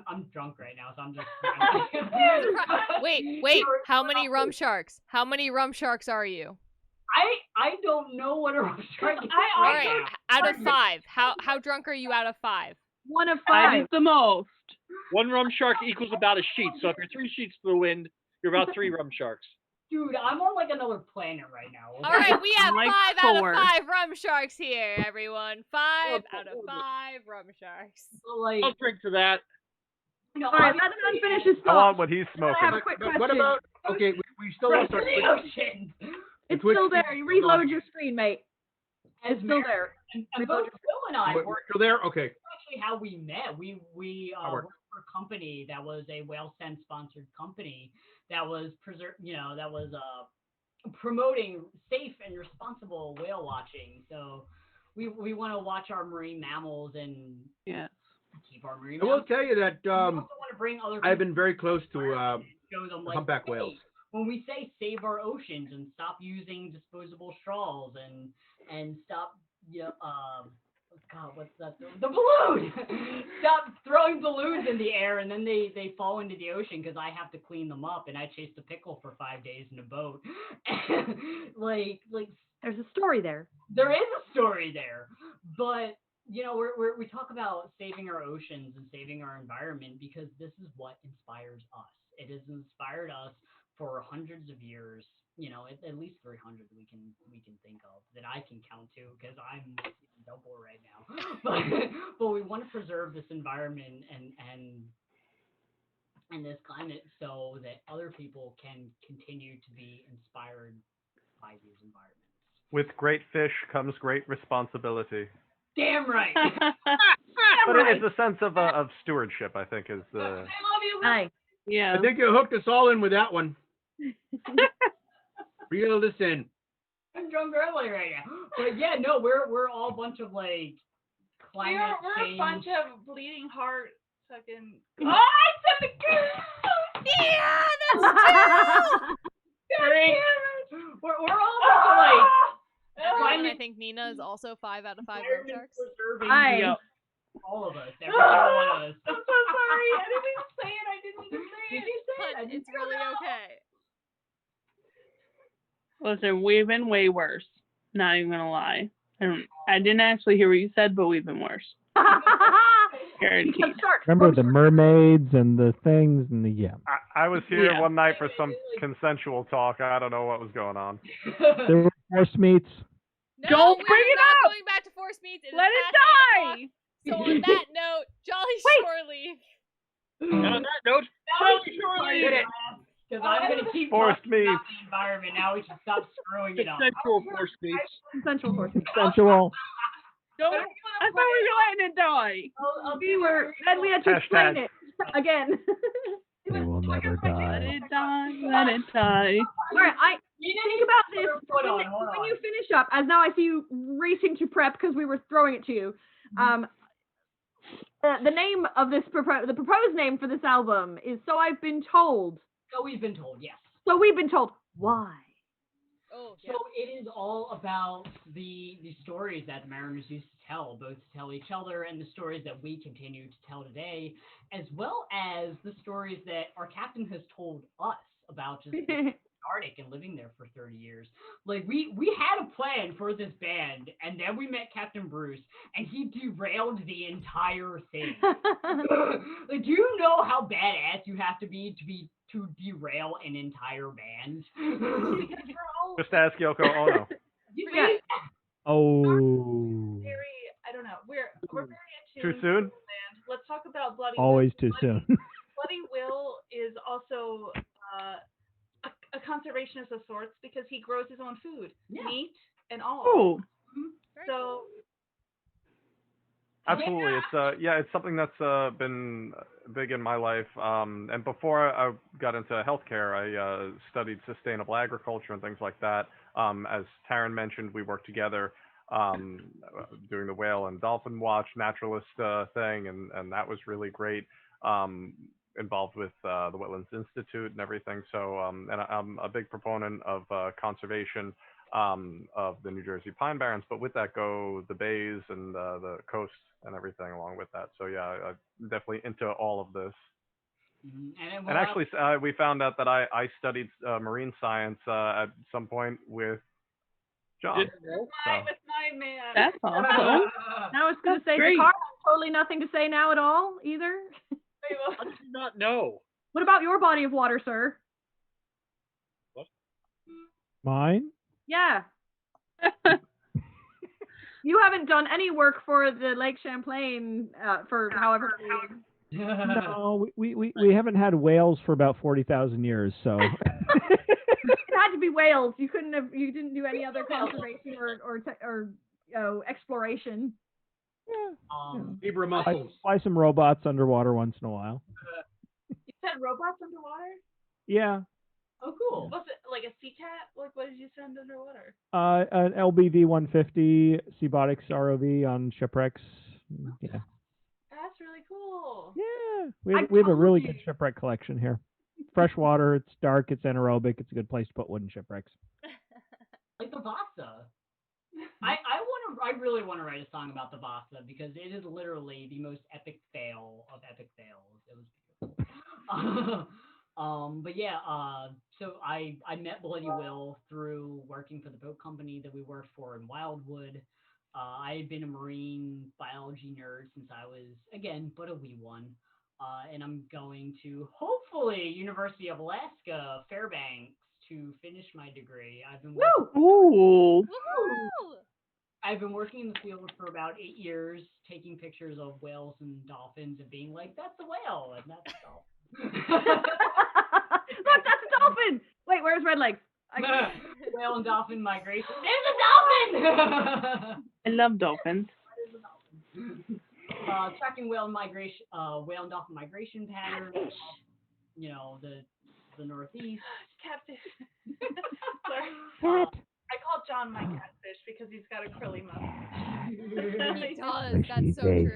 I'm drunk right now, so I'm just.
Wait. How many rum sharks? How many rum sharks are you?
I don't know what a rum shark is.
All right, out of 5. How drunk are you out of 5?
1 of 5.
5 is the most.
One rum shark equals about a sheet. So if you're 3 sheets to the wind, you're about 3 rum sharks.
Dude, I'm on like another planet right now. Okay?
All right, we have
like
5 out of
4.
5 rum sharks here, everyone. 5 out of 5 rum sharks.
Like,
I'll drink to that.
all
right, let him finish his
I
thought.
want what he's
I
smoking.
have a quick question.
What about? Okay, we still lost our.
ocean.
It's
Twitch
still there.
feed
You
is
reload
on.
your screen, mate. It's still there.
And both Phil and I
We're
were
still there. Okay.
actually how we met. We
worked.
worked for a company that was a Whale Sense sponsored company that was promoting safe and responsible whale watching. So we want to watch our marine mammals and keep our marine
I will
mammals.
tell you that
We also want to bring other
I've
people
been very close to
show them like,
humpback
hey,
whales.
when we say save our oceans and stop using disposable straws and stop yeah, God, what's that? The balloon! Stop throwing balloons in the air, and then they fall into the ocean because I have to clean them up, and I chased a pickle for 5 days in a boat. like
There's a story there.
there is a story there, but we talk about saving our oceans and saving our environment because this is what inspires us. It has inspired us for hundreds of years. At least 300 we can think of that I can count to because I'm double right now. But we want to preserve this environment and this climate so that other people can continue to be inspired by these environments.
With great fish comes great responsibility.
Damn right.
But it's a sense of stewardship, I think, is the.
I love you.
Nice.
Yeah.
I think you hooked us all in with that one. Reel this in.
I'm drunk early right now. But yeah, no, we're all a bunch of like climate
We're a
change.
bunch of bleeding heart fucking.
Oh, I said the girl.
Yeah, that's
We're all a bunch of like
Everyone, I think Nina is also 5 out of 5 road
environment
sharks.
preserving
Hi.
all of us, every single one of us.
I'm so sorry. I didn't mean to say it. I didn't mean to say
Did
it.
you say it? I
But
didn't
it's really
know.
okay.
Listen, we've been way worse. Not even gonna lie. I didn't actually hear what you said, but we've been worse. Guaranteed.
Remember the mermaids and the things and the
I was here
Yeah.
one night for some consensual talk. I don't know what was going on.
There were force meets.
No,
Don't
we
bring
are
it
not
up!
going back to force meets. It is
Let it
past 8 o'clock.
die!
So on that note, Jolly Shore Leave.
And on that note, surely
Because I'm going to keep
Forced
talking about
meats.
the environment. Now we should stop screwing it up.
consensual force meets.
Consensual force meets.
Consensual.
Don't. I thought we were letting it die.
Then we had to explain
Hashtag.
it again.
They will never
Let
die.
it die. Let it die.
All right, think about this
Hold
when,
on, hold
when
on.
you finish up. As now I see you racing to prep because we were throwing it to you. The name of this the proposed name for this album is "So I've Been Told."
So we've been told, yes.
So we've been told. Why?
Oh,
So it is all about the stories that the Mariners used to tell, both to tell each other and the stories that we continue to tell today, as well as the stories that our captain has told us about just the Arctic and living there for 30 years. Like we had a plan for this band, and then we met Captain Bruce, and he derailed the entire thing. Like, do you know how badass you have to be to derail an entire band?
Just ask Yoko Ono.
You
Yeah.
see?
Oh.
Very, I don't know. We're very
Too
attuned
soon?
to the land. Let's talk about Bloody
Always
Will.
too soon.
Bloody Will is also a conservationist of sorts because he grows his own food,
Yeah.
meat and all.
Oh.
Very
So
Absolutely, it's something that's been big in my life. And before I got into healthcare, I studied sustainable agriculture and things like that. As Taryn mentioned, we worked together doing the whale and dolphin watch naturalist thing, and that was really great. Involved with the Wetlands Institute and everything. So, and I'm a big proponent of conservation of the New Jersey Pine Barrens, but with that go the bays and the coast and everything along with that. So yeah, I'm definitely into all of this.
And
And actually, we found out that I studied marine science at some point with John.
Didn't know.
with my man.
That's awesome.
I was going to say,
great.
Jakar has totally nothing to say now at all either.
I do not know.
What about your body of water, sir?
Mine?
Yeah. You haven't done any work for the Lake Champlain for however many years.
No, we haven't had whales for about 40,000 years, so.
It had to be whales. You didn't do any other conservation or exploration.
Zebra mussels.
Fly some robots underwater once in a while.
You said robots underwater?
Yeah.
Oh, cool.
Was it like a sea cat? Like, what did you send underwater?
An LBV 150 Seabotics ROV on shipwrecks. Yeah.
That's really cool.
Yeah. We have a really good shipwreck collection here. Fresh water, it's dark, it's anaerobic, it's a good place to put wooden shipwrecks.
Like the Vasa. I want to I really want to write a song about the Vasa because it is literally the most epic fail of epic fails. It was beautiful. But yeah, so I met Bloody Will through working for the boat company that we worked for in Wildwood. I had been a marine biology nerd since I was, again, but a wee one. And I'm going to, hopefully, University of Alaska, Fairbanks, to finish my degree.
Ooh.
Woohoo!
I've been working in the field for about 8 years, taking pictures of whales and dolphins and being like, that's a whale, and that's a dolphin.
Look, that's a dolphin! Wait, where's Red Legs?
Whale and dolphin migration. There's a dolphin!
I love dolphins.
Tracking whale and dolphin migration patterns. You know, the Northeast.
Catfish. Sorry. I call John my catfish because he's got a curly mustache.
He does. That's so true. He's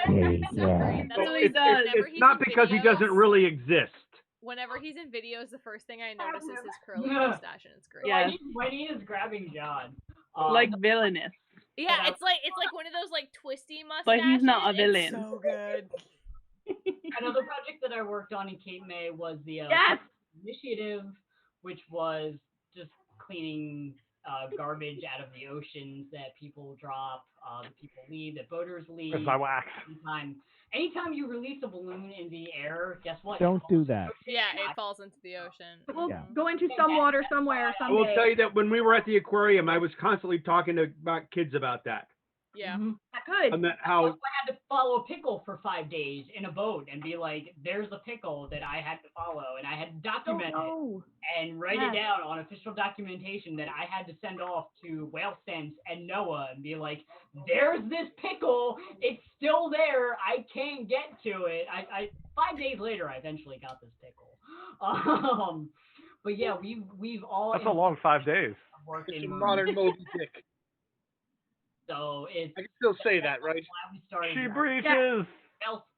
so great. That's what he does. Whenever
It's
he's
not
in
because he
videos-
doesn't really exist.
Whenever he's in videos, the first thing I notice is his curly mustache, and it's great.
Yeah.
When he is grabbing John.
Like villainous.
Yeah, it's like one of those like twisty mustaches.
But he's not a
It's
villain.
so good.
Another project that I worked on in Cape May was the
Yes!
initiative, which was just cleaning garbage out of the oceans that people drop, that people leave, that boaters leave.
Where's my wax?
Anytime you release a balloon in the air, guess what?
Don't do that.
Yeah, it falls into the ocean.
We'll
Yeah.
go into some water somewhere
I will
someday.
tell you that when we were at the aquarium, I was constantly talking about kids about that.
Yeah.
Good.
And that how
I had to follow a pickle for 5 days in a boat and be like, there's a pickle that I had to follow, and I had to document it and write it down on official documentation that I had to send off to Whale Sense and NOAA and be like, there's this pickle, it's still there, I can't get to it. I 5 days later, I eventually got this pickle. But yeah, we've all.
That's a long 5 days.
Worked
It's
in
a modern Moby Dick.
So it's.
I can still say that, right?
We started
She breaches.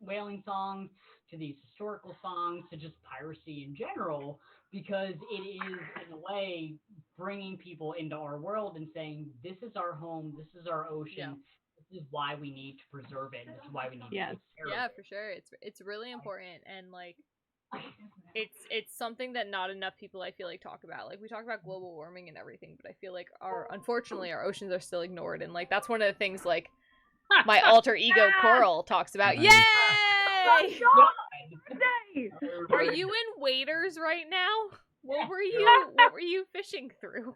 whaling songs to these historical songs to just piracy in general, because it is in a way bringing people into our world and saying this is our home, this is our ocean, this is why we need to preserve it, and this is why we need to take care of
Yeah,
it.
for sure. It's really important, and like it's something that not enough people I feel like talk about. Like we talk about global warming and everything, but I feel like unfortunately our oceans are still ignored, and like that's one of the things like my alter ego Coral talks about. Yay! Are you in waders right now? What were you fishing through?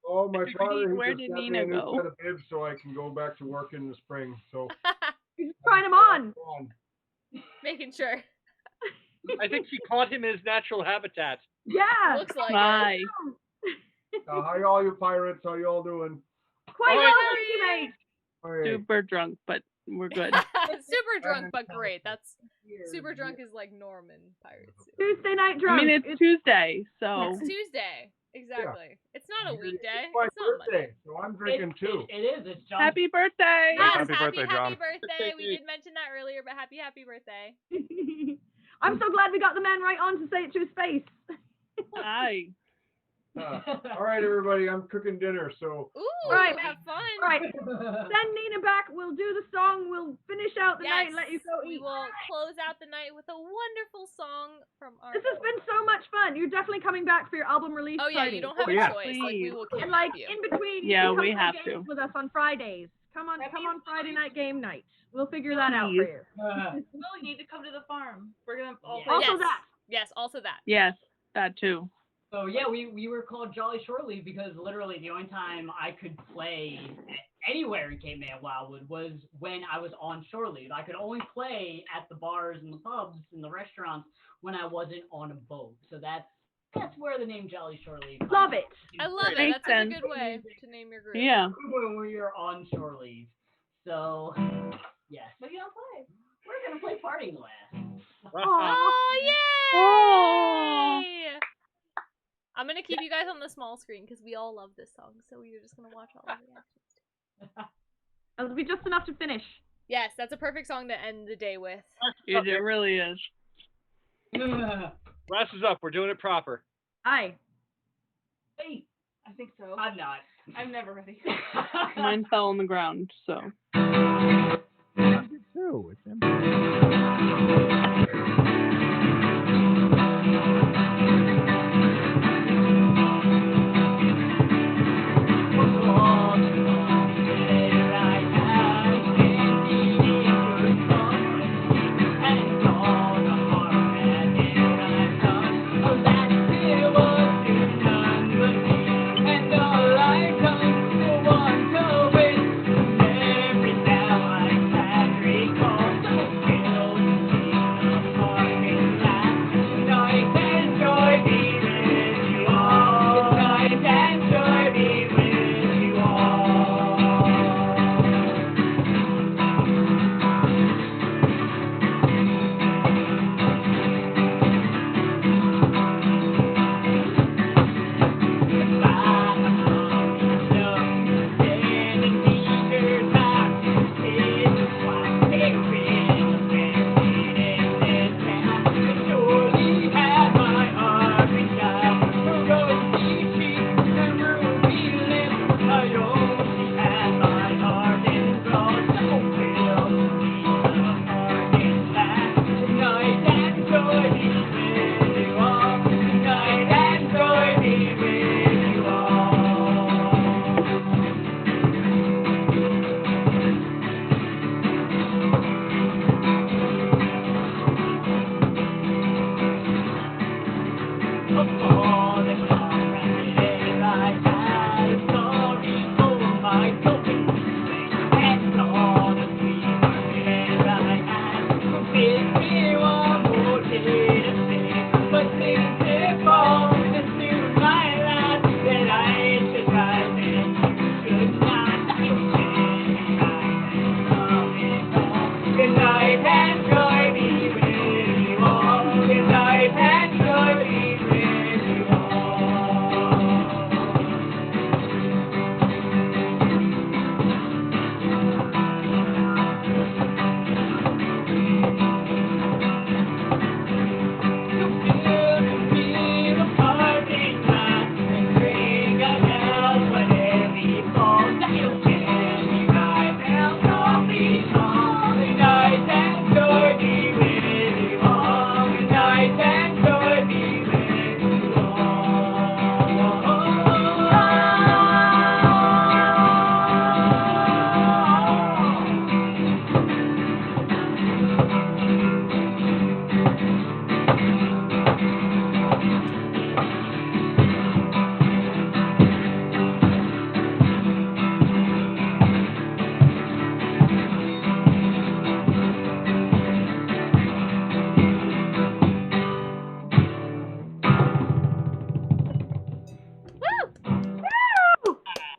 Oh, my father,
Where
he
did
just got me
Nina
a new
go?
set of bibs so I can go back to work in the spring. So
He's trying them on.
Making sure.
I think she caught him in his natural habitat.
Yeah.
Looks like
Bye.
How y'all, you pirates? How y'all doing?
Quite
Oh,
well,
yeah.
thank you, mate.
Hey.
Super drunk, but we're good.
Super drunk, but great. That's super drunk is like Norman pirates.
Tuesday night
I
drunk.
mean, it's Tuesday, so
It's Tuesday. Exactly. It's not a weekday.
It's my
It's not Monday.
birthday, so I'm drinking too.
It is. It's John.
happy birthday!
Yes,
Happy birthday, John.
Happy birthday. We did mention that earlier, but happy birthday.
I'm so glad we got the man right on to say it to his face.
Hi.
All right, everybody, I'm cooking dinner, so
Ooh,
Right.
have fun.
Right. Send Nina back. We'll do the song. We'll finish out the night and let you go
we
eat.
will close out the night with a wonderful song from our.
This has been so much fun. You're definitely coming back for your album release
Oh yeah,
party.
you don't have a choice. Like we will
And
kidnap
like
you.
in between, you
Yeah,
can come
we
play
have
games
to.
with us on Fridays. Come on Friday night game night. We'll figure that out for you.
Will, you need to come to the farm. We're gonna all play.
Also
Yes.
that.
Yes, also that.
Yes, that too.
So yeah, we were called Jolly Shore Leave because literally the only time I could play anywhere in Cape May and Wildwood was when I was on shore leave. I could only play at the bars and the pubs and the restaurants when I wasn't on a boat. So that's where the name Jolly Shore Leave comes
Love it.
I love it.
Makes
That's such a
sense.
good way to name your group.
Yeah.
when we are on shore leave. So yes.
What are you gonna play?
We're gonna play Parting Glass.
Oh yay!
Oh.
I'm gonna keep you guys on the small screen because we all love this song, so we're just gonna watch all of the actions.
That'll be just enough to finish.
Yes, that's a perfect song to end the day with.
It really is.
Glass is up. We're doing it proper.
Aye.
Hey,
I think so.
I'm not.
I'm never ready.
Mine fell on the ground, so.
Too. It's empty.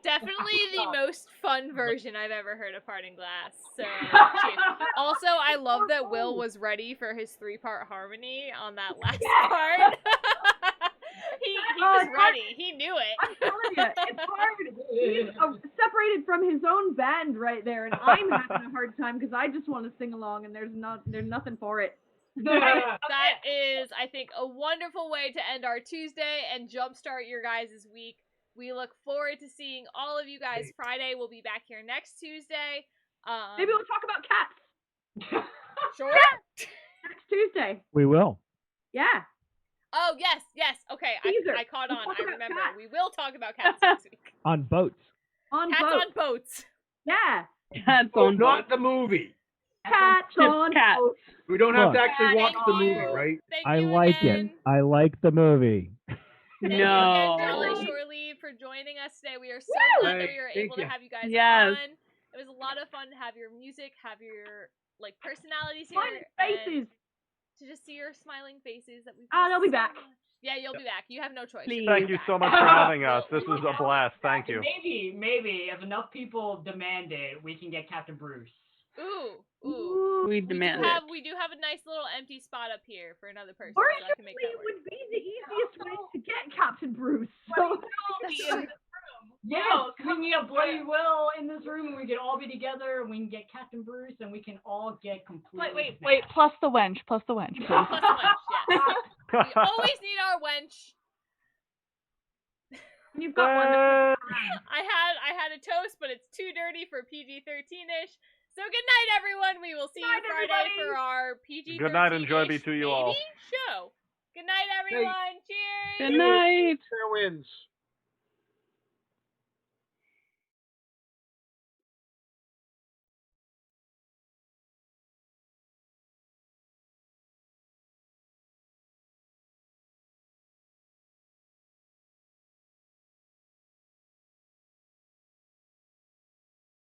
Definitely the most fun version I've ever heard of Parting Glass. So, cheers. Also, I love that Will was ready for his 3-part harmony on that last part. he was ready. He knew it.
I'm telling you, it's hard. He's separated from his own band right there, and I'm having a hard time because I just want to sing along, and there's nothing for it.
That is, I think, a wonderful way to end our Tuesday and jumpstart your guys' week. We look forward to seeing all of you guys Friday. We'll be back here next Tuesday.
Maybe we'll talk about cats.
Sure.
Next Tuesday.
We will.
Yeah.
Oh, yes. Okay, I caught on. I remember.
Cats.
We will talk about cats next week.
On boats.
Cats on boats.
Yeah.
Cats on
Not the movie.
Cats on
cats.
boats.
We don't have to
Look.
actually watch the
Thank
movie,
you.
right?
Thank
I
you
like
again.
it. I like the movie.
Thank you again, Jolly Shore Leave, for joining us today. We are so glad that we were able to have you guys on. It was a lot of fun to have your music, have your personalities here,
Smiling faces.
to just see your smiling faces that we.
They'll be back.
Yeah, you'll be back. You have no choice.
Thank you so much for having us. This was a blast. Thank you.
Maybe if enough people demand it, we can get Captain Bruce.
Ooh.
We demand it.
We do have a nice little empty spot up here for another person,
Or
so I can make that work.
would be the easiest way to get Captain Bruce. So
Yes, we can get Bloody Will in this room, and we can all be together, and we can get Captain Bruce, and we can all get completely.
Wait, plus the wench, please.
Plus the wench, yes. We always need our wench.
You've got one. That's
I had a toast, but it's too dirty for PG-13ish. So good night, everyone. We will see you Friday
everybody.
for our PG-13ish
Good night, enjoy be to you all.
show. Good night, everyone. Cheers.
Good night.
Fair winds.